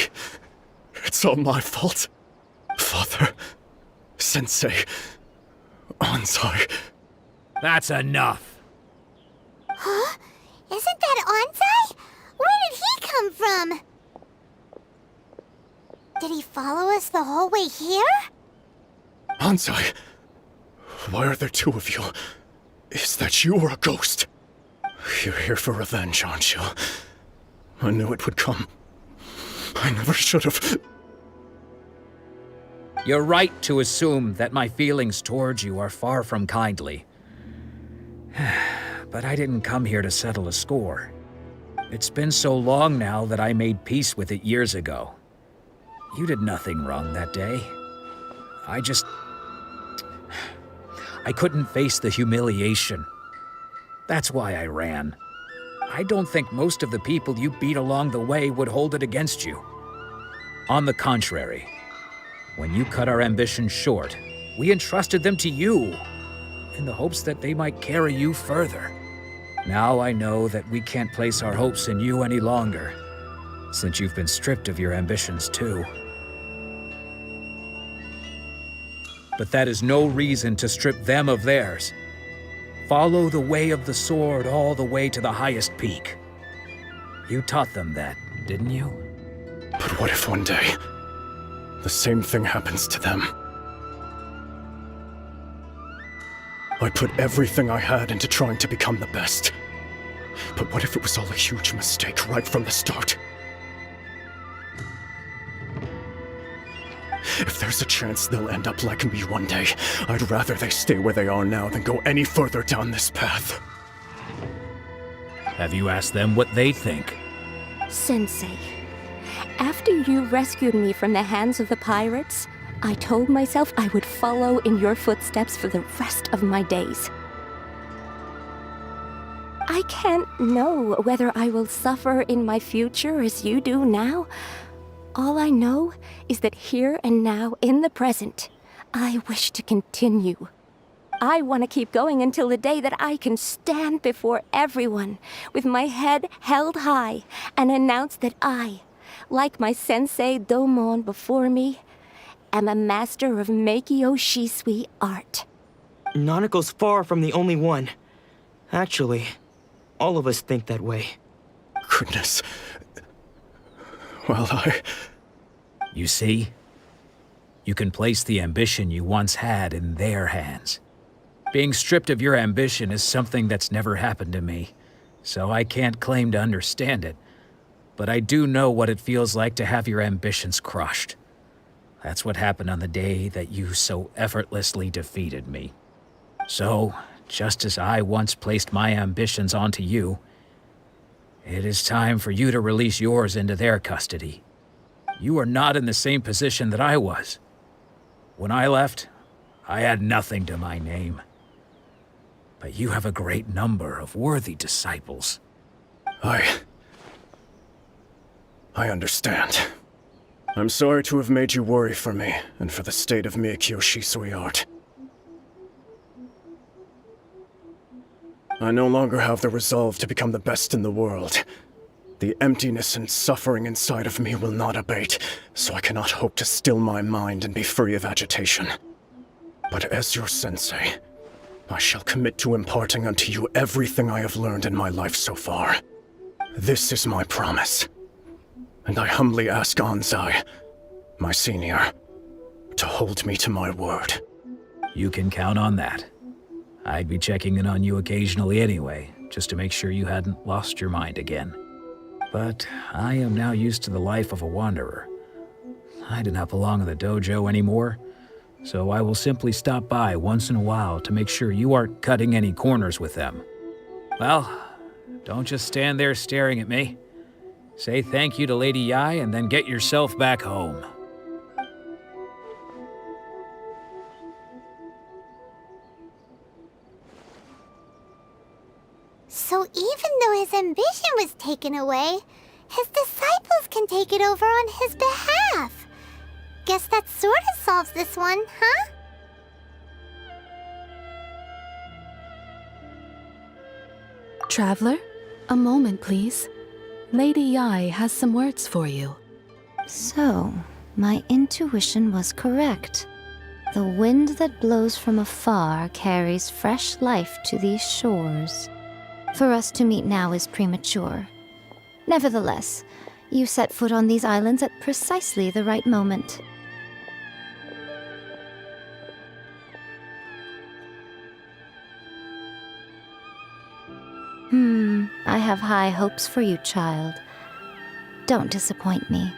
It's all my fault. Father, Sensei, Anzai. That's enough. Huh? Isn't that Anzai? Where did he come from? Did he follow us the whole way here? Anzai, why are there two of you? Is that you or a ghost? You're here for revenge, aren't you? I knew it would come. I never should have. You're right to assume that my feelings towards you are far from kindly. But I didn't come here to settle a score. It's been so long now that I made peace with it years ago. You did nothing wrong that day. I couldn't face the humiliation. That's why I ran. I don't think most of the people you beat along the way would hold it against you. On the contrary, when you cut our ambitions short, we entrusted them to you, in the hopes that they might carry you further. Now I know that we can't place our hopes in you any longer, since you've been stripped of your ambitions too. But that is no reason to strip them of theirs. Follow the way of the sword all the way to the highest peak. You taught them that, didn't you? But what if one day, the same thing happens to them? I put everything I had into trying to become the best. But what if it was all a huge mistake right from the start? If there's a chance they'll end up like me one day, I'd rather they stay where they are now than go any further down this path. Have you asked them what they think? Sensei, after you rescued me from the hands of the pirates, I told myself I would follow in your footsteps for the rest of my days. I can't know whether I will suffer in my future as you do now. All I know is that here and now, in the present, I wish to continue. I want to keep going until the day that I can stand before everyone with my head held high and announce that I, like my sensei Domon before me, am a master of Meikyo Shisui art. Nanako's far from the only one. Actually, all of us think that way. Goodness. Well, You see? You can place the ambition you once had in their hands. Being stripped of your ambition is something that's never happened to me, so I can't claim to understand it. But I do know what it feels like to have your ambitions crushed. That's what happened on the day that you so effortlessly defeated me. So, just as I once placed my ambitions onto you, it is time for you to release yours into their custody. You are not in the same position that I was. When I left, I had nothing to my name. But you have a great number of worthy disciples. I understand. I'm sorry to have made you worry for me, and for the state of Meikyo Shisui art. I no longer have the resolve to become the best in the world. The emptiness and suffering inside of me will not abate, so I cannot hope to still my mind and be free of agitation. But as your sensei, I shall commit to imparting unto you everything I have learned in my life so far. This is my promise. And I humbly ask Anzai, my senior, to hold me to my word. You can count on that. I'd be checking in on you occasionally anyway, just to make sure you hadn't lost your mind again. But I am now used to the life of a wanderer. I do not belong in the dojo anymore, so I will simply stop by once in a while to make sure you aren't cutting any corners with them. Well, don't just stand there staring at me. Say thank you to Lady Yai and then get yourself back home. So even though his ambition was taken away, his disciples can take it over on his behalf. Guess that sort of solves this one, huh? Traveler, a moment, please. Lady Yai has some words for you. So, my intuition was correct. The wind that blows from afar carries fresh life to these shores. For us to meet now is premature. Nevertheless, you set foot on these islands at precisely the right moment. I have high hopes for you, child. Don't disappoint me.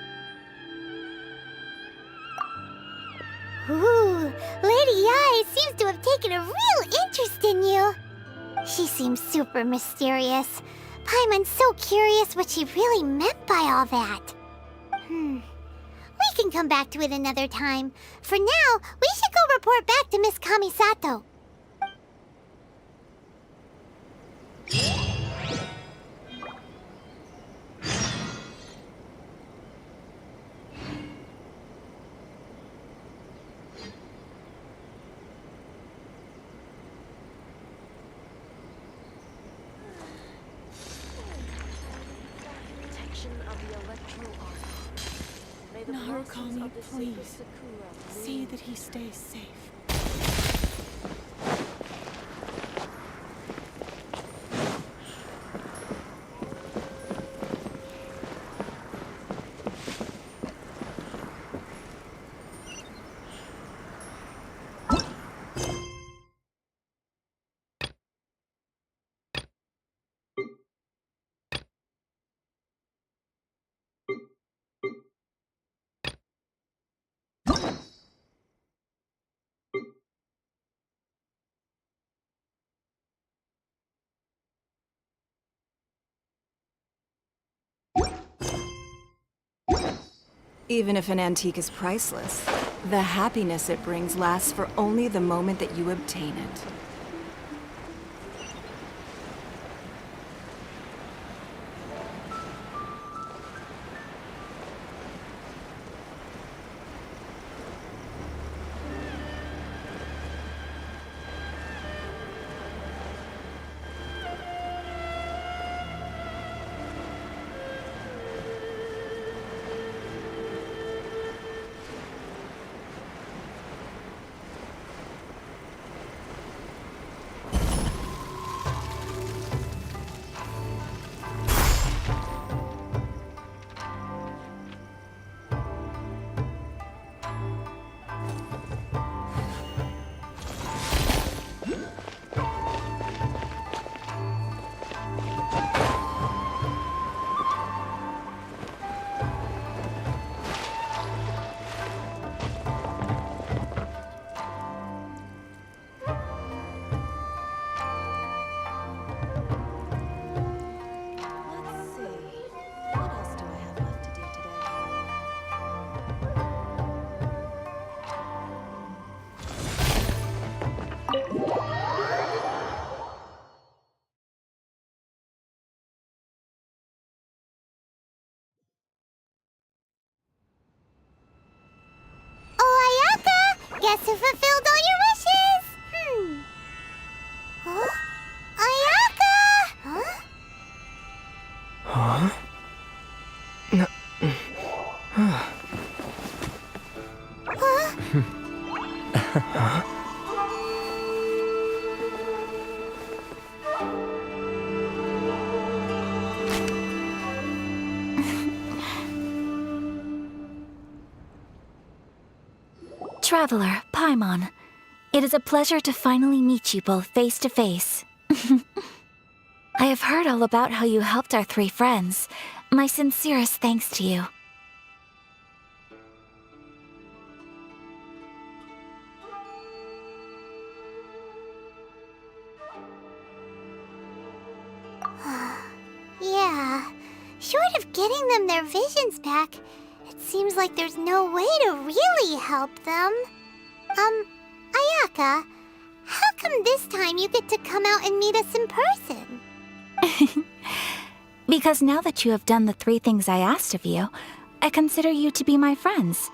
Ooh, Lady Yai seems to have taken a real interest in you. She seems super mysterious. Paimon's so curious what she really meant by all that. We can come back to it another time. For now, we should go report back to Miss Kamisato. Narukami, please. See that he stays safe. Even if an antique is priceless, the happiness it brings lasts for only the moment that you obtain it. Guess who fulfilled all your wishes? Huh? Ayaka! Huh? Traveler, Paimon, It is a pleasure to finally meet you both face to face. I have heard all about how you helped our 3 friends. My sincerest thanks to you. Yeah, short of getting them their visions back, it seems like there's no way to really help them. Ayaka, how come this time you get to come out and meet us in person? Because now that you have done the 3 things I asked of you, I consider you to be my friends.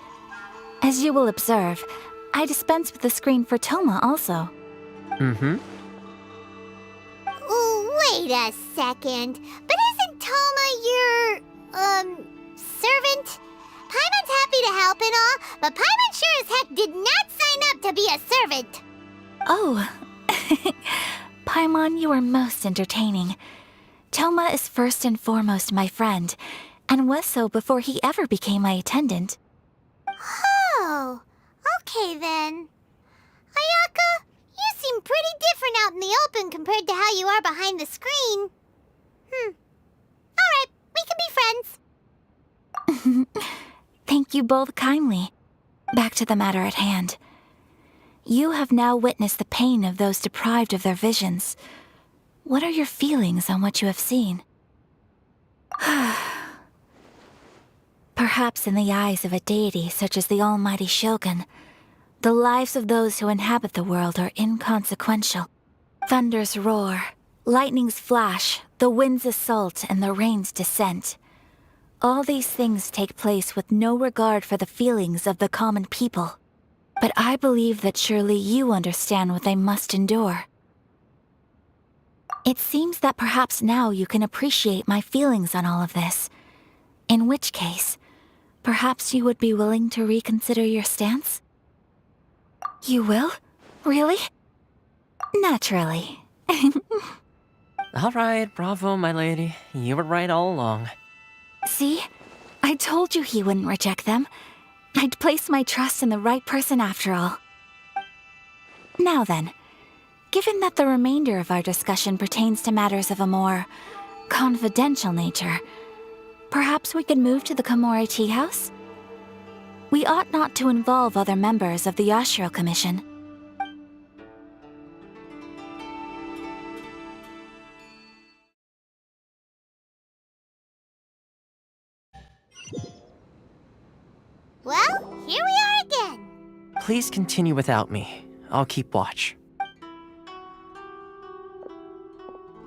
As you will observe, I dispense with the screen for Toma also. Mm-hmm. Wait a second, but isn't Toma your, servant? Paimon's happy to help and all, but Paimon sure as heck did not sign up to be a servant. Oh. Paimon, you are most entertaining. Toma is first and foremost my friend, and was so before he ever became my attendant. Oh, okay then. Ayaka, you seem pretty different out in the open compared to how you are behind the screen. Alright, we can be friends. Thank you both kindly. Back to the matter at hand. You have now witnessed the pain of those deprived of their visions. What are your feelings on what you have seen? Perhaps in the eyes of a deity such as the almighty Shogun, the lives of those who inhabit the world are inconsequential. Thunders roar, lightnings flash, the winds assault, and the rains descent. All these things take place with no regard for the feelings of the common people. But I believe that surely you understand what they must endure. It seems that perhaps now you can appreciate my feelings on all of this. In which case, perhaps you would be willing to reconsider your stance? You will? Really? Naturally. Alright, bravo, my lady. You were right all along. See? I told you he wouldn't reject them. I'd place my trust in the right person after all. Now then, given that the remainder of our discussion pertains to matters of a more confidential nature, perhaps we could move to the Komori Tea House? We ought not to involve other members of the Yashiro Commission. Well, here we are again. Please continue without me. I'll keep watch.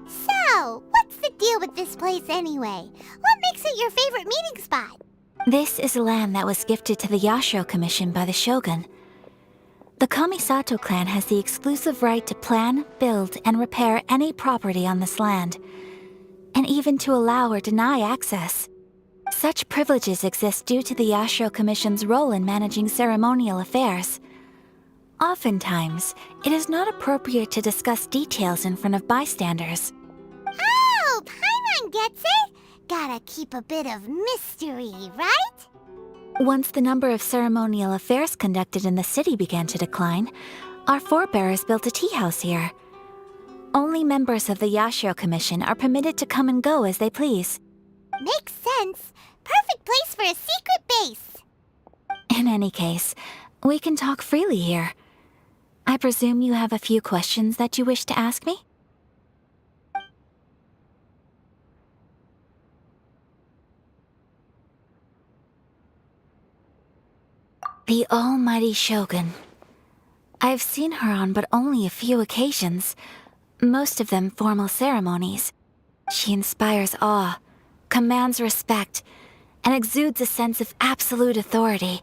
So, what's the deal with this place anyway? What makes it your favorite meeting spot? This is land that was gifted to the Yashiro Commission by the Shogun. The Kamisato clan has the exclusive right to plan, build, and repair any property on this land, and even to allow or deny access. Such privileges exist due to the Yashiro Commission's role in managing ceremonial affairs. Oftentimes, it is not appropriate to discuss details in front of bystanders. Oh, Paimon gets it! Gotta keep a bit of mystery, right? Once the number of ceremonial affairs conducted in the city began to decline, our forebears built a tea house here. Only members of the Yashiro Commission are permitted to come and go as they please. Makes sense. Perfect place for a secret base. In any case, we can talk freely here. I presume you have a few questions that you wish to ask me? The almighty Shogun. I've seen her on but only a few occasions, most of them formal ceremonies. She inspires awe, commands respect, and exudes a sense of absolute authority.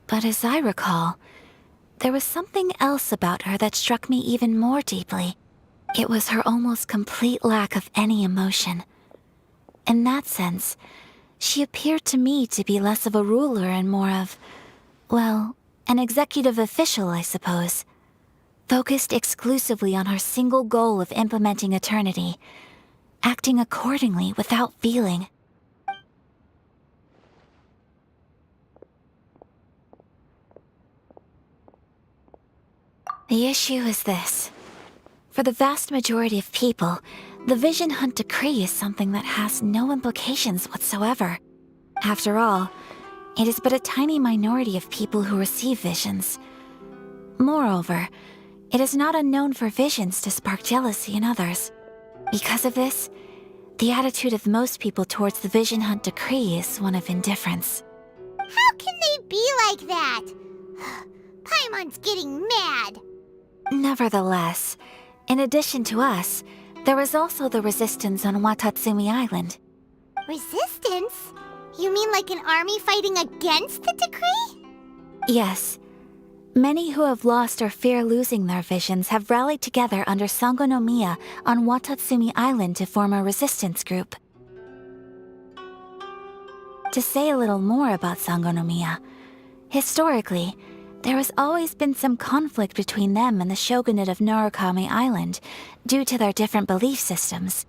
But as I recall, there was something else about her that struck me even more deeply. It was her almost complete lack of any emotion. In that sense, she appeared to me to be less of a ruler and more of, well, an executive official, I suppose. Focused exclusively on her single goal of implementing eternity, acting accordingly without feeling. issue is this. For the vast majority of people, the Vision Hunt Decree is something that has no implications whatsoever. After all, it is but a tiny minority of people who receive visions. Moreover, it is not unknown for visions to spark jealousy in others. Because of this, the attitude of most people towards the Vision Hunt Decree is one of indifference. How can they be like that? Paimon's getting mad. Nevertheless, in addition to us, there is also the resistance on Watatsumi Island. Resistance? You mean like an army fighting against the decree? Yes. Many who have lost or fear losing their visions have rallied together under Sangonomiya on Watatsumi Island to form a resistance group. To say a little more about Sangonomiya, historically, there has always been some conflict between them and the shogunate of Narukami Island due to their different belief systems.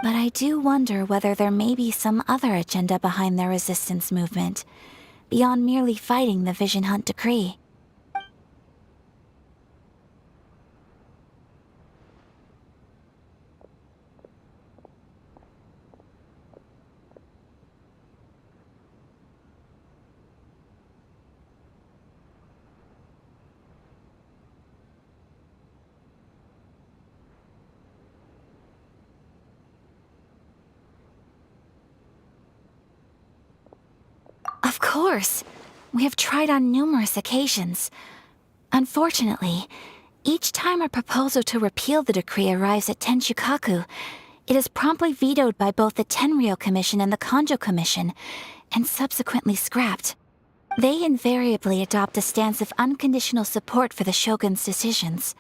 But I do wonder whether there may be some other agenda behind their resistance movement, beyond merely fighting the Vision Hunt Decree. Of course! We have tried on numerous occasions. Unfortunately, each time a proposal to repeal the decree arrives at Tenshukaku, it is promptly vetoed by both the Tenryou Commission and the Kanjo Commission, and subsequently scrapped. They invariably adopt a stance of unconditional support for the shogun's decisions.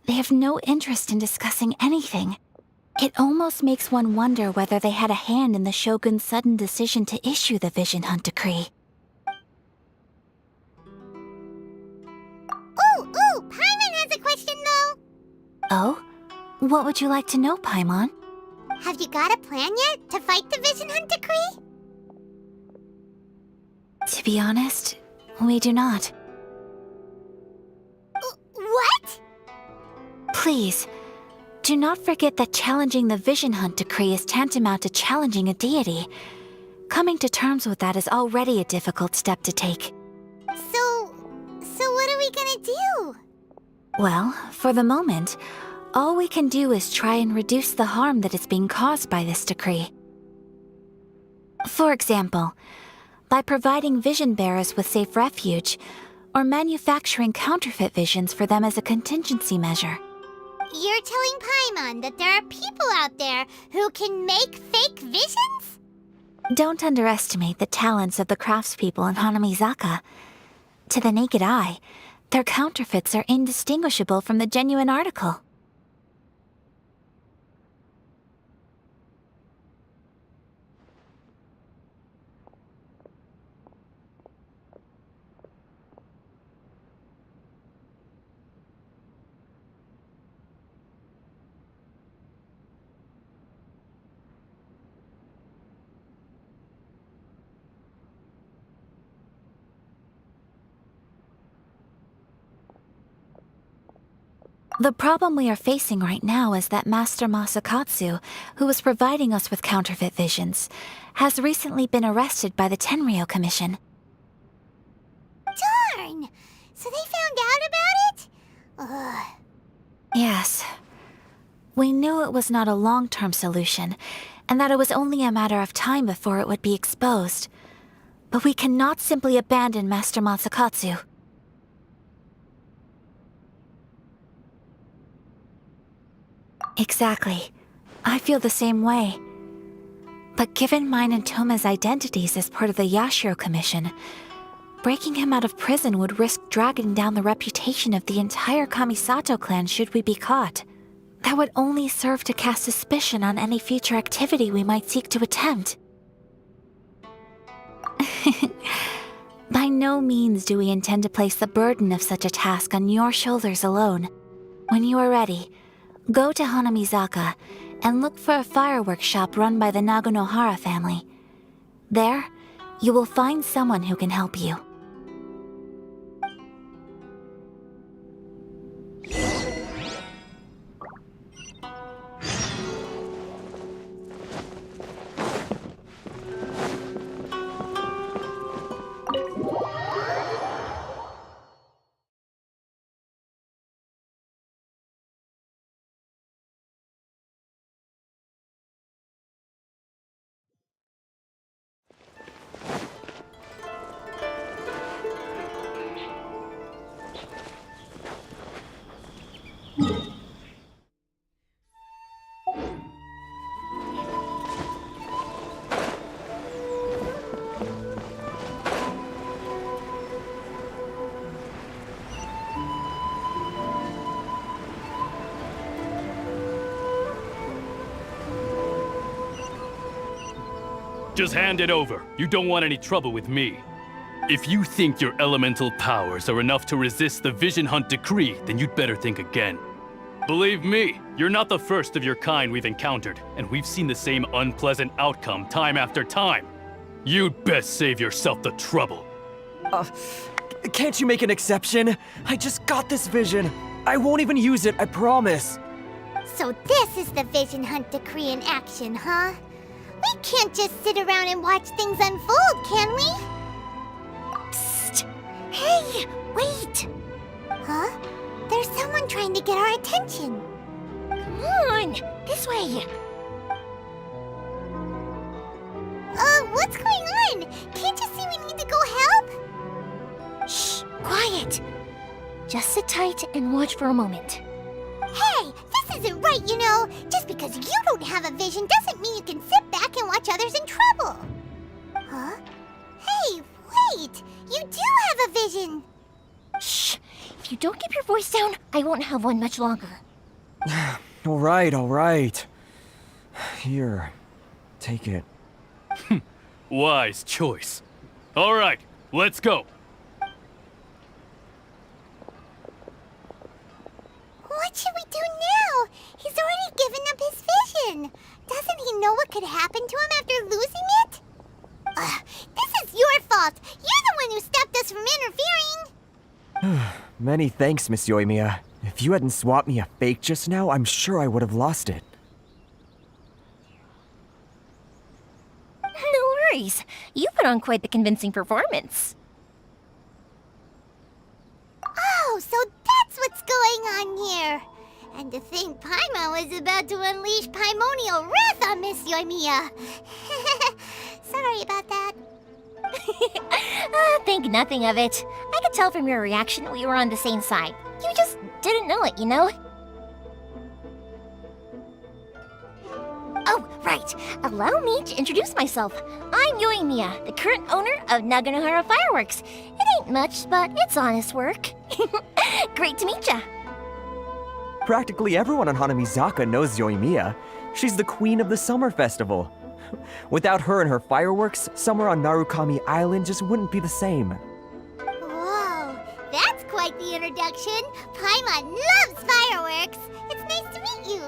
They have no interest in discussing anything. It almost makes one wonder whether they had a hand in the shogun's sudden decision to issue the Vision Hunt Decree. Ooh, Paimon has a question though! Oh? What would you like to know, Paimon? Have you got a plan yet to fight the Vision Hunt Decree? To be honest, we do not. What? Please, do not forget that challenging the Vision Hunt Decree is tantamount to challenging a deity. Coming to terms with that is already a difficult step to take. So what are we gonna do? Well, for the moment, all we can do is try and reduce the harm that is being caused by this decree. For example, by providing vision bearers with safe refuge, or manufacturing counterfeit visions for them as a contingency measure. You're telling Paimon that there are people out there who can make fake visions? Don't underestimate the talents of the craftspeople in Hanamizaka. To the naked eye, their counterfeits are indistinguishable from the genuine article. The problem we are facing right now is that Master Masakatsu, who was providing us with counterfeit visions, has recently been arrested by the Tenryou Commission. Darn! So they found out about it? Ugh. Yes. We knew it was not a long-term solution, and that it was only a matter of time before it would be exposed. But we cannot simply abandon Master Masakatsu. Exactly. I feel the same way. But given mine and Toma's identities as part of the Yashiro Commission, breaking him out of prison would risk dragging down the reputation of the entire Kamisato clan should we be caught. That would only serve to cast suspicion on any future activity we might seek to attempt. By no means do we intend to place the burden of such a task on your shoulders alone. When you are ready, go to Hanamizaka and look for a fireworks shop run by the Naganohara family. There, you will find someone who can help you. Just hand it over. You don't want any trouble with me. If you think your elemental powers are enough to resist the Vision Hunt decree, then you'd better think again. Believe me, you're not the first of your kind we've encountered, and we've seen the same unpleasant outcome time after time. You'd best save yourself the trouble. Can't you make an exception? I just got this vision. I won't even use it, I promise. So this is the Vision Hunt decree in action, huh? We can't just sit around and watch things unfold, can we? Psst! Hey, wait! Huh? There's someone trying to get our attention. Come on, this way. What's going on? Can't you see we need to go help? Shh, quiet. Just sit tight and watch for a moment. Hey, this isn't right, you know. Just because you don't have a vision doesn't mean you can sit back and watch others in trouble. Huh? Hey, wait! You do have a vision! Shh! If you don't keep your voice down, I won't have one much longer. All right. Here, take it. Wise choice. All right, let's go. What should we do now? He's already given up his vision. Doesn't he know what could happen to him after losing it? This is your fault. You're the one who stopped us from interfering. Many thanks, Miss Yoimiya. If you hadn't swapped me a fake just now, I'm sure I would have lost it. No worries. You put on quite the convincing performance. Oh, so that's what's going on here. And to think Paimon was about to unleash Paimonial wrath on Miss Yoimiya. Sorry about that. Think nothing of it. I could tell from your reaction we were on the same side. You just didn't know it, you know? Oh, right. Allow me to introduce myself. I'm Yoimiya, the current owner of Naganohara Fireworks. It ain't much, but it's honest work. Great to meet ya. Practically everyone on Hanamizaka knows Yoimiya. She's the queen of the summer festival. Without her and her fireworks, summer on Narukami Island just wouldn't be the same. Whoa, that's quite the introduction. Paimon loves fireworks. It's nice to meet you.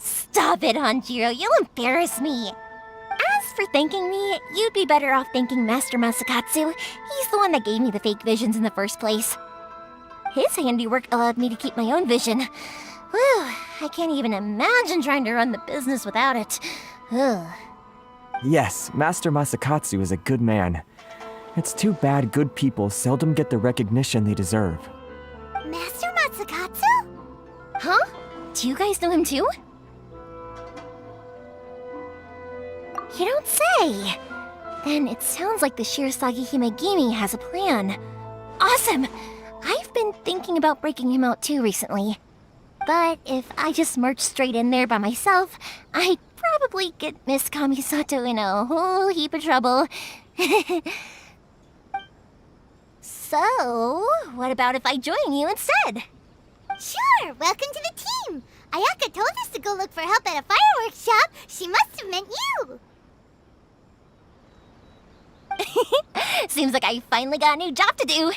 Stop it, Hanjiro. You'll embarrass me. As for thanking me, you'd be better off thanking Master Masakatsu. He's the one that gave me the fake visions in the first place. His handiwork allowed me to keep my own vision. Whew, I can't even imagine trying to run the business without it. Ugh. Yes, Master Masakatsu is a good man. It's too bad good people seldom get the recognition they deserve. Master Masakatsu? Huh? Do you guys know him too? You don't say! Then it sounds like the Shirasagi Himegimi has a plan. Awesome! I've been thinking about breaking him out too recently. But if I just marched straight in there by myself, I'd probably get Miss Kamisato in a whole heap of trouble. So, what about if I join you instead? Sure, welcome to the team. Ayaka told us to go look for help at a fireworks shop. She must have meant you. Seems like I finally got a new job to do.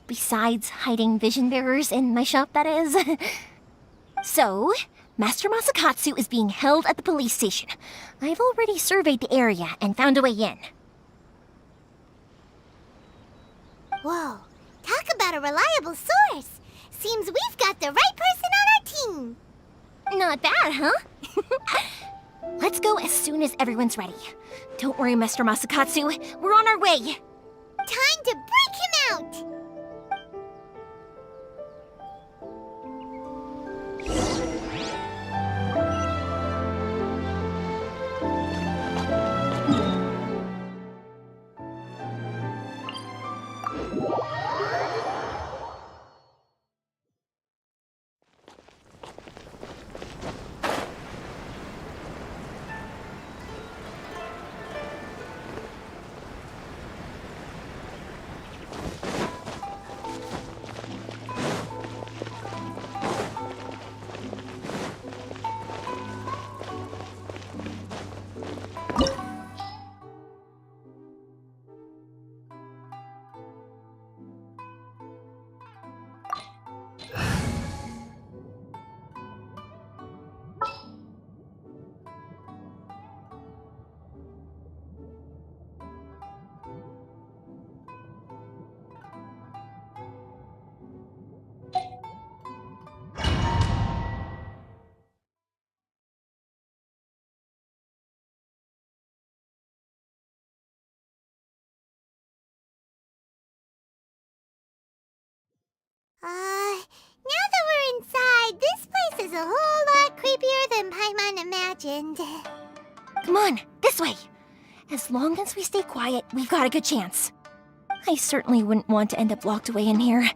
Besides hiding vision bearers in my shop, that is. So, Master Masakatsu is being held at the police station. I've already surveyed the area and found a way in. Whoa, talk about a reliable source. Seems we've got the right person on our team. Not bad, huh? Let's go as soon as everyone's ready. Don't worry, Master Masakatsu. We're on our way. Time to break him out! is a whole lot creepier than Paimon imagined. Come on, this way. As long as we stay quiet, we've got a good chance. I certainly wouldn't want to end up locked away in here.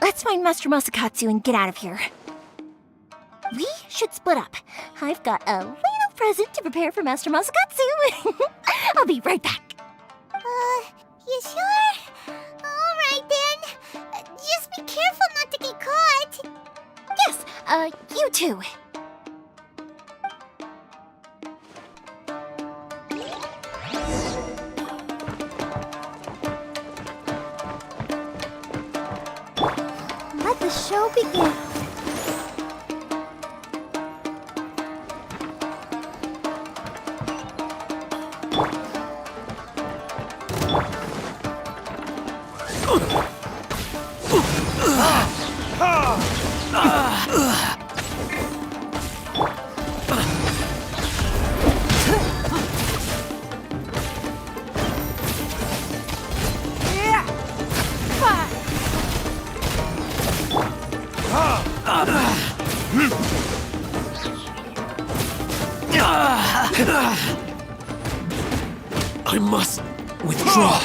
Let's find Master Masakatsu and get out of here. We should split up. I've got a little present to prepare for Master Masakatsu. I'll be right back. You sure? Alright then. Just be careful not to get caught. Yes, you too. Let the show begin. I must withdraw.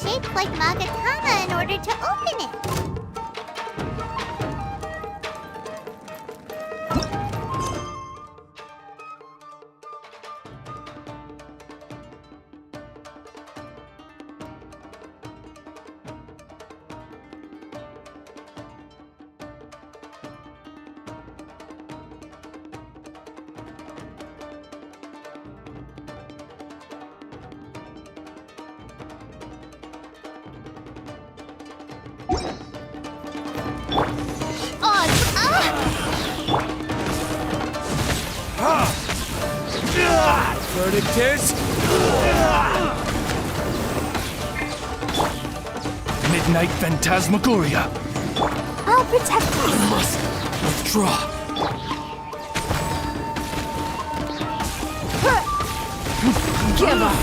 Shaped like Magatama in order to open it. Verdict is... Midnight Phantasmagoria. I'll protect you. I must withdraw. Give up.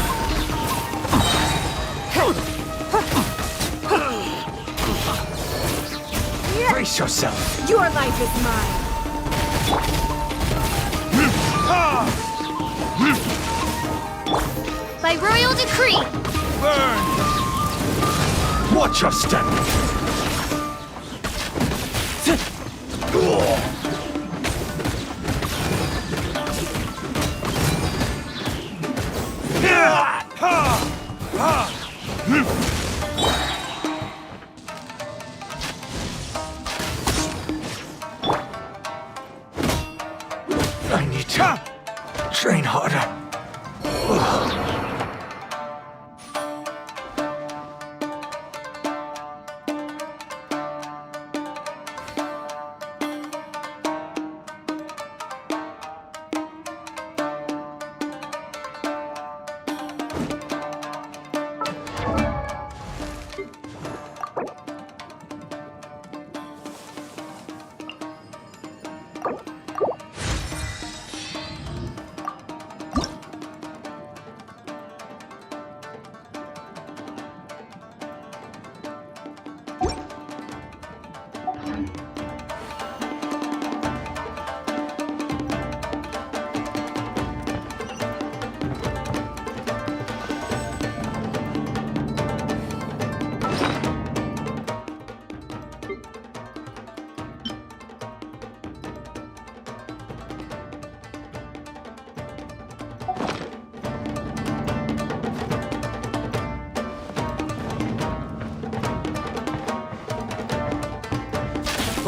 Brace yourself. Your life is mine. By royal decree! Burn! Watch your step! I need to train harder.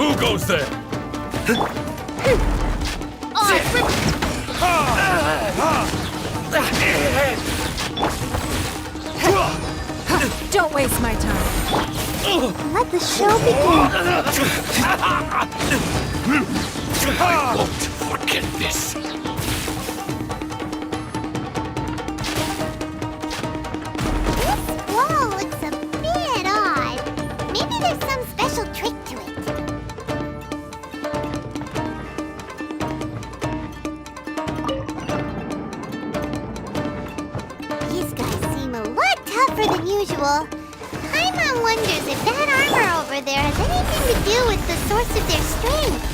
Who goes there? Don't waste my time. Let the show begin. I won't forget this. This wall looks a bit odd. Maybe there's some special trick to it. These guys seem a lot tougher than usual. Paimon wonders if that armor over there has anything to do with the source of their strength.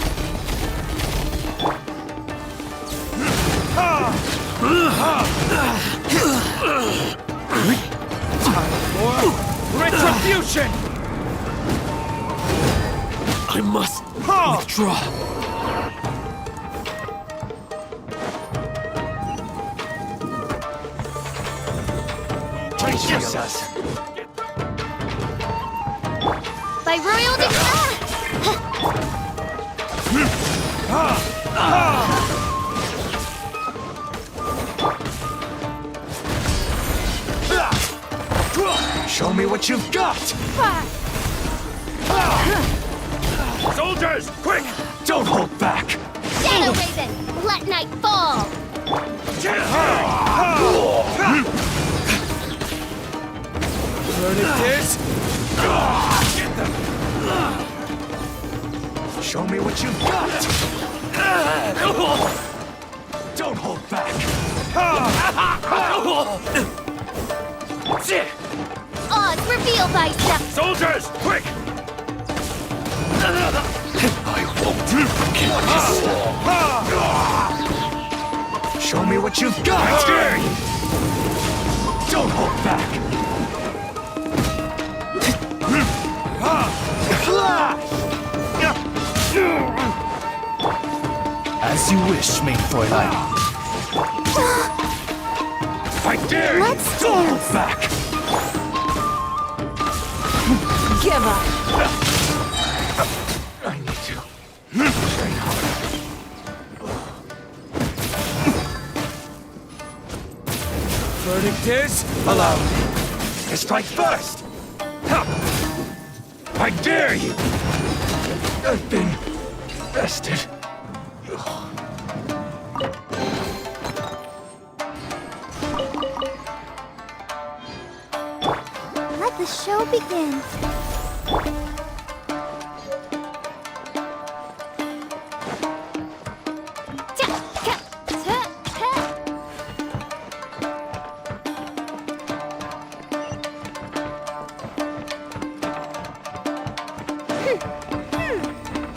Retribution! I must withdraw. Brace yourselves. By royal Show me what you've got! Soldiers, quick! Don't hold back! Shadow Raven, let night fall! This? Get them! Show me what you've got! Don't hold back! Oz, reveal thyself! Soldiers, quick! I won't forget this! Show me what you've got! I dare you! Don't hold back! As you wish, main Fräulein. I dare you! Let's Don't dance. hold back! Give up. I need to train harder. Verdict is allow me to strike first. Ha! I dare you. I've been bested. Let the show begin.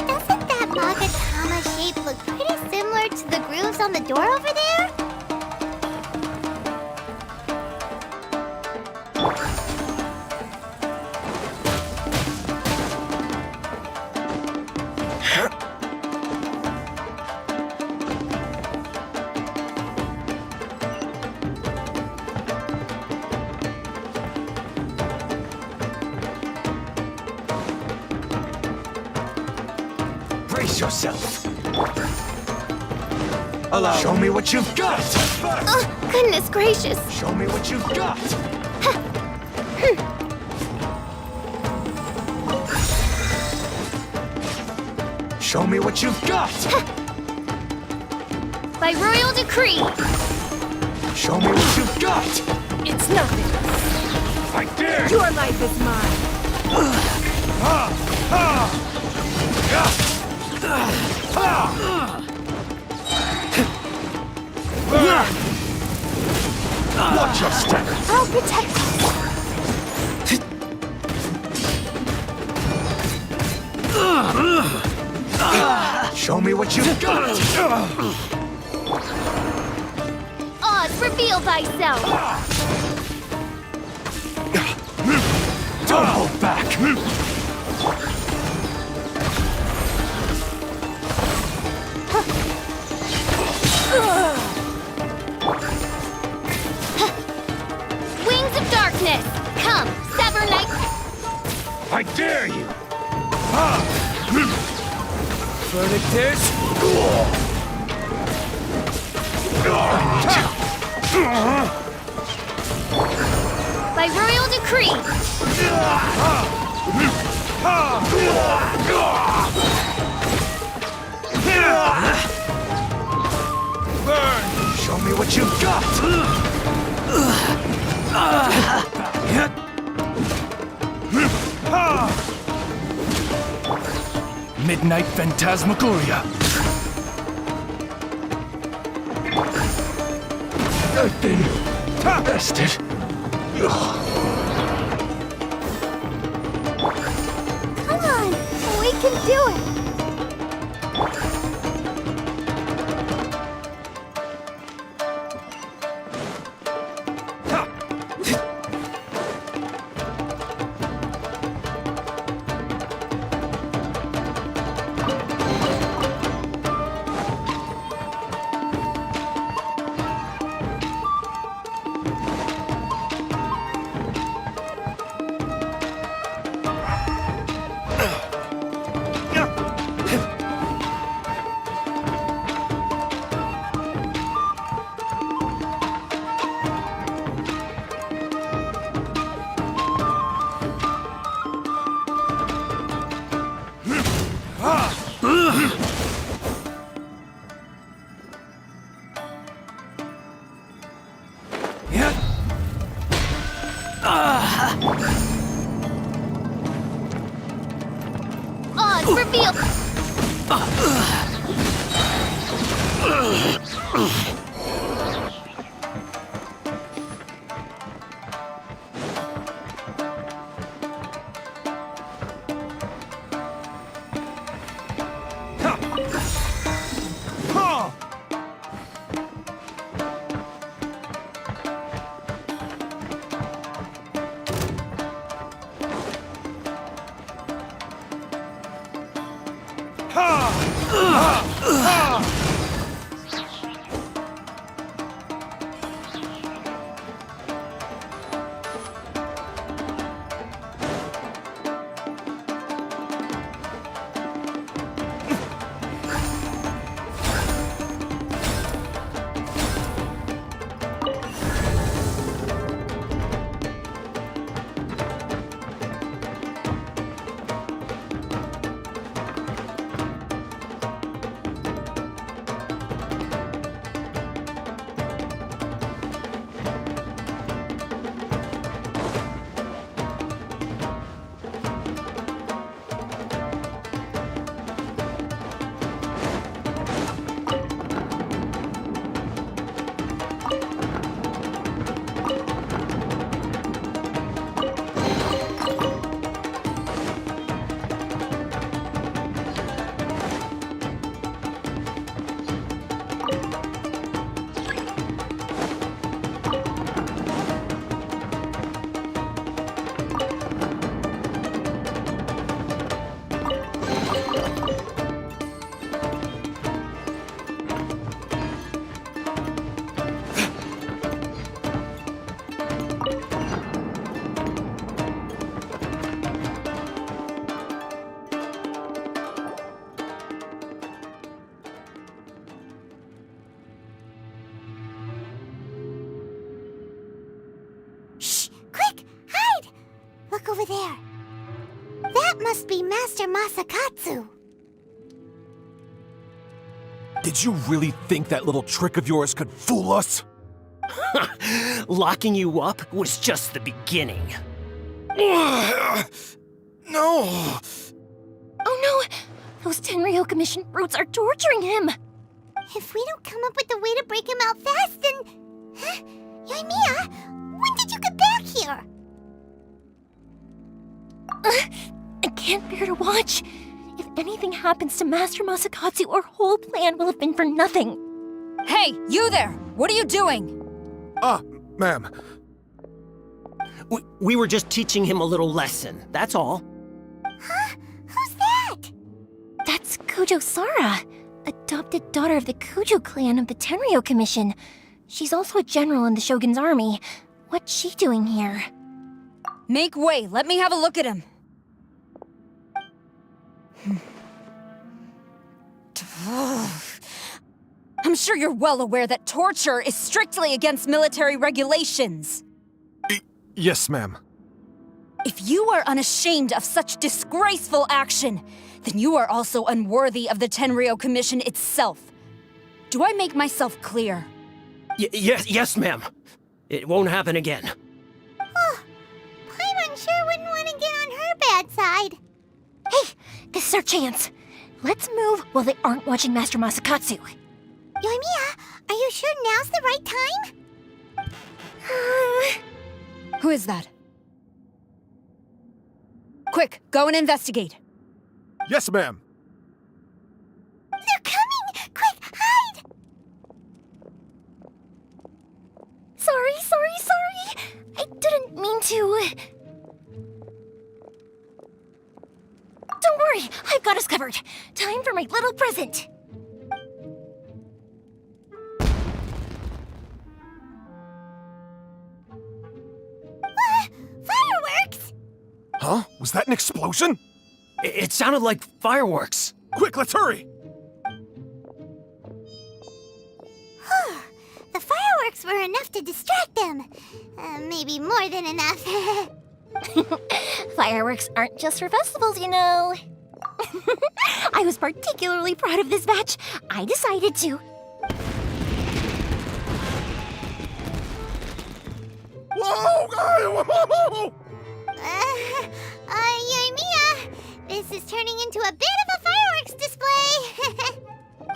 Doesn't that Magatama shape look pretty similar to the grooves on the door over there? Brace yourself. Allow. Show me what you've got. Oh, goodness gracious. Show me what you've got. Show me what you've got. By royal decree! Show me what you've got. It's nothing. I dare you. Your life is mine. Watch your step. I'll protect you. Show me what you've got. Oz, reveal thyself! Don't hold back. Wings of darkness! Come, sever night! I dare you. verdict is... By royal decree! Burn! Show me what you've got! Midnight Phantasmagoria. I've been bested. Come on, we can do it. Odds reveal! Look over there. That must be Master Masakatsu. Did you really think that little trick of yours could fool us? Locking you up was just the beginning. No! Oh no! Those Tenryou Commission brutes are torturing him! If we don't come up with a way to break him out fast, then... Huh? Yoimiya, when did you get back here? I can't bear to watch. If anything happens to Master Masakatsu, our whole plan will have been for nothing. Hey, you there! What are you doing? Ma'am. We were just teaching him a little lesson, that's all. Huh? Who's that? That's Kujo Sara, adopted daughter of the Kujo clan of the Tenryou Commission. She's also a general in the Shogun's army. What's she doing here? Make way, let me have a look at him. I'm sure you're well aware that torture is strictly against military regulations. Yes, ma'am. If you are unashamed of such disgraceful action, then you are also unworthy of the Tenryou Commission itself. Do I make myself clear? Yes, ma'am. It won't happen again. Oh, Paimon sure wouldn't want to get on her bad side. Hey, this is our chance. Let's move while they aren't watching Master Masakatsu. Yoimiya, are you sure now's the right time? Who is that? Quick, go and investigate. Yes, ma'am. They're coming! Quick, hide! Sorry. I didn't mean to. Don't worry, I've got us covered. Time for my little present. Fireworks! Huh? Was that an explosion? It sounded like fireworks. Quick, let's hurry! The fireworks were enough to distract them. Maybe more than enough. Fireworks aren't just for festivals, you know. I was particularly proud of this batch. I decided to. Whoa! Yoimiya, this is turning into a bit of a fireworks display.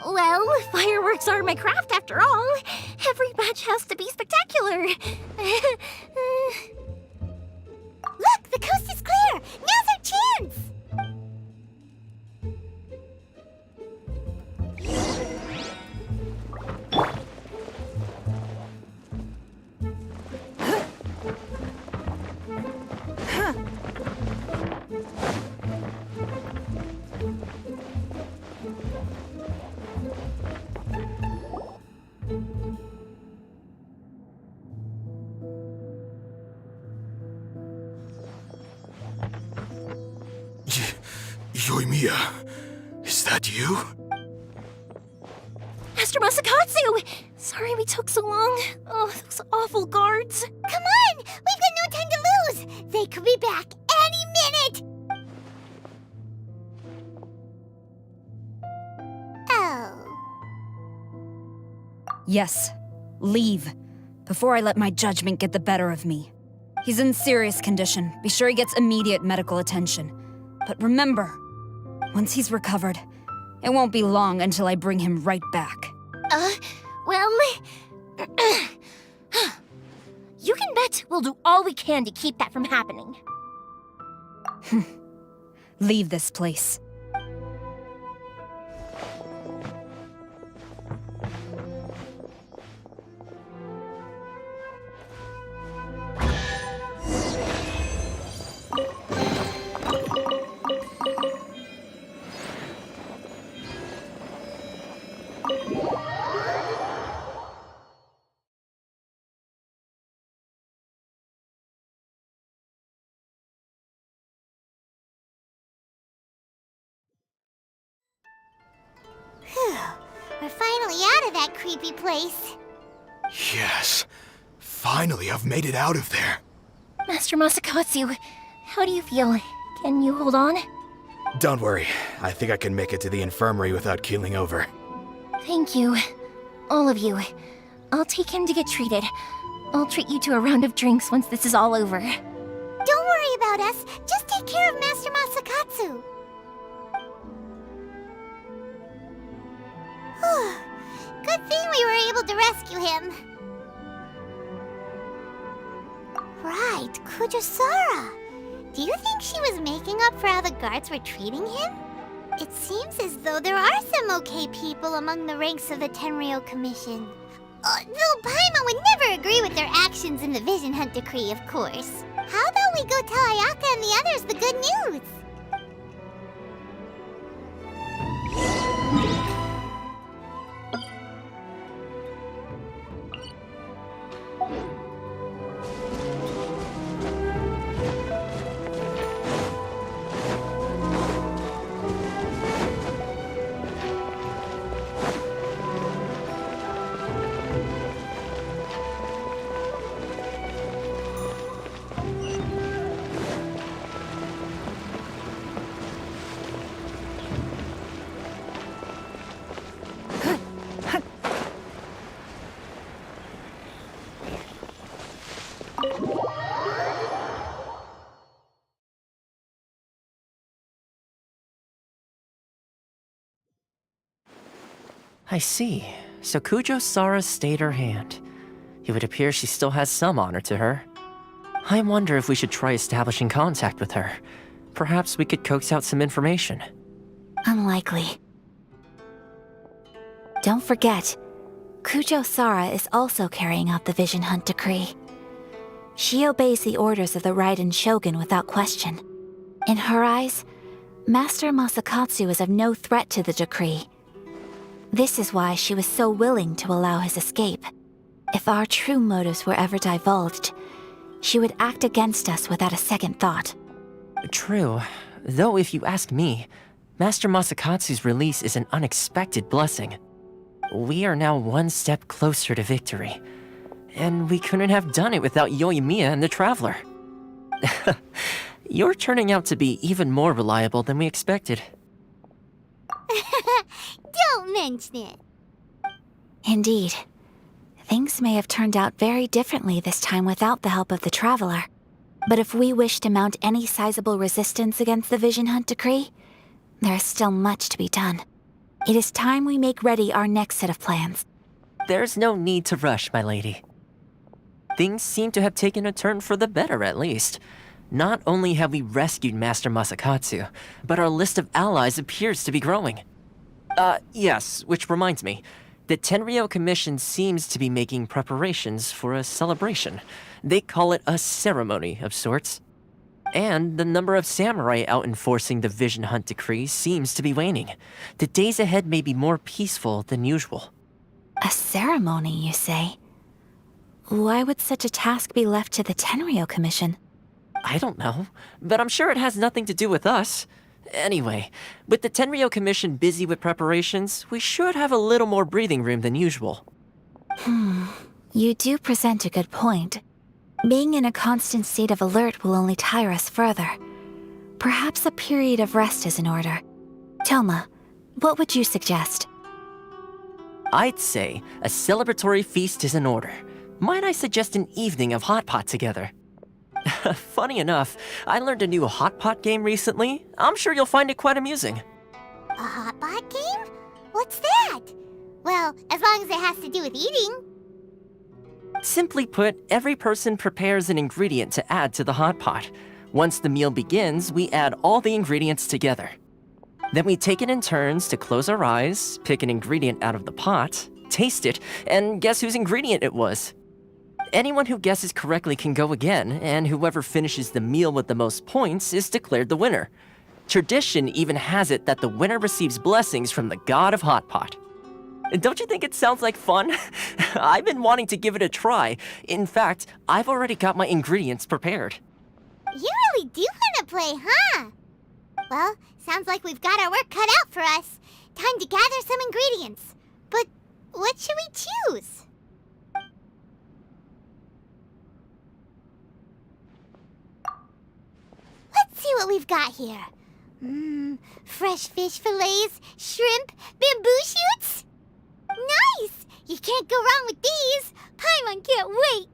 Well, fireworks are my craft after all. Every batch has to be spectacular. Look, the coast is clear. Now's our chance. Yoimiya, is that you? Master Masakatsu! Sorry we took so long. Oh, those awful guards. Come on! We've got no time to lose! They could be back any minute! Oh. Yes, leave. Before I let my judgment get the better of me. He's in serious condition. Be sure he gets immediate medical attention. But remember, once he's recovered, it won't be long until I bring him right back. Well... you can bet we'll do all we can to keep that from happening. Leave this place. We're finally out of that creepy place. Yes. Finally, I've made it out of there. Master Masakatsu, how do you feel? Can you hold on? Don't worry. I think I can make it to the infirmary without keeling over. Thank you. All of you. I'll take him to get treated. I'll treat you to a round of drinks once this is all over. Don't worry about us. Just take care of Master Masakatsu. Good thing we were able to rescue him. Right, Kujusara. Do you think she was making up for how the guards were treating him? It seems as though there are some okay people among the ranks of the Tenryou Commission. Though Paimon would never agree with their actions in the Vision Hunt Decree, of course. How about we go tell Ayaka and the others the good news? I see. So Kujo Sara stayed her hand. It would appear she still has some honor to her. I wonder if we should try establishing contact with her. Perhaps we could coax out some information. Unlikely. Don't forget, Kujo Sara is also carrying out the Vision Hunt decree. She obeys the orders of the Raiden Shogun without question. In her eyes, Master Masakatsu is of no threat to the decree. This is why she was so willing to allow his escape. If our true motives were ever divulged, she would act against us without a second thought. True. Though if you ask me, Master Masakatsu's release is an unexpected blessing. We are now one step closer to victory. And we couldn't have done it without Yoimiya and the Traveler. You're turning out to be even more reliable than we expected. Don't mention it. Indeed. Things may have turned out very differently this time without the help of the Traveler. But if we wish to mount any sizable resistance against the Vision Hunt decree, there is still much to be done. It is time we make ready our next set of plans. There's no need to rush, my lady. Things seem to have taken a turn for the better, at least. Not only have we rescued Master Masakatsu, but our list of allies appears to be growing. Yes, which reminds me. The Tenryou Commission seems to be making preparations for a celebration. They call it a ceremony of sorts. And the number of samurai out enforcing the Vision Hunt decree seems to be waning. The days ahead may be more peaceful than usual. A ceremony, you say? Why would such a task be left to the Tenryou Commission? I don't know, but I'm sure it has nothing to do with us. Anyway, with the Tenryou Commission busy with preparations, we should have a little more breathing room than usual. You do present a good point. Being in a constant state of alert will only tire us further. Perhaps a period of rest is in order. Toma, what would you suggest? I'd say a celebratory feast is in order. Might I suggest an evening of hot pot together? Funny enough, I learned a new hot pot game recently. I'm sure you'll find it quite amusing. A hot pot game? What's that? Well, as long as it has to do with eating. Simply put, every person prepares an ingredient to add to the hot pot. Once the meal begins, we add all the ingredients together. Then we take it in turns to close our eyes, pick an ingredient out of the pot, taste it, and guess whose ingredient it was. Anyone who guesses correctly can go again, and whoever finishes the meal with the most points is declared the winner. Tradition even has it that the winner receives blessings from the god of hot pot. Don't you think it sounds like fun? I've been wanting to give it a try. In fact, I've already got my ingredients prepared. You really do want to play, huh? Well, sounds like we've got our work cut out for us. Time to gather some ingredients. But what should we choose? Let's see what we've got here. Fresh fish fillets, shrimp, bamboo shoots. Nice! You can't go wrong with these. Paimon can't wait.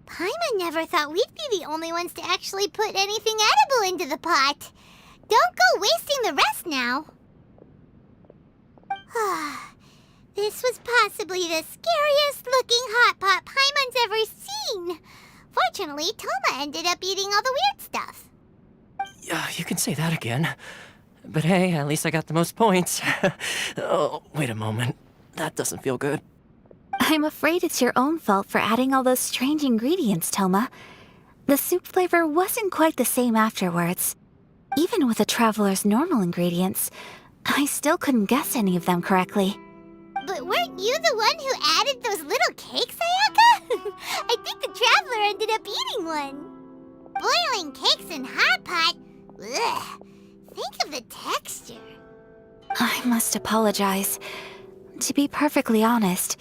Paimon never thought we'd be the only ones to actually put anything edible into the pot. Don't go wasting the rest now. This was possibly the scariest looking hot pot Paimon's ever seen. Fortunately, Toma ended up eating all the weird stuff. You can say that again. But hey, at least I got the most points. Oh, wait a moment. That doesn't feel good. I'm afraid it's your own fault for adding all those strange ingredients, Toma. The soup flavor wasn't quite the same afterwards. Even with the Traveler's normal ingredients, I still couldn't guess any of them correctly. But weren't you the one who added those little cakes, Ayaka? I think the Traveler ended up eating one. Boiling cakes in hot pot? Ugh. Think of the texture. I must apologize. To be perfectly honest,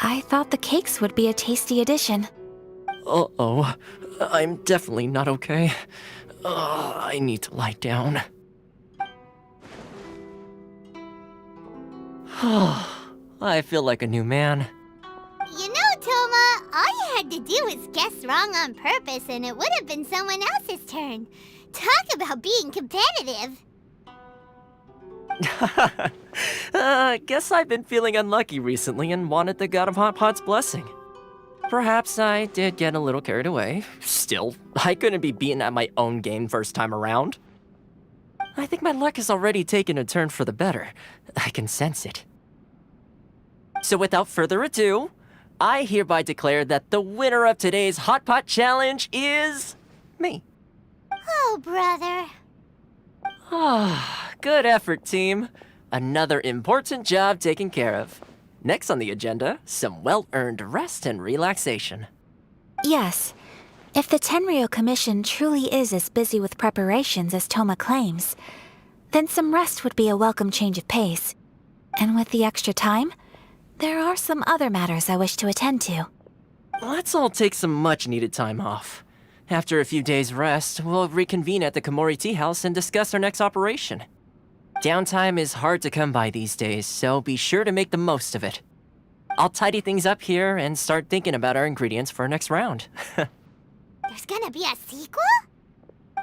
I thought the cakes would be a tasty addition. Uh-oh. I'm definitely not okay. I need to lie down. I feel like a new man. You know, Toma, all you had to do was guess wrong on purpose and it would have been someone else's turn. Talk about being competitive. Guess I've been feeling unlucky recently and wanted the God of Hot Pot's blessing. Perhaps I did get a little carried away. Still, I couldn't be beaten at my own game first time around. I think my luck has already taken a turn for the better. I can sense it. So without further ado, I hereby declare that the winner of today's Hot Pot Challenge is me. Oh, brother. Ah, good effort, team. Another important job taken care of. Next on the agenda, some well-earned rest and relaxation. Yes. If the Tenryou Commission truly is as busy with preparations as Toma claims, then some rest would be a welcome change of pace. And with the extra time, there are some other matters I wish to attend to. Let's all take some much-needed time off. After a few days' rest, we'll reconvene at the Komori Tea House and discuss our next operation. Downtime is hard to come by these days, so be sure to make the most of it. I'll tidy things up here and start thinking about our ingredients for our next round. There's gonna be a sequel?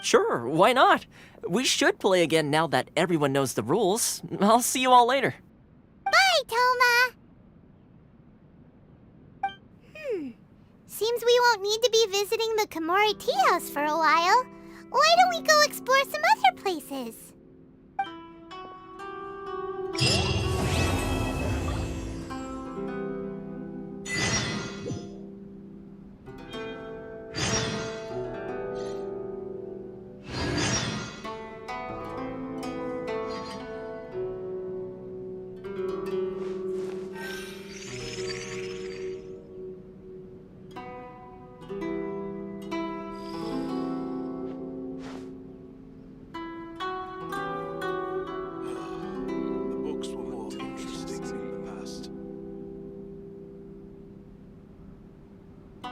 Sure, why not? We should play again now that everyone knows the rules. I'll see you all later. Bye, Toma! Seems we won't need to be visiting the Komori Tea House for a while. Why don't we go explore some other places?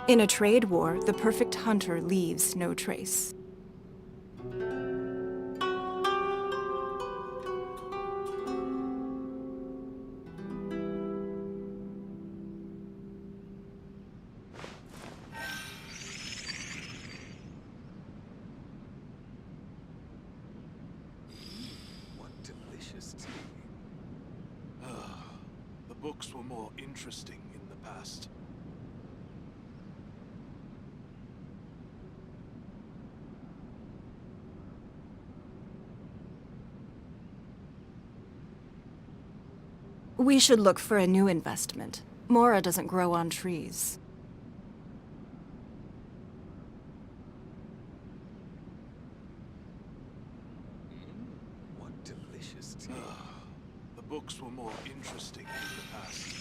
In a trade war, the perfect hunter leaves no trace. What delicious tea. The books were more interesting in the past. We should look for a new investment. Mora doesn't grow on trees. What delicious tea. The books were more interesting in the past.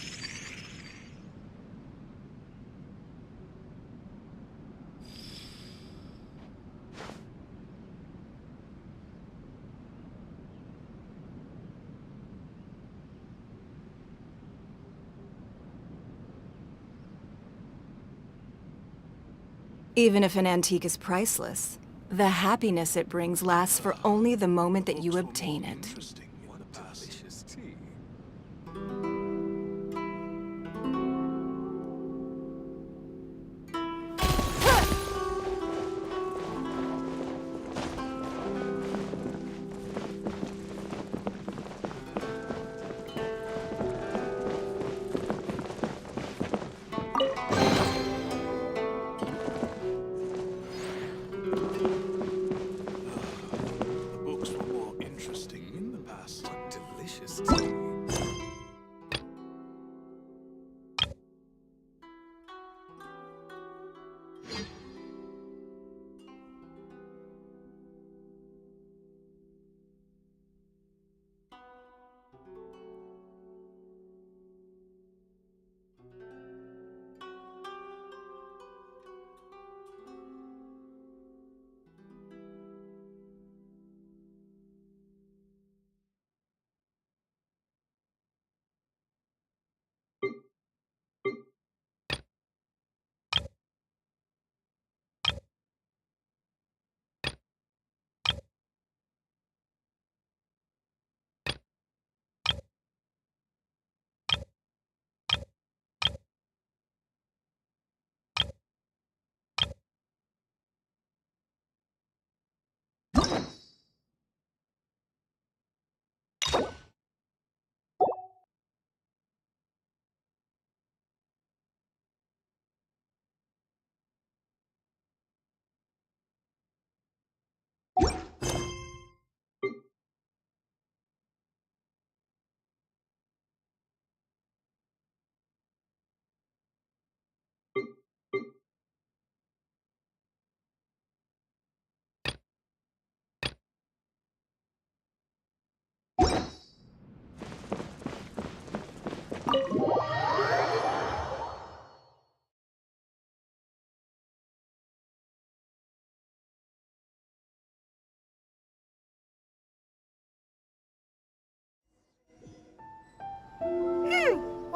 Even if an antique is priceless, the happiness it brings lasts for only the moment that you obtain it.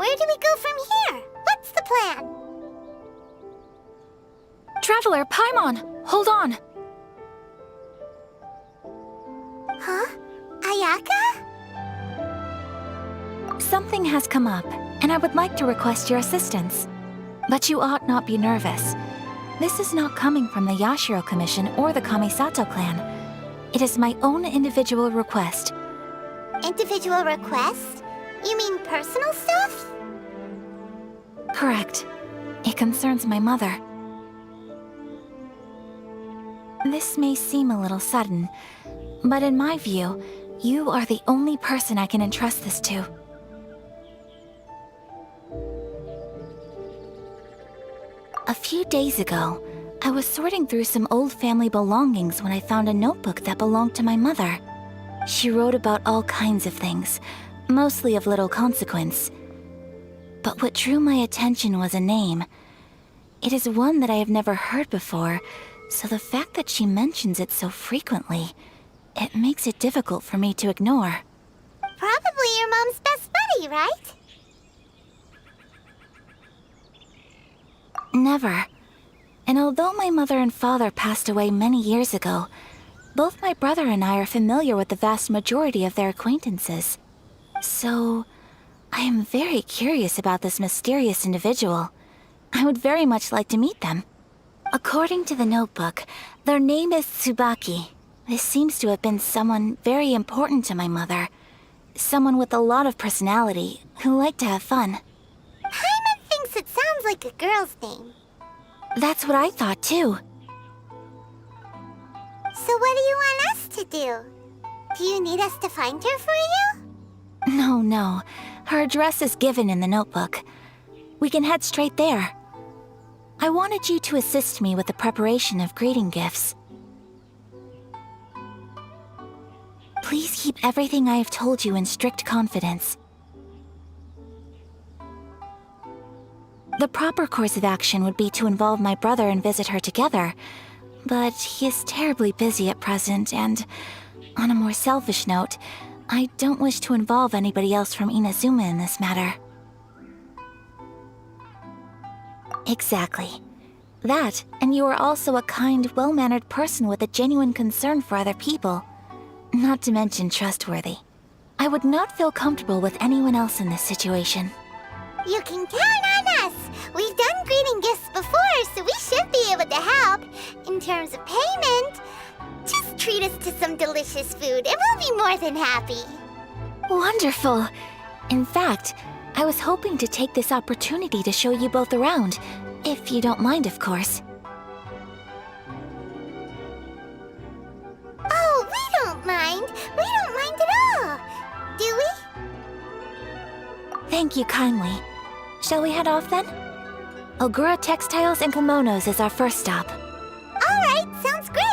where do we go from here? What's the plan? Traveler, Paimon, hold on. Huh? Ayaka? Something has come up, and I would like to request your assistance. But you ought not be nervous. This is not coming from the Yashiro Commission or the Kamisato clan. It is my own individual request. Individual request? You mean personal stuff? Correct. It concerns my mother. This may seem a little sudden, but in my view, you are the only person I can entrust this to. A few days ago, I was sorting through some old family belongings when I found a notebook that belonged to my mother. She wrote about all kinds of things, mostly of little consequence. But what drew my attention was a name. It is one that I have never heard before, so the fact that she mentions it so frequently, it makes it difficult for me to ignore. Probably your mom's best buddy, right? Never. And although my mother and father passed away many years ago, both my brother and I are familiar with the vast majority of their acquaintances. So, I am very curious about this mysterious individual. I would very much like to meet them. According to the notebook, their name is Tsubaki. This seems to have been someone very important to my mother. Someone with a lot of personality, who liked to have fun. Paimon thinks it sounds like a girl's name. That's what I thought too. So what do you want us to do? Do you need us to find her for you? No. Her address is given in the notebook. We can head straight there. I wanted you to assist me with the preparation of greeting gifts. Please keep everything I have told you in strict confidence. The proper course of action would be to involve my brother and visit her together, but he is terribly busy at present, and on a more selfish note, I don't wish to involve anybody else from Inazuma in this matter. Exactly. That, and you are also a kind, well-mannered person with a genuine concern for other people. Not to mention trustworthy. I would not feel comfortable with anyone else in this situation. You can count on us! We've done greeting gifts before, so we should be able to help. In terms of payment, just treat us to some delicious food and we'll be more than happy. Wonderful! In fact, I was hoping to take this opportunity to show you both around, if you don't mind, of course. Oh, we don't mind. We don't mind at all. Do we? Thank you kindly. Shall we head off then? Ogura Textiles and Kimonos is our first stop. All right, sounds great.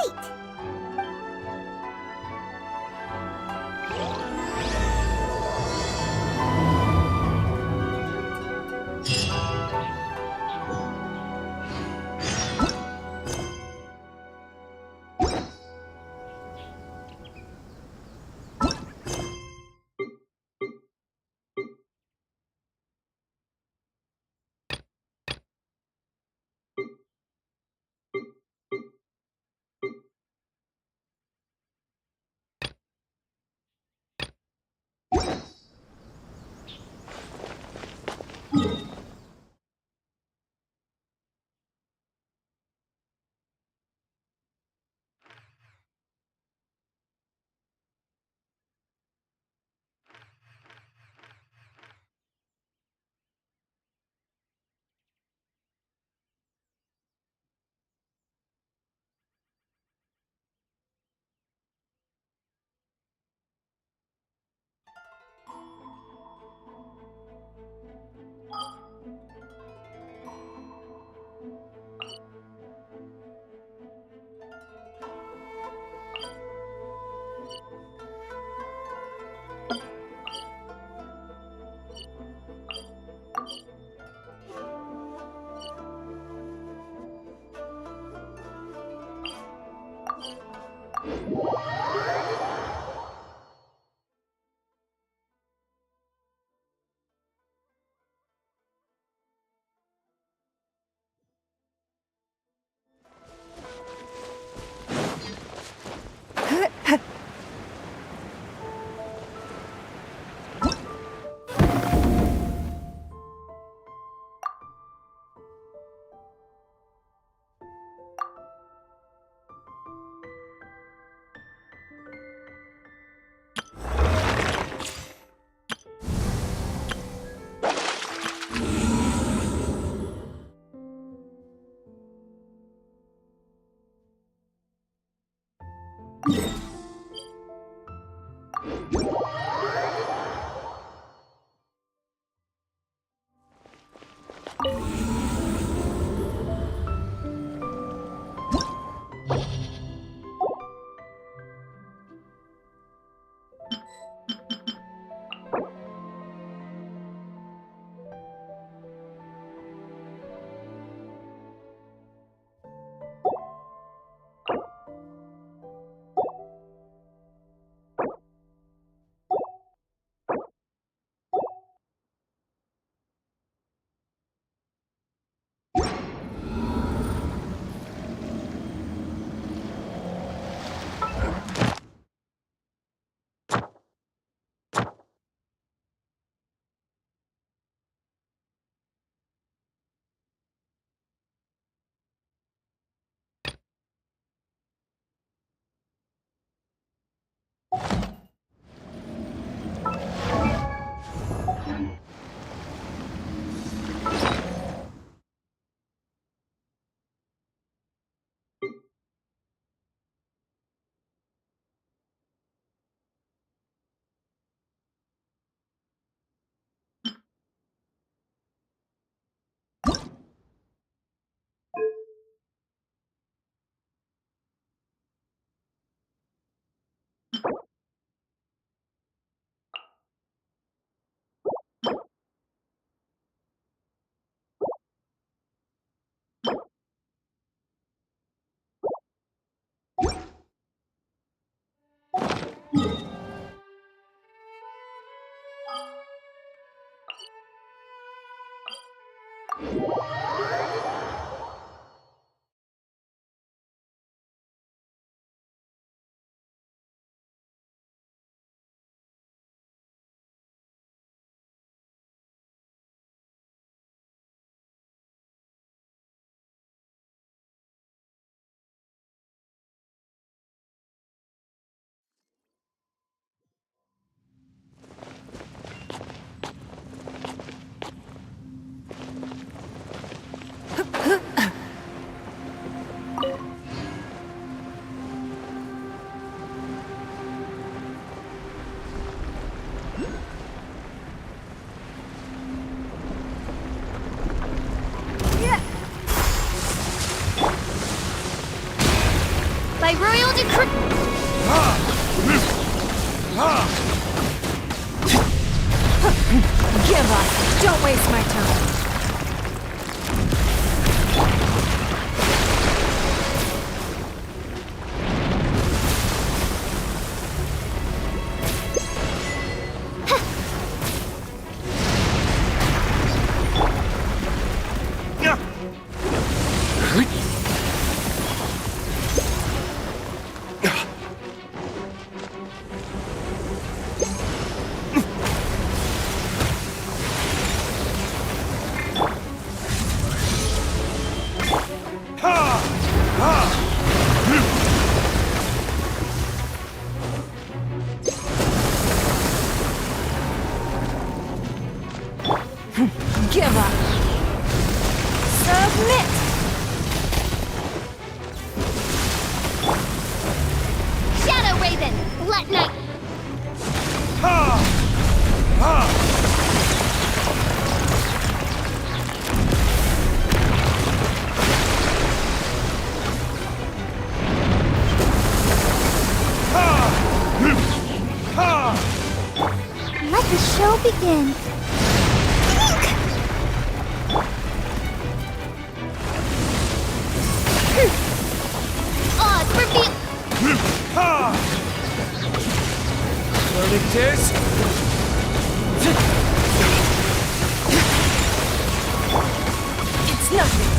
By royal decree. Give up! Don't waste my time. Give up! Submit! Shadow Raven, let night. Let the show begin. Odds reveal. Burning tears? It's nothing.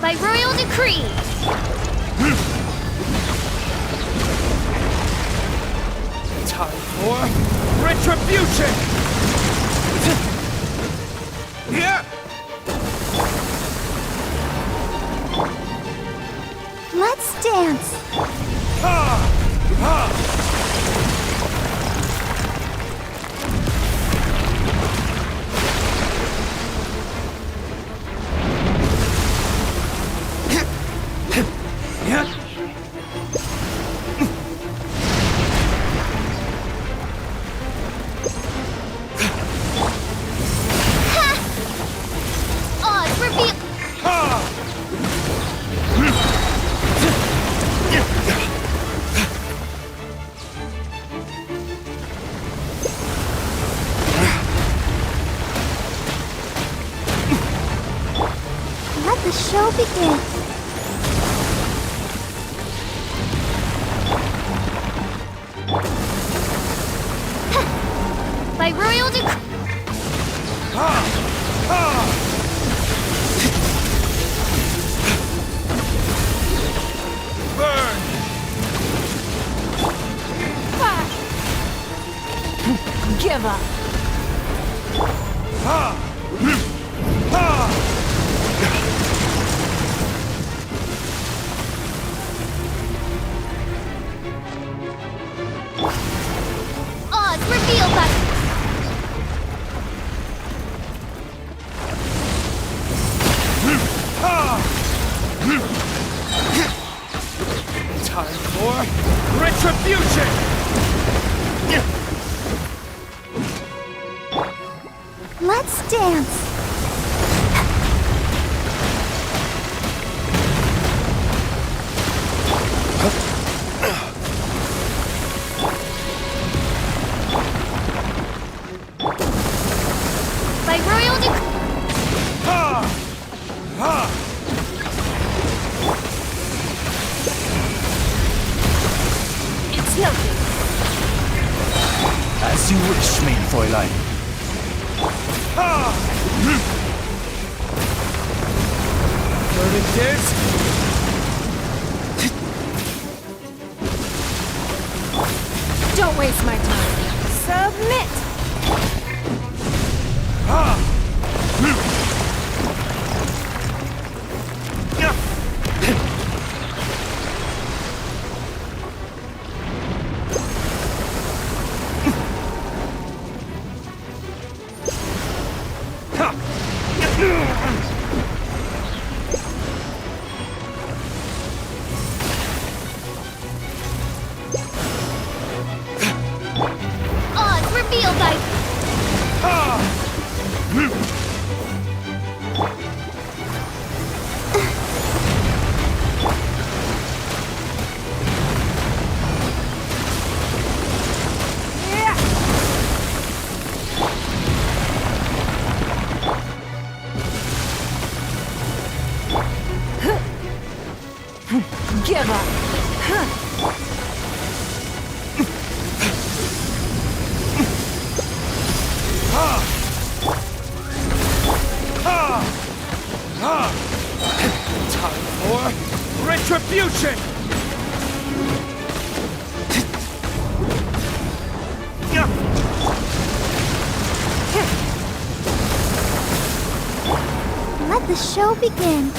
By royal decree. Time for retribution! Yeah! Let's dance. Odds reveal. Let the show begin. By royal decree. Burn! Give up. Odds revealed by. Time for retribution! Let's dance. By royal decree. It's nothing. As you wish, mein Fräulein. Verdict is... Don't waste my time. Submit! Odds revealed by. Give up. Time for retribution! Let the show begin.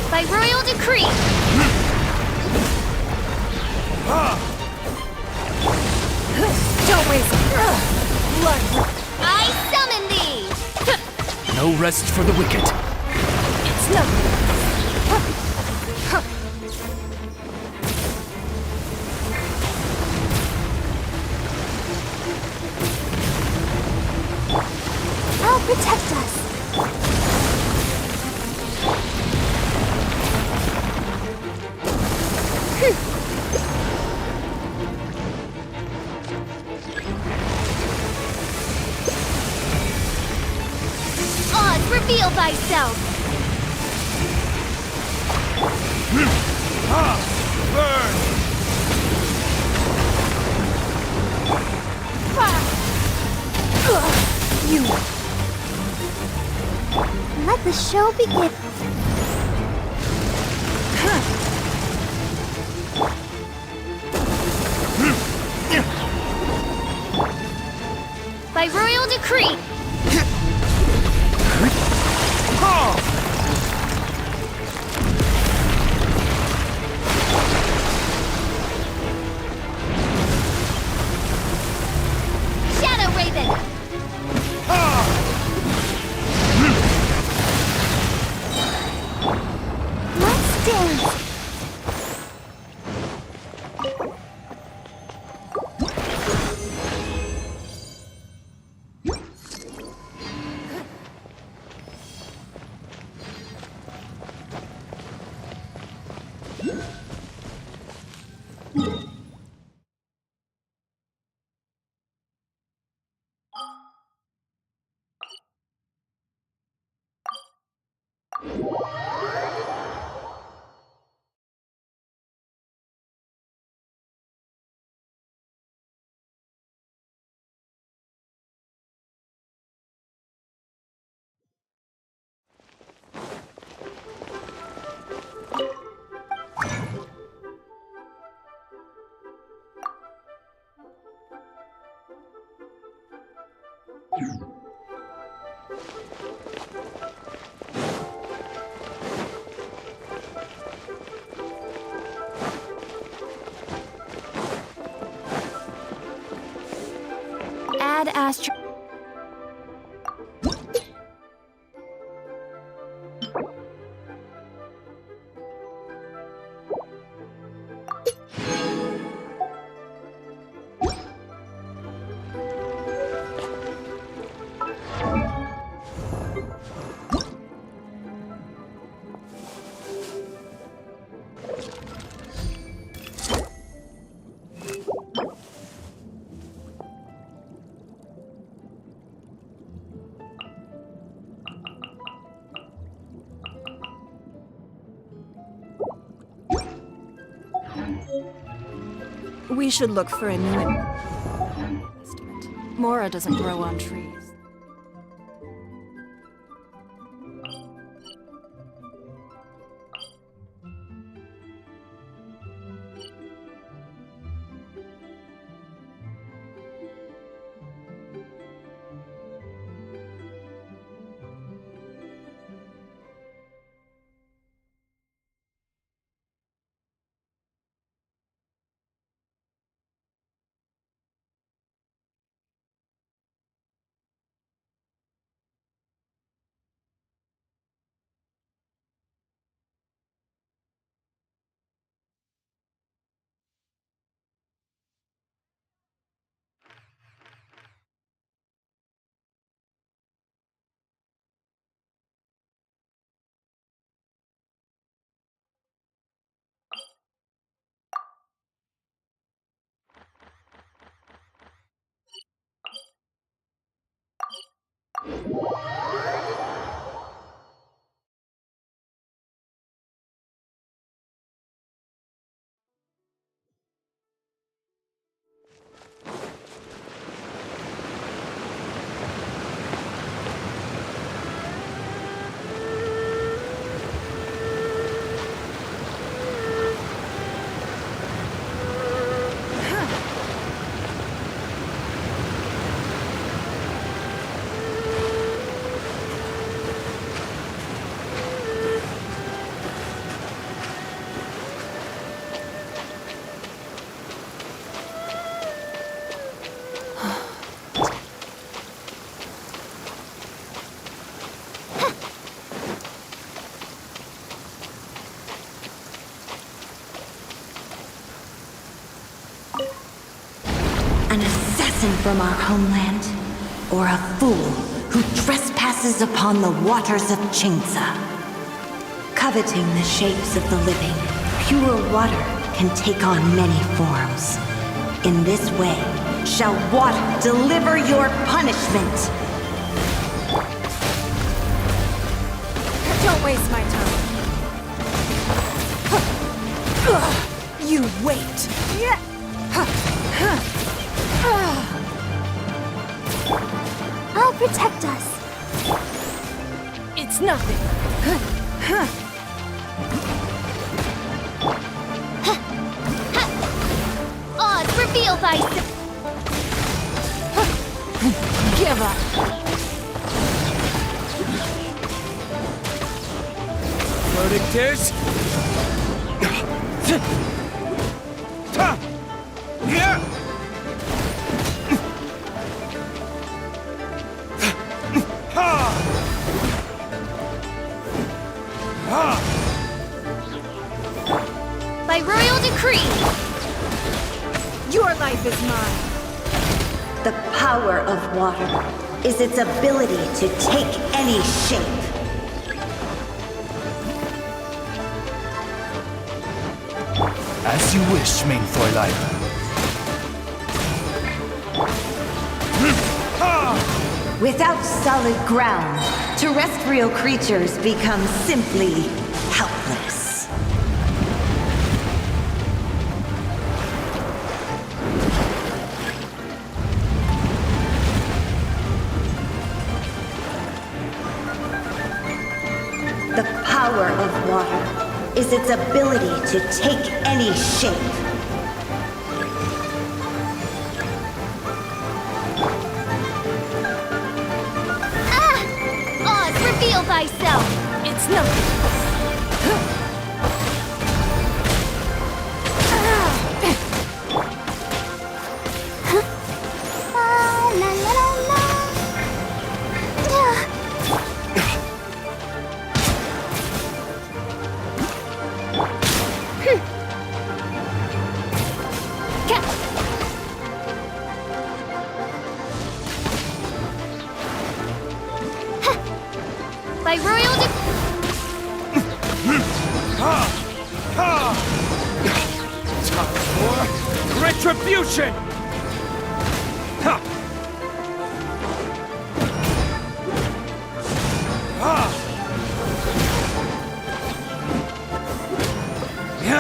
By royal decree. Don't waste blood. I summon thee. No rest for the wicked. It's nothing. I'll protect us. Odds reveal thyself. Burn! show begins. By royal decree. Shadow Raven. Let's dance. Add astro. We should look for a new investment. Mora doesn't grow on trees. An assassin from our homeland, or a fool who trespasses upon the waters of Chingsa. Coveting the shapes of the living, pure water can take on many forms. In this way, shall water deliver your punishment. Don't waste my time. You wait. I'll protect us. It's It's nothing. Odds revealed by... Give up. Verdict is... By royal decree! Your life is mine. The power of water is its ability to take any shape. As you wish, main Fräulein. Without solid ground, terrestrial creatures become simply helpless. The power of water is its ability to take any shape. Odds reveal thyself! It's nothing. La la la la. By royal Time for retribution!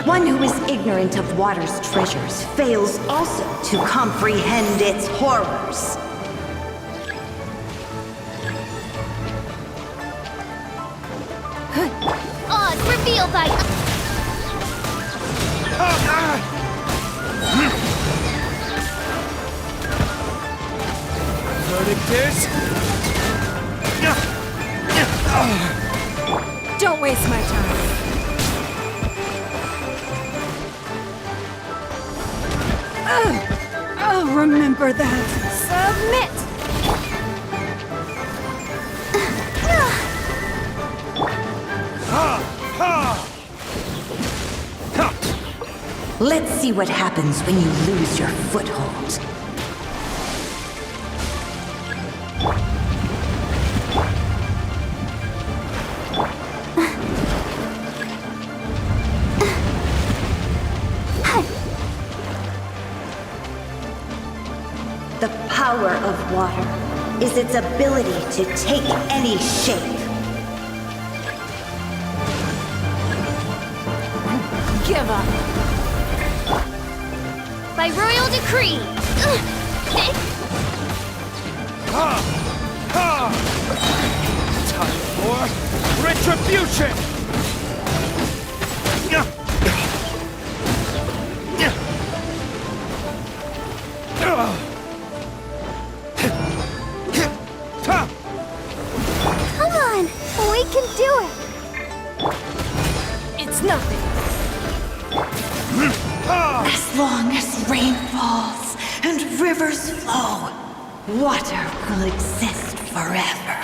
One who is ignorant of water's treasures fails also to comprehend its horrors. odds reveal thy... Verdict is... Don't waste my time. I'll remember that. Submit! Let's see what happens when you lose your foothold. The power of water is its ability to take any shape. Give up. By royal decree. Time for retribution! Come on, we can do it. It's nothing. As long as rain falls and rivers flow, water will exist forever.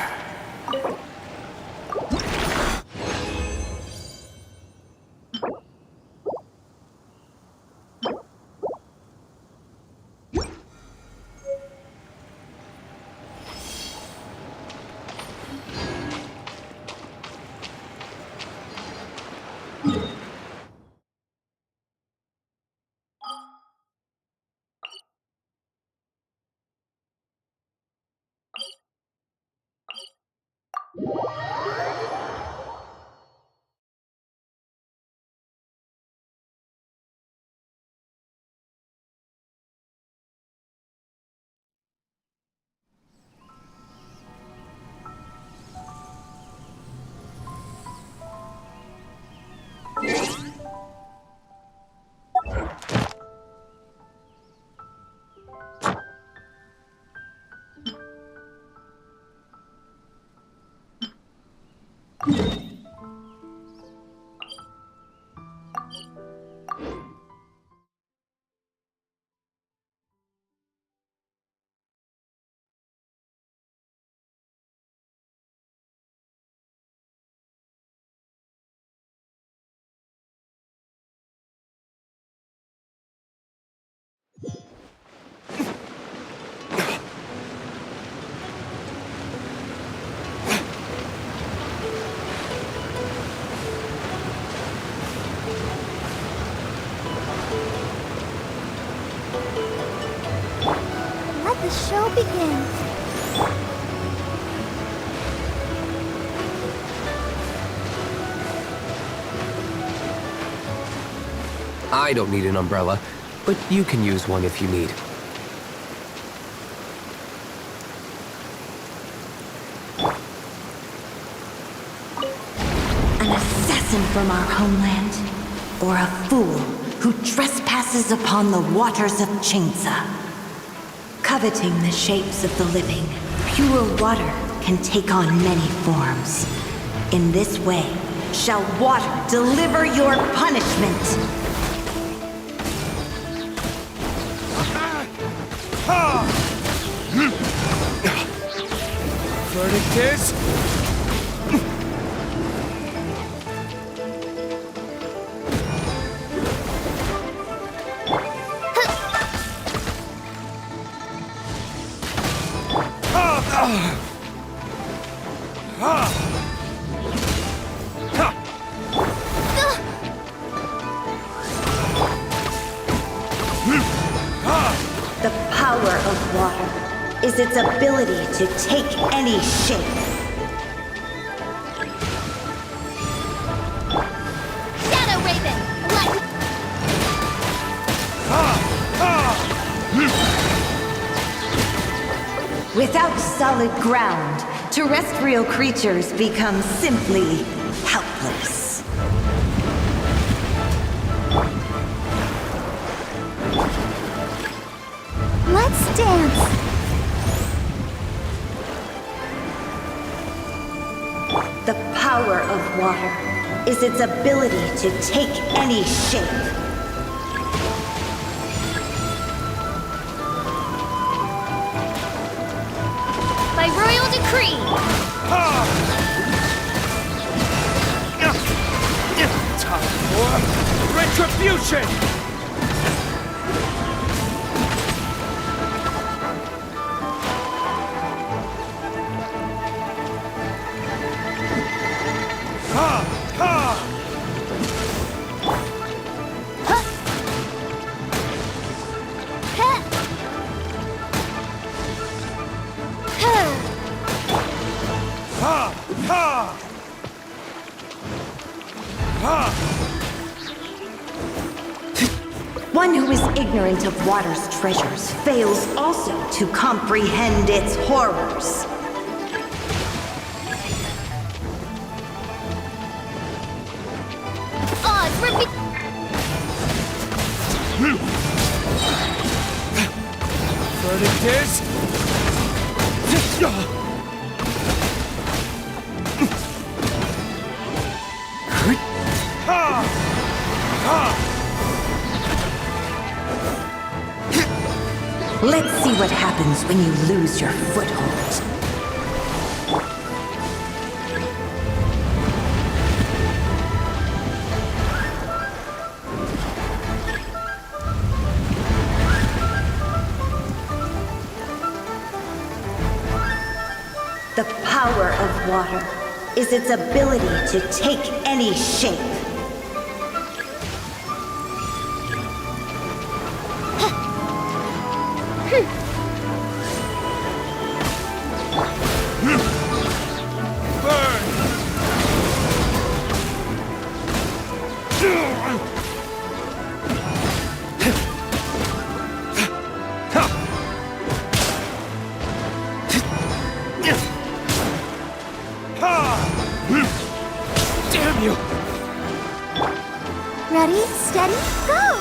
the show begins. I don't need an umbrella, but you can use one if you need. An assassin from our homeland, or a fool who trespasses upon the waters of Chingsa. Coveting the shapes of the living, pure water can take on many forms. In this way, shall water deliver your punishment. Verdict is... The power of water is its ability to take any shape. Shadow Raven, Without solid ground, terrestrial creatures become simply helpless. let's dance. The power of water is its ability to take any shape. By royal decree. Time for retribution! One who is ignorant of water's treasures fails also to comprehend its horrors. Verdict is... Let's see what happens when you lose your foothold. The power of water is its ability to take any shape. Damn you! Ready, steady, go!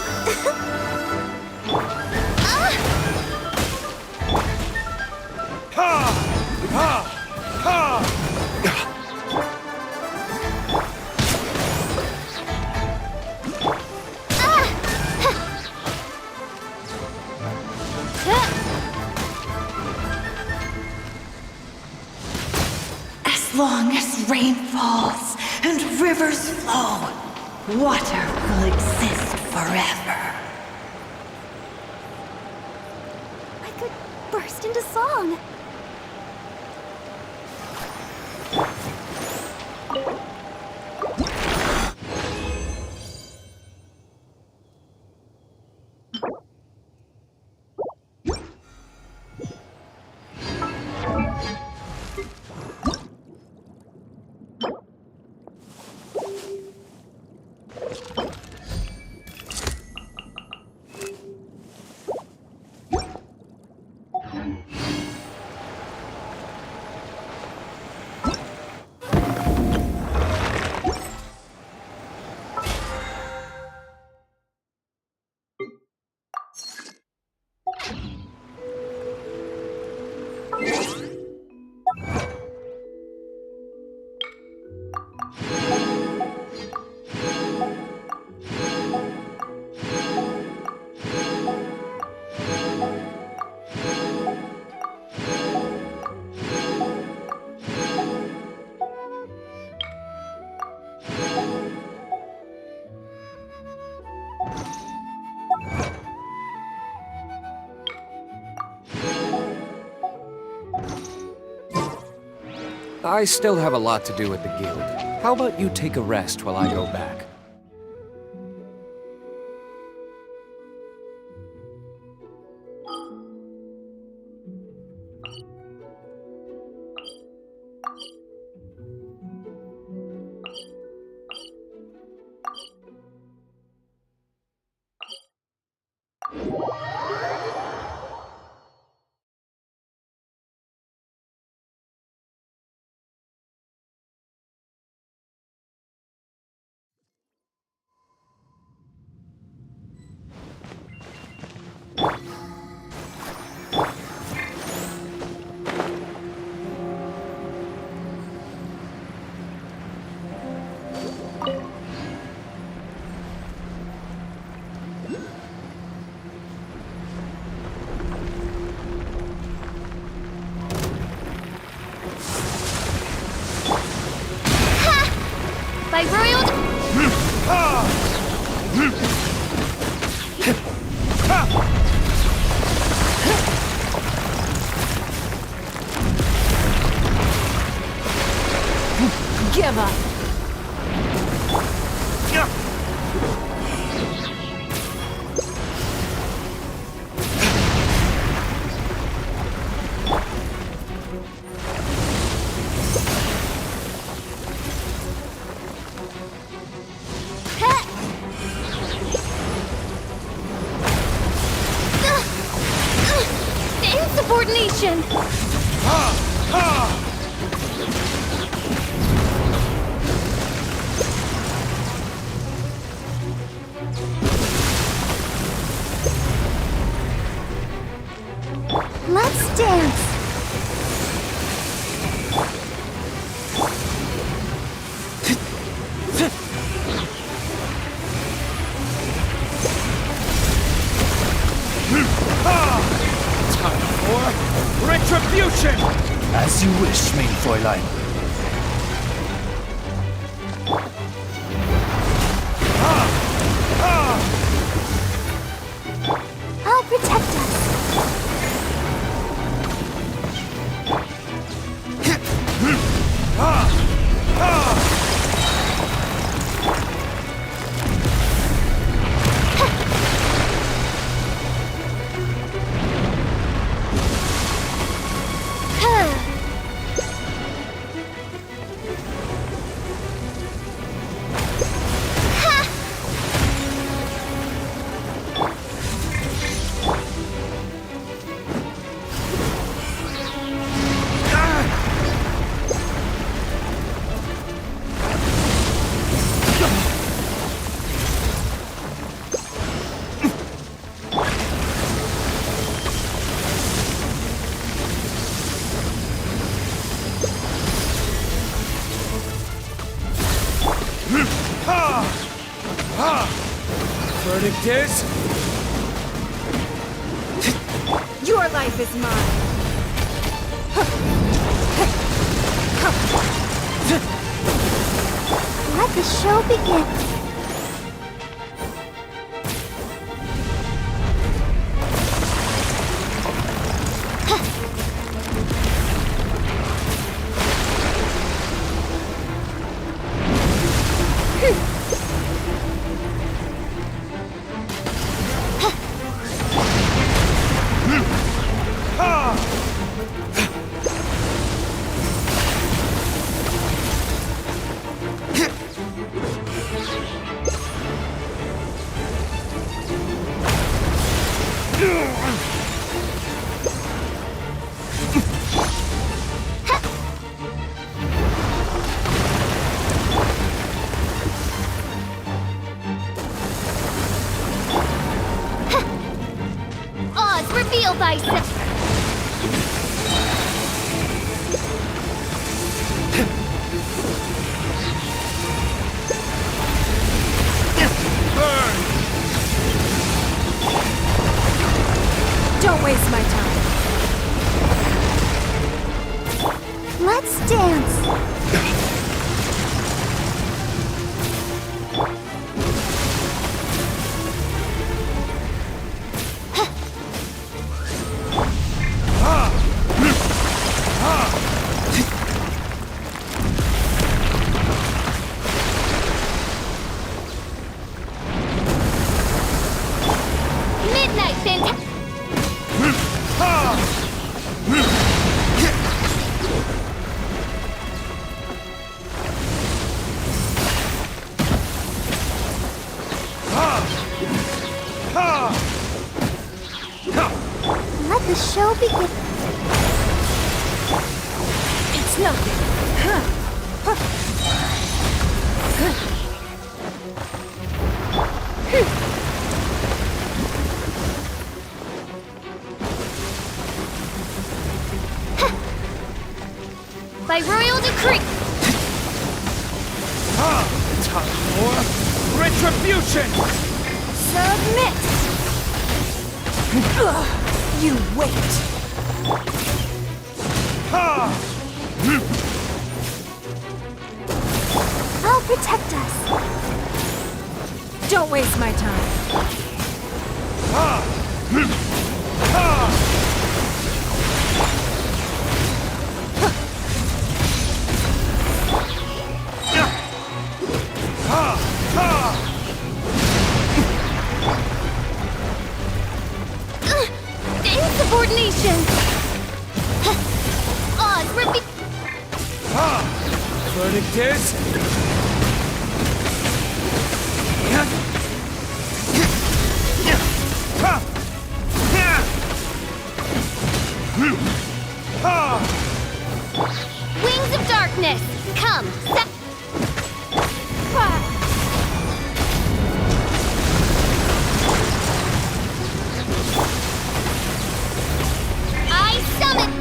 As long as rain falls and rivers flow, water will exist forever. I could burst into song. I still have a lot to do at the guild. How about you take a rest while I go back? By royal... Give up. Insubordination! Let's dance! Time for retribution! As you wish, mein Fräulein. I'll protect us. Verdict is... Your life is mine. Let the show begin. Oz, reveal thyself! Don't waste my time. Let's dance! Let the show begin. It's nothing. By royal decree. Time for retribution! Submit! You wait. I'll protect us. Don't waste my time. Insubordination! Oz, Verdict is... Wings of darkness! Come! I summon!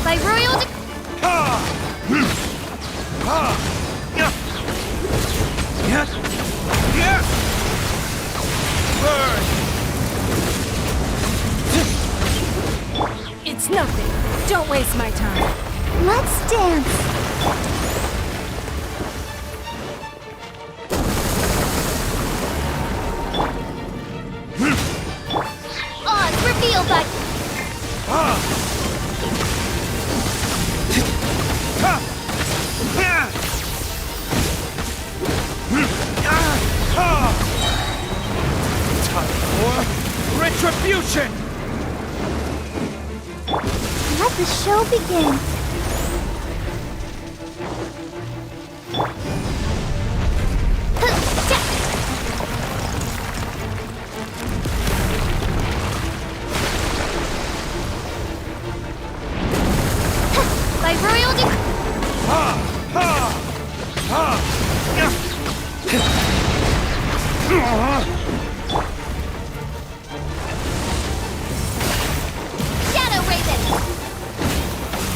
By royal It's nothing. Don't waste my time. Let's dance. Oz, reveal by... Time for retribution! Let the show begin. By royal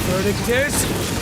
Verdict is...